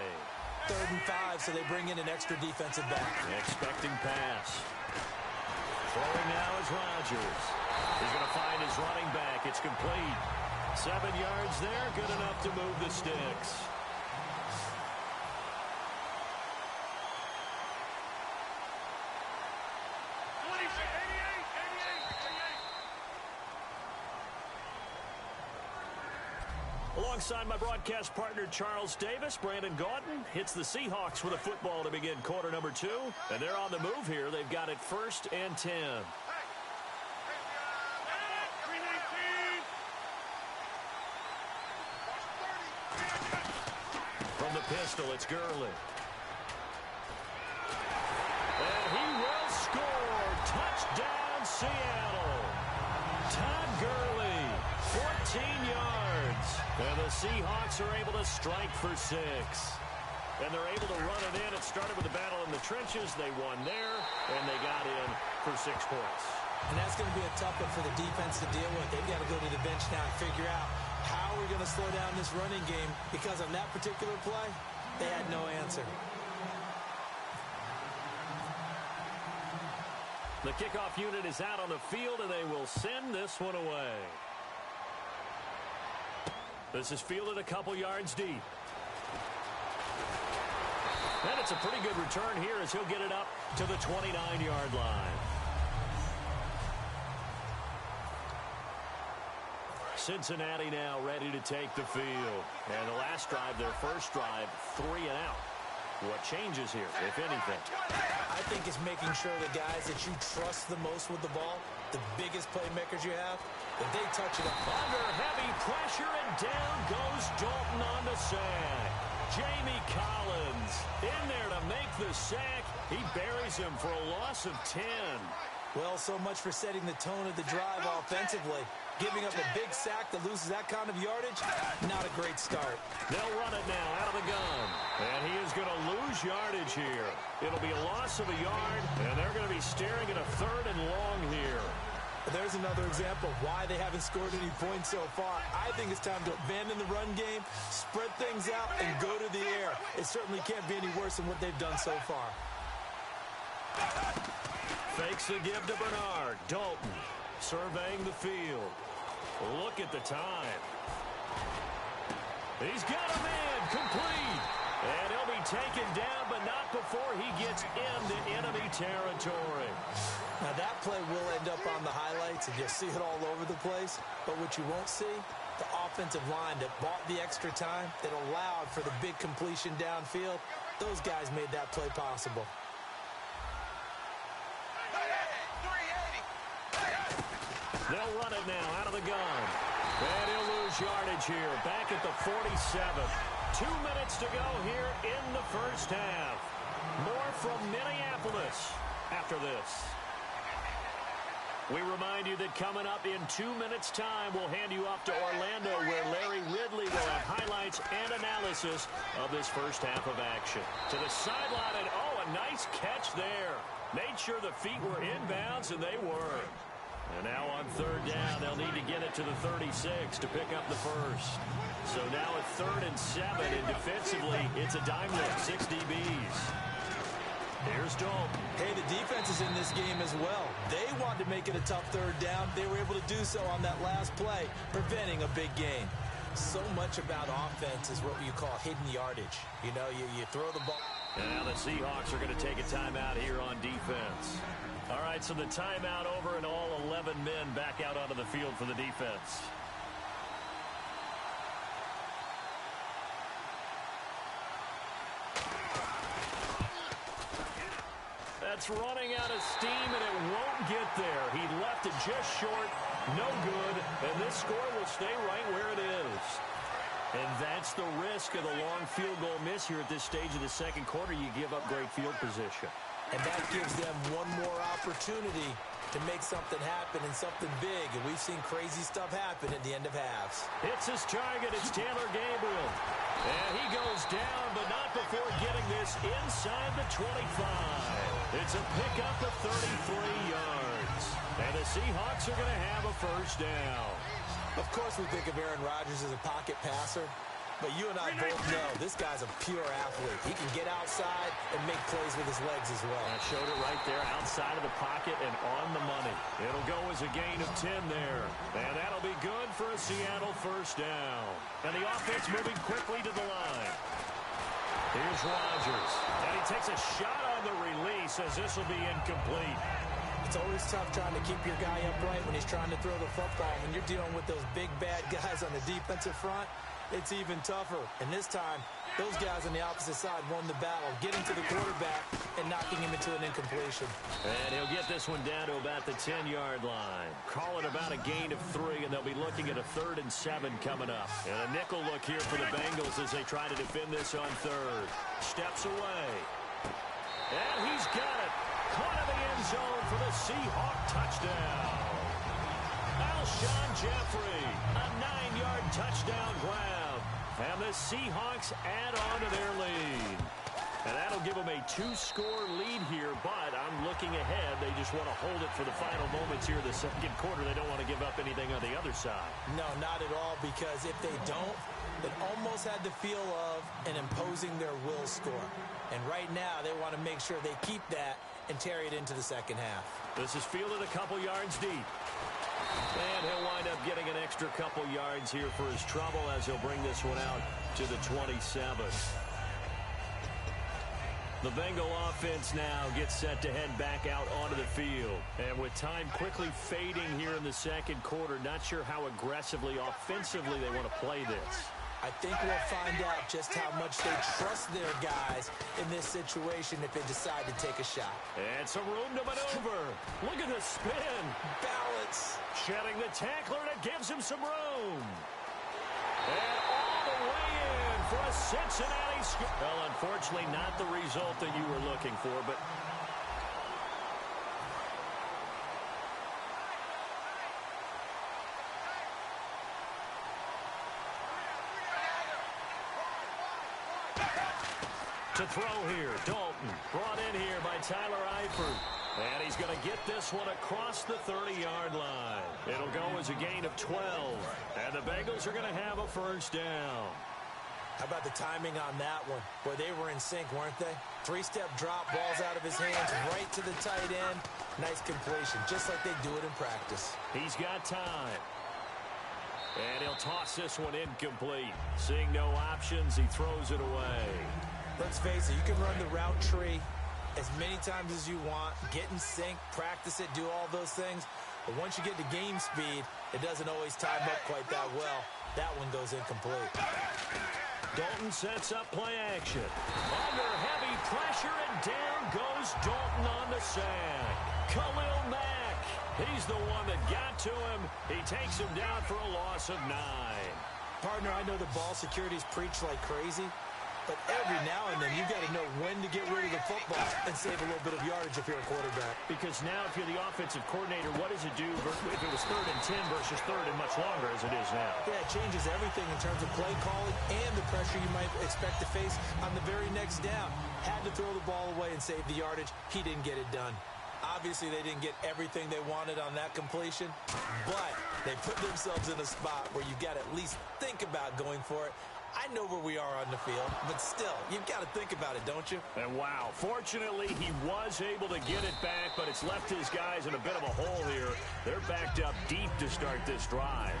3rd and 5, so they bring in an extra defensive back. Expecting pass. Throwing now is Rodgers. He's going to find his running back. It's complete. 7 yards there, good enough to move the sticks. Alongside my broadcast partner, Charles Davis, Brandon Gaudin hits the Seahawks with a football to begin quarter number 2. And they're on the move here. They've got it 1st and 10. From the pistol, it's Gurley. And he will score. Touchdown, Seattle. Todd Gurley, 14 yards. And the Seahawks are able to strike for 6. And they're able to run it in. It started with a battle in the trenches. They won there, and they got in for 6 points. And that's going to be a tough one for the defense to deal with. They've got to go to the bench now and figure out how we're going to slow down this running game, because on that particular play, they had no answer. The kickoff unit is out on the field, and they will send this one away. This is fielded a couple yards deep. And it's a pretty good return here as he'll get it up to the 29-yard line. Cincinnati now ready to take the field. And the last drive, their first drive, 3 and out. What changes here, if anything? I think it's making sure the guys that you trust the most with the ball, the biggest playmakers you have, that they touch it up. Under heavy pressure, and down goes Dalton on the sack. Jamie Collins in there to make the sack. He buries him for a loss of 10. Well, so much for setting the tone of the drive offensively. Giving up a big sack that loses that kind of yardage, not a great start. They'll run it now out of the gun. And he is going to lose yardage here. It'll be a loss of a yard, and they're going to be staring at a 3rd and long here. There's another example of why they haven't scored any points so far. I think it's time to abandon the run game, spread things out, and go to the air. It certainly can't be any worse than what they've done so far. Fakes the give to Bernard. Dalton surveying the field. Look at the time. He's got a man complete. And he'll be taken down, but not before he gets into enemy territory. Now that play will end up on the highlights, and you'll see it all over the place. But what you won't see, the offensive line that bought the extra time, that allowed for the big completion downfield, those guys made that play possible. They'll run it now out of the gun. And he'll lose yardage here. Back at the 47. 2 minutes to go here in the first half. More from Minneapolis after this. We remind you that coming up in 2 minutes' time, we'll hand you off to Orlando, where Larry Ridley will have highlights and analysis of this first half of action. To the sideline, and oh, a nice catch there. Made sure the feet were inbounds, and they were. And now on 3rd down, they'll need to get it to the 36 to pick up the first. So now at 3rd and 7, and defensively, it's a dime look, 6 DBs. Here's Dalton. Hey, the defense is in this game as well. They wanted to make it a tough 3rd down. They were able to do so on that last play, preventing a big gain. So much about offense is what you call hidden yardage. You know, you throw the ball. And now the Seahawks are going to take a timeout here on defense. All right, so the timeout over, and all 11 men back out onto the field for the defense. That's running out of steam, and it won't get there. He left it just short, no good, and this score will stay right where it is. And that's the risk of the long field goal miss here at this stage of the second quarter. You give up great field position. And that gives them one more opportunity to make something happen and something big. And we've seen crazy stuff happen at the end of halves. It's his target. It's Taylor Gabriel. And he goes down, but not before getting this inside the 25. It's a pickup of 33 yards. And the Seahawks are going to have a first down. Of course we think of Aaron Rodgers as a pocket passer. But you and I both know this guy's a pure athlete. He can get outside and make plays with his legs as well. I showed it right there outside of the pocket and on the money. It'll go as a gain of 10 there. And that'll be good for a Seattle first down. And the offense moving quickly to the line. Here's Rodgers. And he takes a shot on the release as this will be incomplete. It's always tough trying to keep your guy upright when he's trying to throw the football. When you're dealing with those big, bad guys on the defensive front, it's even tougher. And this time, those guys on the opposite side won the battle, getting to the quarterback and knocking him into an incompletion. And he'll get this one down to about the 10-yard line. Call it about a gain of 3, and they'll be looking at a 3rd and 7 coming up. And a nickel look here for the Bengals as they try to defend this on 3rd. Steps away. And he's got it. Caught in the end zone for the Seahawk touchdown. Alshon Jeffrey, a 9-yard touchdown grab. And the Seahawks add on to their lead. And that'll give them a 2-score lead here, but I'm looking ahead. They just want to hold it for the final moments here in the second quarter. They don't want to give up anything on the other side. No, not at all, because if they don't, it almost had the feel of an imposing their will score. And right now, they want to make sure they keep that and carry it into the second half. This is fielded a couple yards deep. And he'll wind up getting an extra couple yards here for his trouble as he'll bring this one out to the 27. The Bengal offense now gets set to head back out onto the field. And with time quickly fading here in the second quarter, not sure how aggressively, offensively they want to play this. I think we'll find out just how much they trust their guys in this situation if they decide to take a shot. And some room to maneuver. Look at the spin. Balance. Shedding the tackler, and it gives him some room. And all the way in for a Cincinnati score. Well, unfortunately, not the result that you were looking for, but to throw here, Dalton, brought in here by Tyler Eifert. And he's going to get this one across the 30-yard line. It'll go as a gain of 12. And the Bengals are going to have a first down. How about the timing on that one? Boy, they were in sync, weren't they? 3-step drop, balls out of his hands, right to the tight end. Nice completion, just like they do it in practice. He's got time. And he'll toss this one incomplete. Seeing no options, he throws it away. Let's face it, you can run the route tree as many times as you want, get in sync, practice it, do all those things. But once you get to game speed, it doesn't always time up quite that well. That one goes incomplete. Dalton sets up play action. Under heavy pressure, and down goes Dalton on the sack. Khalil Mack, he's the one that got to him. He takes him down for a loss of 9. Partner, I know the ball security's preached like crazy, but every now and then, you've got to know when to get rid of the football and save a little bit of yardage if you're a quarterback. Because now, if you're the offensive coordinator, what does it do if it was 3rd and 10 versus 3rd and much longer as it is now? Yeah, it changes everything in terms of play calling and the pressure you might expect to face on the very next down. Had to throw the ball away and save the yardage. He didn't get it done. Obviously, they didn't get everything they wanted on that completion, but they put themselves in a spot where you got to at least think about going for it. I know where we are on the field, but still, you've got to think about it, don't you? And wow, fortunately, he was able to get it back, but it's left his guys in a bit of a hole here. They're backed up deep to start this drive.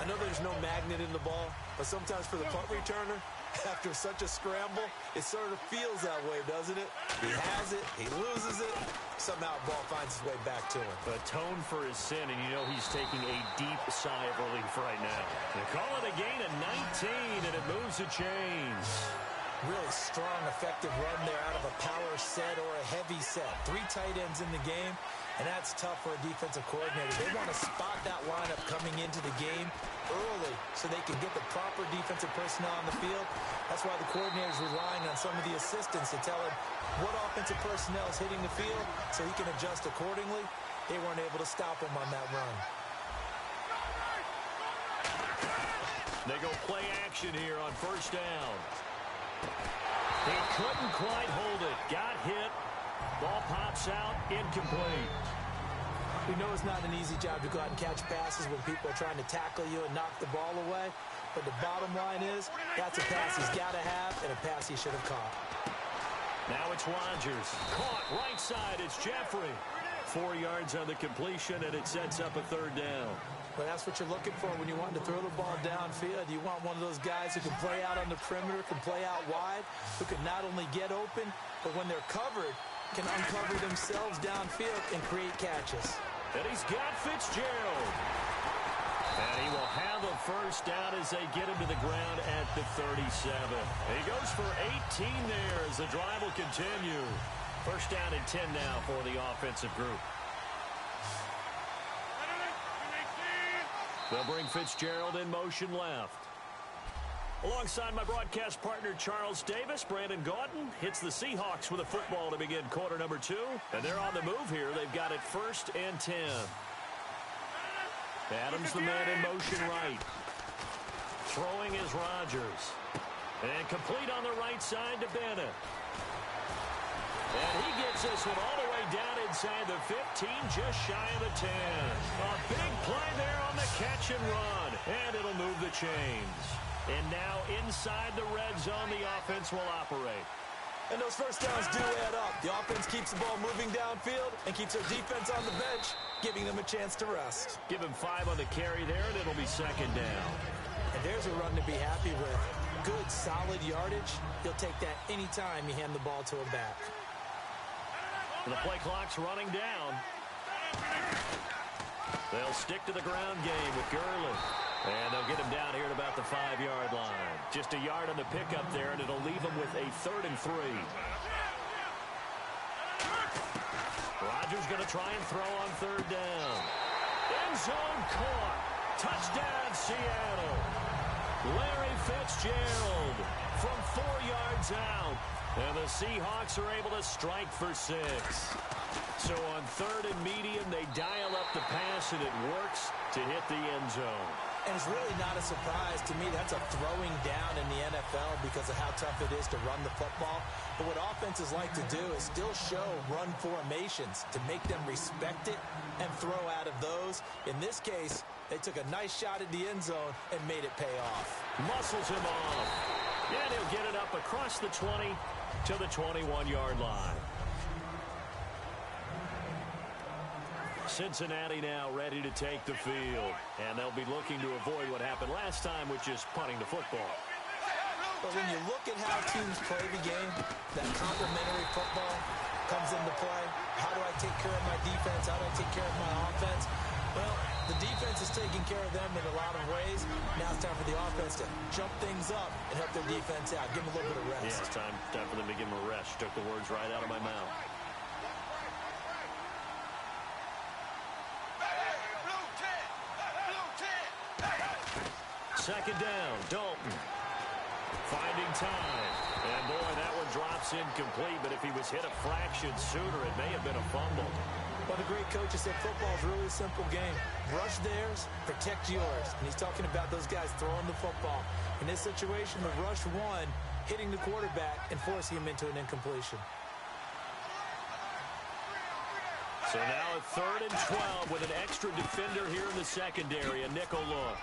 I know there's no magnet in the ball, but sometimes for the punt returner, after such a scramble, it sort of feels that way, doesn't it? He has it, he loses it, somehow the ball finds its way back to him. Atone for his sin, and you know he's taking a deep sigh of relief right now. They call it a gain of 19, and it moves the chains. Really strong, effective run there out of a power set or a heavy set. 3 tight ends in the game, and that's tough for a defensive coordinator. They want to spot that lineup coming into the game early so they can get the proper defensive personnel on the field. That's why the coordinator is relying on some of the assistants to tell him what offensive personnel is hitting the field so he can adjust accordingly. They weren't able to stop him on that run. They go play action here on first down. He couldn't quite hold it. Got hit. Ball pops out. Incomplete. We know it's not an easy job to go out and catch passes when people are trying to tackle you and knock the ball away. But the bottom line is, that's a pass he's got to have and a pass he should have caught. Now it's Rodgers. Caught right side. It's Jeffrey. 4 yards on the completion, and it sets up a third down. Well, that's what you're looking for when you want to throw the ball downfield. You want one of those guys who can play out on the perimeter, can play out wide, who can not only get open, but when they're covered, can uncover themselves downfield and create catches. And he's got Fitzgerald. And he will have a first down as they get him to the ground at the 37. He goes for 18 there as the drive will continue. First down and 10 now for the offensive group. They'll bring Fitzgerald in motion left. Alongside my broadcast partner, Charles Davis, Brandon Gaudin hits the Seahawks with a football to begin quarter number 2. And they're on the move here. They've got it first and 10. Adams, the man in motion right. Throwing is Rodgers. And complete on the right side to Bennett. And he gets this one all the way down inside the 15, just shy of the 10. A big play there on the catch and run. And it'll move the chains. And now inside the red zone, the offense will operate. And those first downs do add up. The offense keeps the ball moving downfield and keeps their defense on the bench, giving them a chance to rest. Give him 5 on the carry there, and it'll be second down. And there's a run to be happy with. Good, solid yardage. He'll take that anytime you hand the ball to a back. And the play clock's running down. They'll stick to the ground game with Gurley. And they'll get him down here at about the 5-yard line. Just a yard on the pickup there, and it'll leave him with a 3rd and 3. Rodgers going to try and throw on 3rd down. End zone caught. Touchdown, Seattle. Larry Fitzgerald from 4 yards out. And the Seahawks are able to strike for 6. So on 3rd and medium, they dial up the pass, and it works to hit the end zone. And it's really not a surprise to me. That's a throwing down in the NFL because of how tough it is to run the football. But what offenses like to do is still show run formations to make them respect it and throw out of those. In this case, they took a nice shot at the end zone and made it pay off. Muscles him off. And he'll get it up across the 20 to the 21-yard line. Cincinnati now ready to take the field. And they'll be looking to avoid what happened last time, which is punting the football. But when you look at how teams play the game, that complementary football comes into play. How do I take care of my defense? How do I take care of my offense? Well, the defense is taking care of them in a lot of ways. Now it's time for the offense to jump things up and help their defense out. Give them a little bit of rest. Yeah, it's time for them to give them a rest. Took the words right out of my mouth. Second down, Dalton. Finding time. And boy, that one drops incomplete, but if he was hit a fraction sooner, it may have been a fumble. Well, the great coach has said football is really a simple game. Rush theirs, protect yours. And he's talking about those guys throwing the football. In this situation, the rush one, hitting the quarterback and forcing him into an incompletion. So now a 3rd and 12 with an extra defender here in the secondary, a nickel look.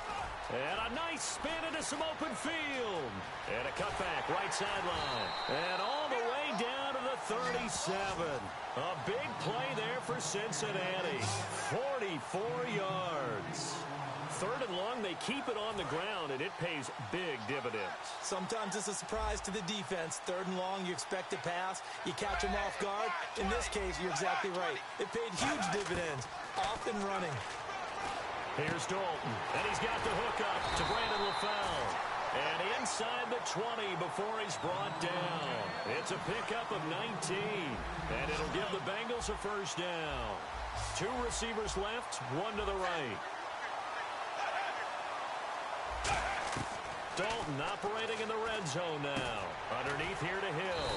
And a nice spin into some open field. And a cutback, right sideline. And all the way down to the 37. A big play there for Cincinnati. 44 yards. 3rd and long, they keep it on the ground, and it pays big dividends. Sometimes it's a surprise to the defense. 3rd and long, you expect to pass. You catch them off guard. In this case, you're exactly right. It paid huge dividends. Off and running. Here's Dalton, and he's got the hook up to Brandon LaFell. And inside the 20 before he's brought down. It's a pickup of 19. And it'll give the Bengals a first down. 2 receivers left, 1 to the right. Dalton operating in the red zone now. Underneath here to Hill.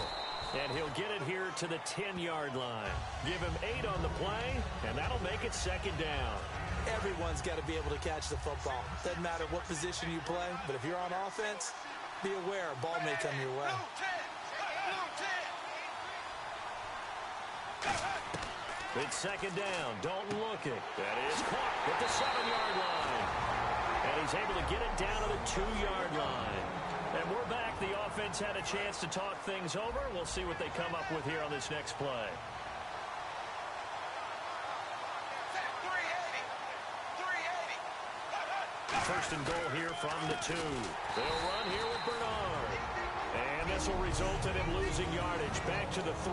And he'll get it here to the 10-yard line. Give him 8 on the play, and that'll make it second down. Everyone's got to be able to catch the football. Doesn't matter what position you play, but if you're on offense, be aware a ball may come your way. It's second down. Dalton looking. That is caught at the 7-yard line. And he's able to get it down to the 2-yard line. And we're back. The offense had a chance to talk things over. We'll see what they come up with here on this next play. First and goal here from the 2. They'll run here with Bernard. And this will result in him losing yardage. Back to the 3.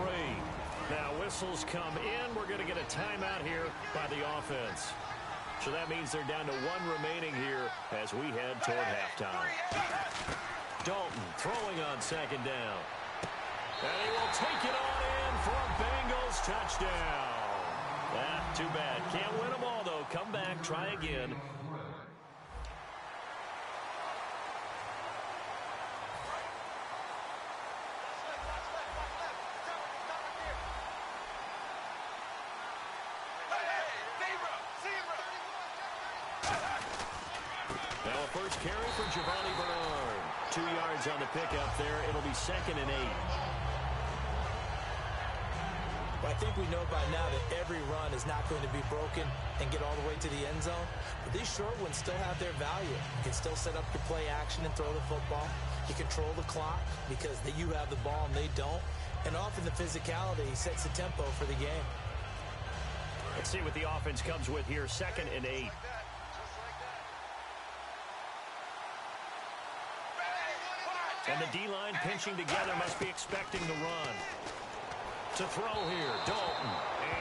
Now whistles come in. We're going to get a timeout here by the offense. So that means they're down to 1 remaining here as we head toward halftime. Dalton throwing on second down. And he will take it on in for a Bengals touchdown. Too bad. Can't win them all, though. Come back, try again. First carry for Giovanni Bernard. 2 yards on the pickup there. It'll be second and 8. Well, I think we know by now that every run is not going to be broken and get all the way to the end zone. But these short ones still have their value. You can still set up your play action and throw the football. You control the clock because you have the ball and they don't. And often the physicality sets the tempo for the game. Let's see what the offense comes with here. Second and 8. And the D-line pinching together, must be expecting the run. To throw here, Dalton.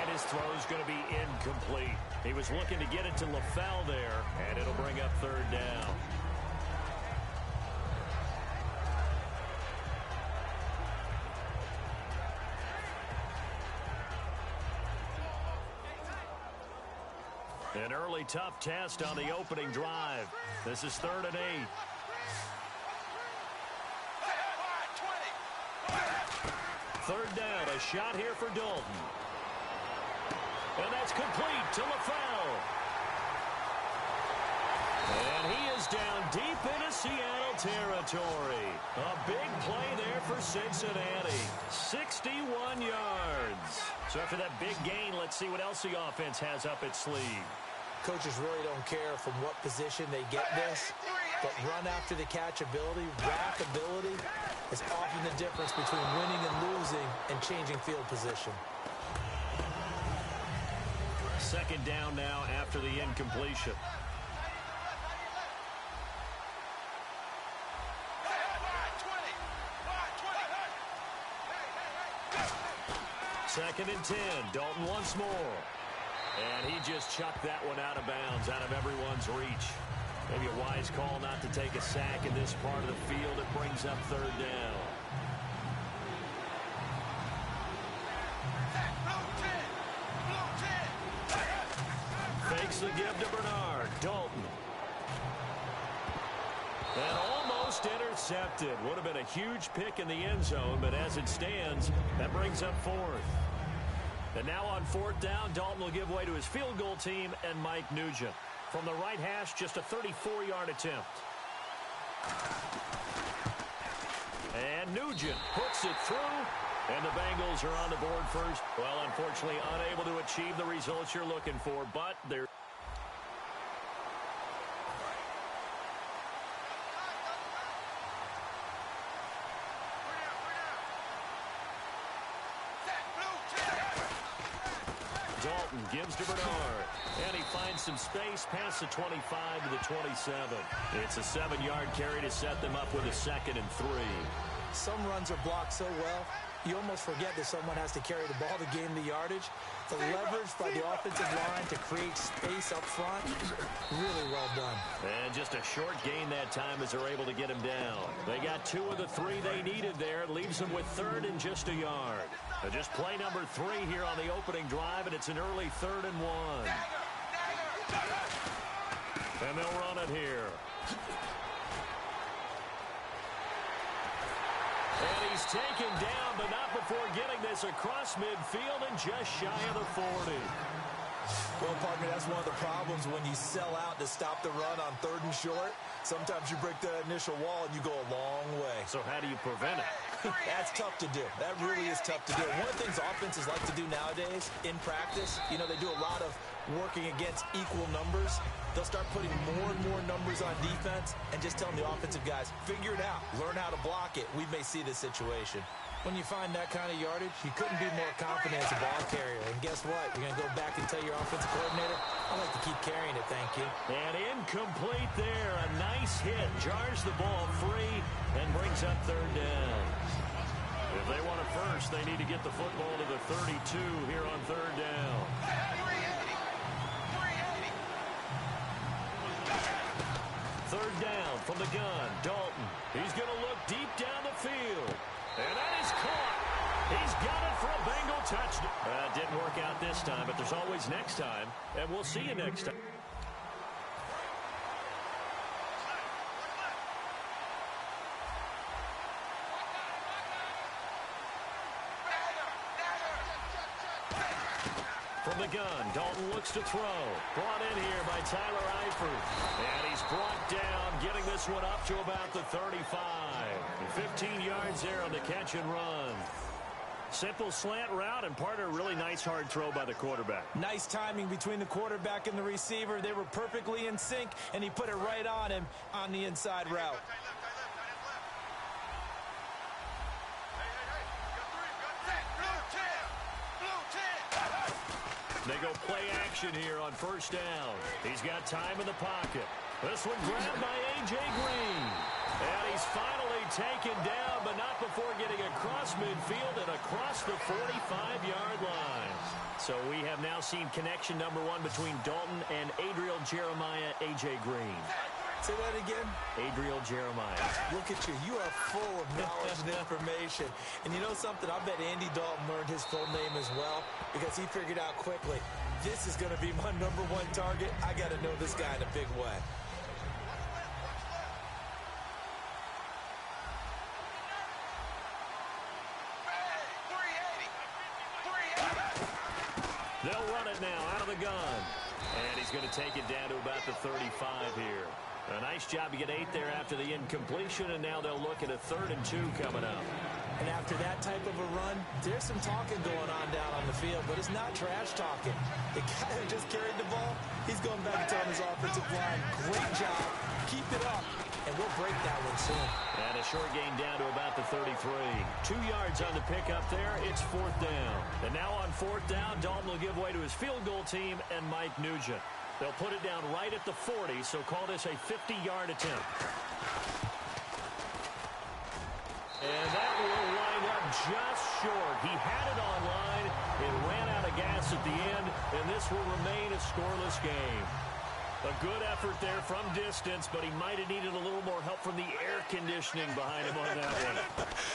And his throw is going to be incomplete. He was looking to get it to LaFell there, and it'll bring up third down. An early tough test on the opening drive. This is third and 8. Third down, a shot here for Dalton. And that's complete to LaFell. And he is down deep into Seattle territory. A big play there for Cincinnati. 61 yards. So after that big gain, let's see what else the offense has up its sleeve. Coaches really don't care from what position they get this, but run after the catch ability, rack ability, is often the difference between winning and losing and changing field position. Second down now after the incompletion. Second and 10. Dalton once more. And he just chucked that one out of bounds, out of everyone's reach. Maybe a wise call not to take a sack in this part of the field. It brings up third down. Fakes the give to Bernard. Dalton. And almost intercepted. Would have been a huge pick in the end zone, but as it stands, that brings up fourth. And now on fourth down, Dalton will give way to his field goal team and Mike Nugent. From the right hash, just a 34-yard attempt. And Nugent puts it through, and the Bengals are on the board first. Well, unfortunately, unable to achieve the results you're looking for, but they're... Dalton gives to Bernard, and he finds some space past the 25 to the 27. It's a 7-yard carry to set them up with a second and 3. Some runs are blocked so well, you almost forget that someone has to carry the ball to gain the yardage. The leverage by the offensive line to create space up front, really well done. And just a short gain that time as they're able to get him down. They got 2 of the 3 they needed there. It leaves them with 3rd and just a yard. Just play number 3 here on the opening drive, and it's an early 3rd and 1. And they'll run it here. And he's taken down, but not before getting this across midfield and just shy of the 40. Well, partner, that's one of the problems when you sell out to stop the run on 3rd and short. Sometimes you break the initial wall and you go a long way. So how do you prevent it? That's tough to do. That really is tough to do. One of the things offenses like to do nowadays in practice, you know, they do a lot of working against equal numbers. They'll start putting more and more numbers on defense and just telling the offensive guys, figure it out. Learn how to block it. We may see this situation. When you find that kind of yardage, you couldn't be more confident as a ball carrier. And guess what? You're going to go back and tell your offensive coordinator, I like to keep carrying it, thank you. And incomplete there. A nice hit. Jars the ball free and brings up 3rd down. If they want it first, they need to get the football to the 32 here on 3rd down. 3rd down from the gun. Dalton. He's going to look deep down the field. And that is caught. He's got it for a Bengal touchdown. Didn't work out this time, but there's always next time. And we'll see you next time. From the gun, Dalton looks to throw. Brought in here by Tyler Eifert. And he's brought down, getting this one up to about the 35. 15 yards there on the catch and run. Simple slant route and part of a really nice hard throw by the quarterback. Nice timing between the quarterback and the receiver. They were perfectly in sync, and he put it right on him on the inside route. They go play action here on 1st down. He's got time in the pocket. This one grabbed by A.J. Green. And he's finally taken down, but not before getting across midfield and across the 45-yard line. So we have now seen connection number 1 between Dalton and Adriel Jeremiah, A.J. Green. Say that again? Adriel Jeremiah. Look at you. You are full of knowledge and information. And you know something? I bet Andy Dalton learned his full name as well because he figured out quickly, this is going to be my number 1 target. I got to know this guy in a big way. They'll run it now out of the gun. And he's going to take it down to about the 35 here. A nice job to get 8 there after the incompletion, and now they'll look at a 3rd and 2 coming up. And after that type of a run, there's some talking going on down on the field, but it's not trash talking. The guy who just carried the ball, he's going back and telling his offensive line, great job, keep it up, and we'll break that one soon. And a short gain down to about the 33. 2 yards on the pickup there. It's 4th down. And now on 4th down, Dalton will give way to his field goal team and Mike Nugent. They'll put it down right at the 40, so call this a 50-yard attempt. And that will line up just short. He had it on line. It ran out of gas at the end, and this will remain a scoreless game. A good effort there from distance, but he might have needed a little more help from the air conditioning behind him on that one.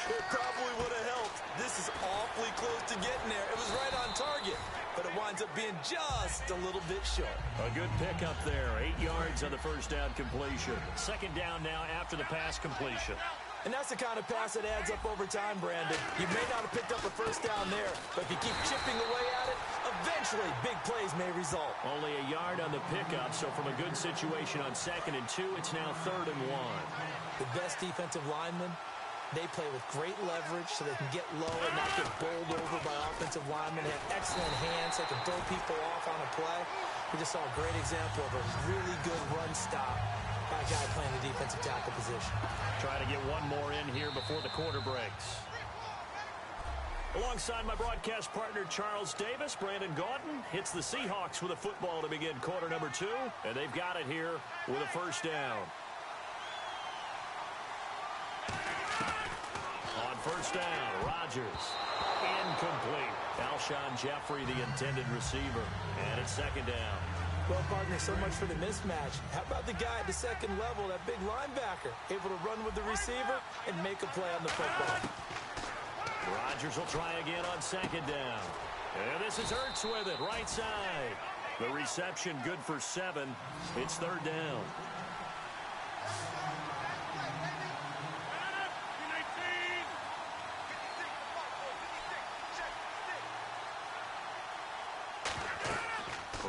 It probably would have helped. This is awfully close to getting there. It was right on target, but it winds up being just a little bit short. A good pickup there. 8 yards on the 1st down completion. 2nd down now after the pass completion. And that's the kind of pass that adds up over time, Brandon. You may not have picked up a 1st down there, but if you keep chipping away at it, eventually big plays may result. Only a yard on the pickup, so from a good situation on 2nd and 2, it's now 3rd and 1. The best defensive linemen, they play with great leverage so they can get low and not get bowled over by offensive linemen. They have excellent hands. They can throw people off on a play. We just saw a great example of a really good run stop by a guy playing the defensive tackle position. Trying to get one more in here before the quarter breaks. Alongside my broadcast partner, Charles Davis, Brandon Gaudin hits the Seahawks with a football to begin quarter number 2, and they've got it here with a 1st down. On first down. Rodgers. Incomplete. Alshon Jeffrey, the intended receiver. And it's second down. Well, partner, so much for the mismatch. How about the guy at the second level, that big linebacker, able to run with the receiver and make a play on the football? Rodgers will try again on second down. And this is Ertz with it, right side. The reception good for 7. It's third down.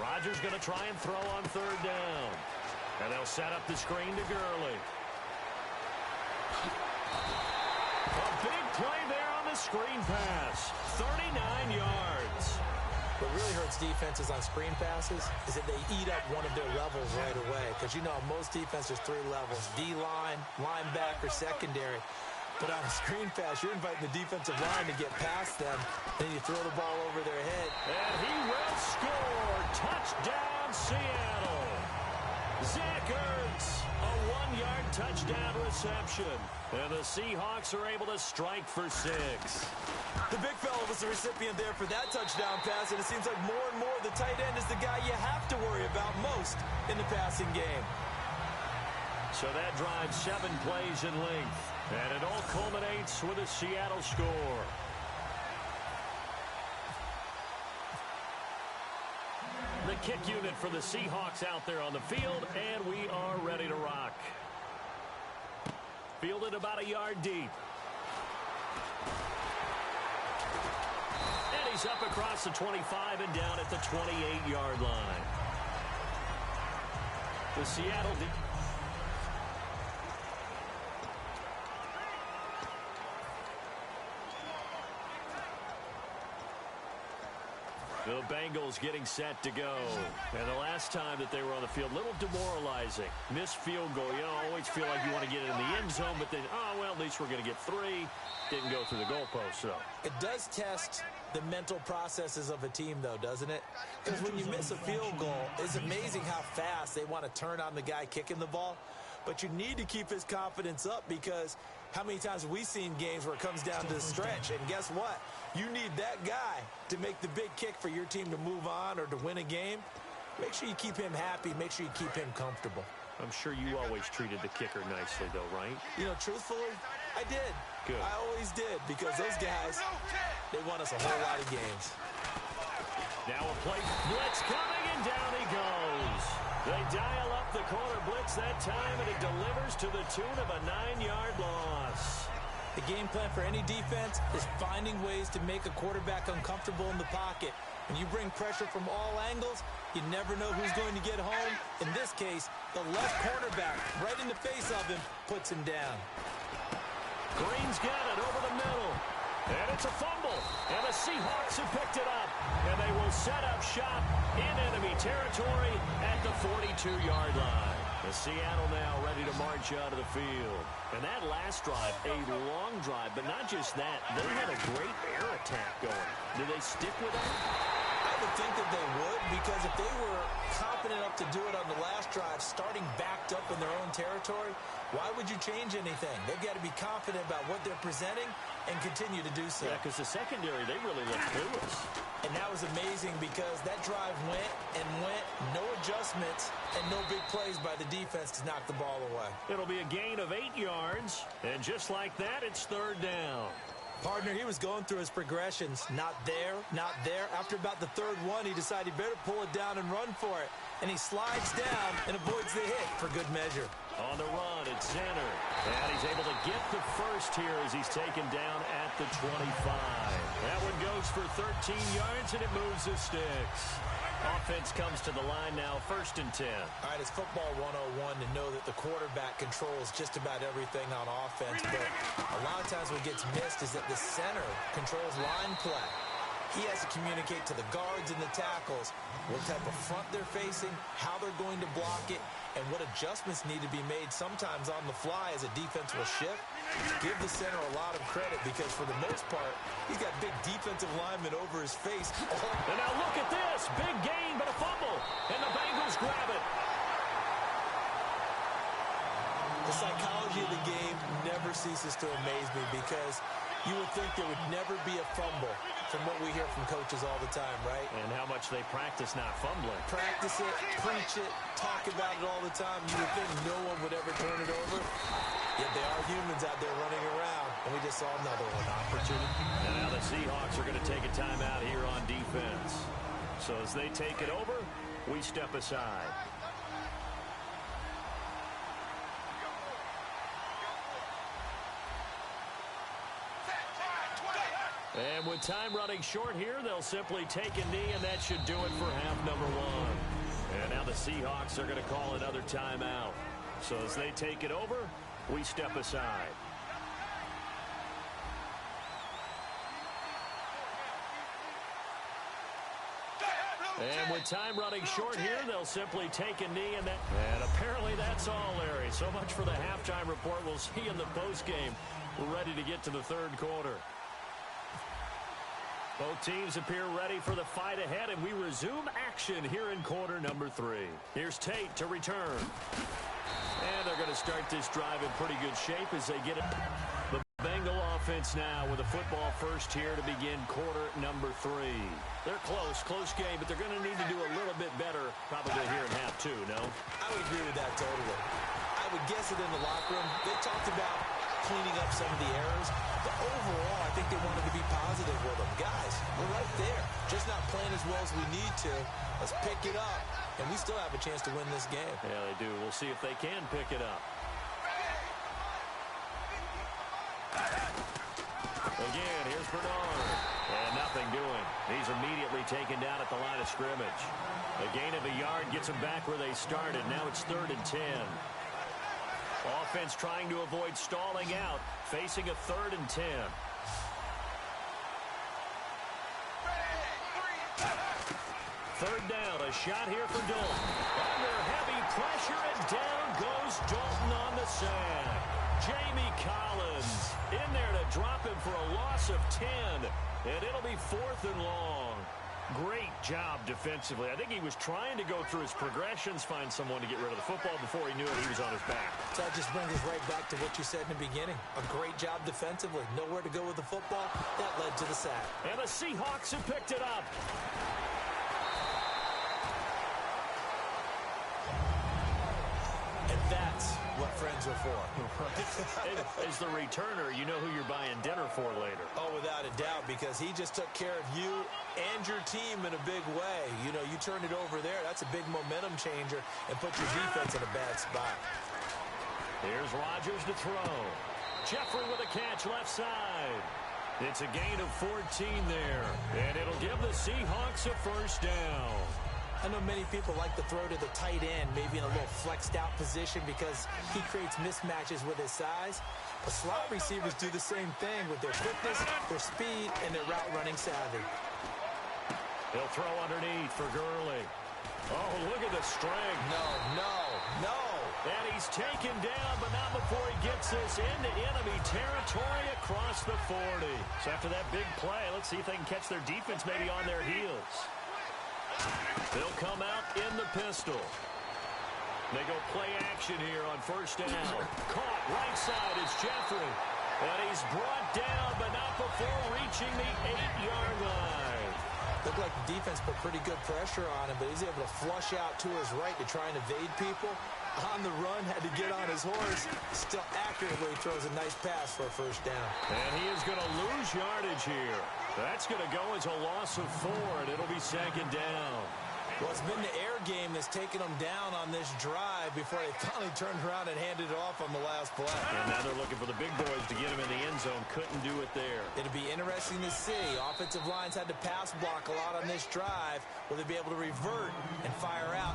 Rodgers going to try and throw on third down. And they'll set up the screen to Gurley. A big play there on the screen pass. 39 yards. What really hurts defenses on screen passes is that they eat up one of their levels right away. Because, you know, most defenses, 3 levels. D-line, linebacker, secondary. But on a screen pass, you're inviting the defensive line to get past them. Then you throw the ball over their head. And he will score. Touchdown, Seattle. Zach Ertz, a 1-yard touchdown reception. And the Seahawks are able to strike for 6. The big fella was the recipient there for that touchdown pass, and it seems like more and more the tight end is the guy you have to worry about most in the passing game. So that drives 7 plays in length. And it all culminates with a Seattle score. The kick unit for the Seahawks out there on the field, and we are ready to rock. Fielded about a yard deep. And he's up across the 25 and down at the 28-yard line. The Seattle... The Bengals getting set to go. And the last time that they were on the field, a little demoralizing. Missed field goal. You know, always feel like you want to get it in the end zone, but then, oh, well, at least we're going to get 3. Didn't go through the goalpost, so. It does test the mental processes of a team, though, doesn't it? Because when you miss a field goal, it's amazing how fast they want to turn on the guy kicking the ball. But you need to keep his confidence up, because how many times have we seen games where it comes down to the stretch? And guess what? You need that guy to make the big kick for your team to move on or to win a game. Make sure you keep him happy. Make sure you keep him comfortable. I'm sure you always treated the kicker nicely, though, right? You know, truthfully, I did. Good. I always did, because those guys, they won us a whole lot of games. Now a play blitz coming, and down he goes. They dial up the corner blitz that time, and it delivers to the tune of a 9-yard loss. The game plan for any defense is finding ways to make a quarterback uncomfortable in the pocket. When you bring pressure from all angles, you never know who's going to get home. In this case, the left cornerback, right in the face of him, puts him down. Green's got it over the middle. And it's a fumble. And the Seahawks have picked it up. And they will set up shop in enemy territory at the 42-yard line. The Seattle now ready to march out of the field. And that last drive, a long drive, but not just that. They had a great air attack going. Did they stick with that? I would think that they would, because if they were confident enough to do it on the last drive, starting backed up in their own territory, why would you change anything? They've got to be confident about what they're presenting and continue to do so. Yeah, because the secondary, they really looked clueless. And that was amazing, because that drive went and went, no adjustments, and no big plays by the defense to knock the ball away. It'll be a gain of 8 yards, and just like that, it's third down. Partner, he was going through his progressions. Not there, not there. After about the third one, he decided he better pull it down and run for it. And he slides down and avoids the hit for good measure. On the run at center. And he's able to get the first here as he's taken down at the 25. That one goes for 13 yards, and it moves the sticks. Offense comes to the line now, 1st and 10. All right, it's football 101 to know that the quarterback controls just about everything on offense. But a lot of times what gets missed is that the center controls line play. He has to communicate to the guards and the tackles what type of front they're facing, how they're going to block it, and what adjustments need to be made sometimes on the fly as a defense will shift. Give the center a lot of credit, because for the most part, he's got big defensive linemen over his face. And now look at this. Big gain, but a fumble. And the Bengals grab it. The psychology of the game never ceases to amaze me, because You would think there would never be a fumble from what we hear from coaches all the time, right? And how much they practice not fumbling. Practice it, preach it, talk about it all the time. You would think no one would ever turn it over. Yet they are humans out there running around, and we just saw another one. Opportunity. And now the Seahawks are going to take a timeout here on defense. So as they take it over, we step aside. And with time running short here, they'll simply take a knee, and that should do it for half number one. And now the Seahawks are going to call another timeout. So as they take it over, we step aside. And with time running short here, they'll simply take a knee. And apparently that's all, Larry. So much for the halftime report. We'll see in the postgame. We're ready to get to the third quarter. Both teams appear ready for the fight ahead, and we resume action here in quarter number 3. Here's Tate to return. And they're going to start this drive in pretty good shape as they get it. The Bengal offense now with a football first here to begin quarter number 3. They're close game, but they're going to need to do a little bit better probably here in half 2, no? I would agree with that totally. I would guess it in the locker room. They talked about cleaning up some of the errors, but overall, I think they wanted to be positive with them. Guys, we're right there. Just not playing as well as we need to. Let's pick it up, and we still have a chance to win this game. Yeah, they do. We'll see if they can pick it up. Again, here's Bernard. And nothing doing. He's immediately taken down at the line of scrimmage. A gain of a yard gets them back where they started. Now it's 3rd and 10. Offense trying to avoid stalling out, facing a 3rd and 10. Third down, a shot here for Dalton. Under heavy pressure, and down goes Dalton on the sack. Jamie Collins in there to drop him for a loss of 10, and it'll be 4th and long. Great job defensively. I think he was trying to go through his progressions, find someone to get rid of the football. Before he knew it, he was on his back. So that just brings us right back to what you said in the beginning. A great job defensively. Nowhere to go with the football. That led to the sack. And the Seahawks have picked it up. And that's what friends are for. As the returner, you know who you're buying dinner for later. Oh, without a doubt, because he just took care of you and your team in a big way. You know, you turned it over there. That's a big momentum changer and put your defense in a bad spot. Here's Rodgers to throw. Jeffrey with a catch left side. It's a gain of 14 there, and it'll give the Seahawks a first down. I know many people like to throw to the tight end, maybe in a little flexed out position because he creates mismatches with his size. But slot receivers do the same thing with their quickness, their speed, and their route running savvy. He'll throw underneath for Gurley. Oh, look at the strength. No. And he's taken down, but not before he gets this into enemy territory across the 40. So after that big play, let's see if they can catch their defense maybe on their heels. They'll come out in the pistol. They go play action here on first down. Caught right side is Jeffrey. And he's brought down, but not before reaching the 8-yard line. Looked like the defense put pretty good pressure on him, but he's able to flush out to his right to try and evade people. On the run, had to get on his horse. Still accurately throws a nice pass for a first down. And he is going to lose yardage here. That's going to go as a loss of 4, and it'll be 2nd down. Well, it's been the air game that's taken them down on this drive before they finally turned around and handed it off on the last play. And now they're looking for the big boys to get him in the end zone. Couldn't do it there. It'll be interesting to see. Offensive lines had to pass block a lot on this drive. Will they be able to revert and fire out?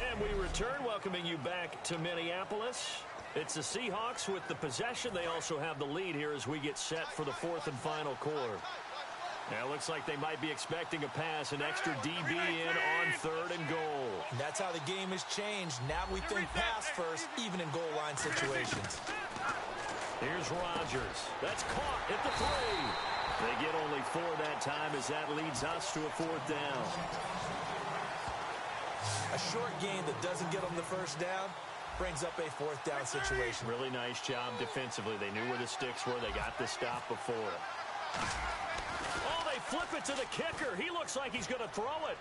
And we return, welcoming you back to Minneapolis. It's the Seahawks with the possession. They also have the lead here as we get set for the 4th and final quarter. Now, it looks like they might be expecting a pass, an extra DB in on 3rd and goal. And that's how the game has changed. Now we think pass first, even in goal line situations. Here's Rodgers. That's caught at the 3. They get only 4 that time as that leads us to a 4th down. A short game that doesn't get them the first down, brings up a fourth down situation. Really nice job defensively. They knew where the sticks were. They got the stop before it. Oh, they flip it to the kicker. He looks like he's going to throw it.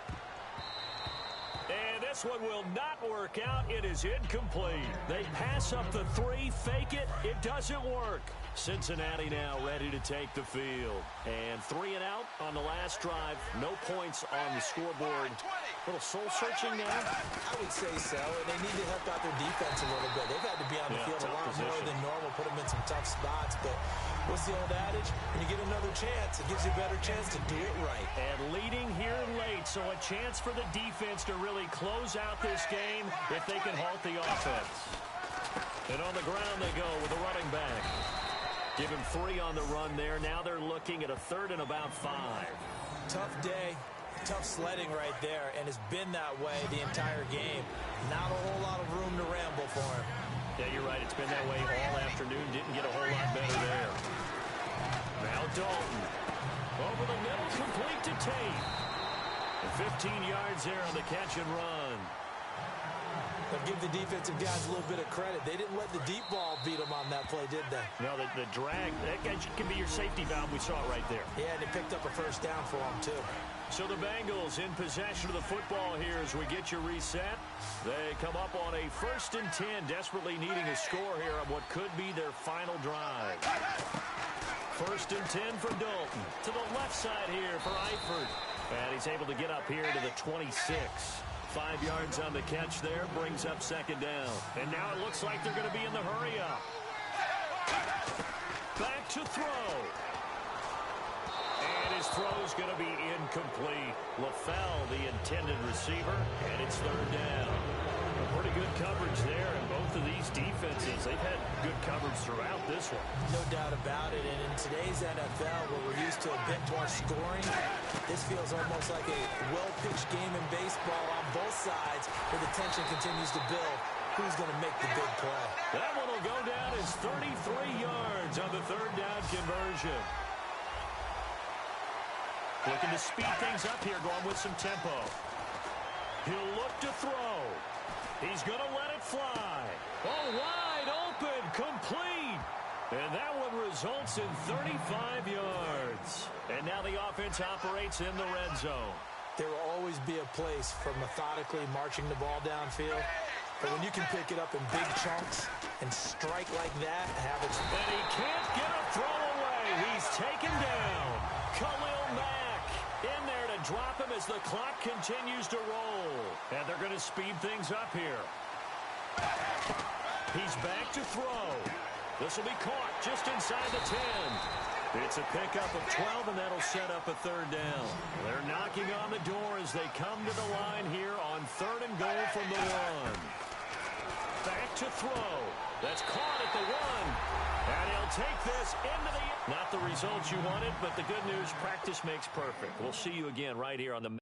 And this one will not work out. It is incomplete. They pass up the 3, fake it. It doesn't work. Cincinnati now ready to take the field. And 3 and out on the last drive. No points on the scoreboard. A little soul-searching now. I would say so. And they need to help out their defense a little bit. They've had to be on the field a lot more than normal, put them in some tough spots. But what's the old adage? When you get another chance, it gives you a better chance to do it right. And leading here late, so a chance for the defense to really close out this game if they can halt the offense. And on the ground they go with a running back. Give him 3 on the run there. Now they're looking at a 3rd and about 5. Tough day, tough sledding right there, and it's been that way the entire game. Not a whole lot of room to ramble for him. Yeah, you're right. It's been that way all afternoon. Didn't get a whole lot better there. Now Dalton. Over the middle, complete to Tate. 15 yards there on the catch and run. They'll give the defensive guys a little bit of credit. They didn't let the deep ball beat them on that play, did they? No, the drag, that can be your safety valve. We saw it right there. Yeah, and they picked up a first down for them, too. So the Bengals in possession of the football here as we get you reset. They come up on a 1st and 10, desperately needing a score here on what could be their final drive. 1st and 10 for Dalton. To the left side here for Eifert. And he's able to get up here to the 26. 5 yards on the catch there, brings up 2nd down. And now it looks like they're going to be in the hurry-up. Back to throw. And his throw's going to be incomplete. LaFell, the intended receiver, and it's 3rd down. Pretty good coverage there, and both of these defenses, they've had good coverage throughout this one. No doubt about it, and in today's NFL, where we're used to a bit more scoring, this feels almost like a well-pitched game in baseball on both sides, where the tension continues to build. Who's going to make the big play? That one will go down as 33 yards on the 3rd down conversion. Looking to speed things up here, going with some tempo. He'll look to throw. He's going to let it fly. Oh, wide open, complete. And that one results in 35 yards. And now the offense operates in the red zone. There will always be a place for methodically marching the ball downfield. But when you can pick it up in big chunks and strike like that, have it. And he can't get a throw away. He's taken down. Khalil Mack in there to drop him as the clock continues to roll. And they're going to speed things up here. He's back to throw. This will be caught just inside the 10. It's a pickup of 12, and that'll set up a 3rd down. They're knocking on the door as they come to the line here on 3rd and goal from the 1. Back to throw. That's caught at the 1. And he'll take this into the... Not the results you wanted, but the good news, practice makes perfect. We'll see you again right here on the...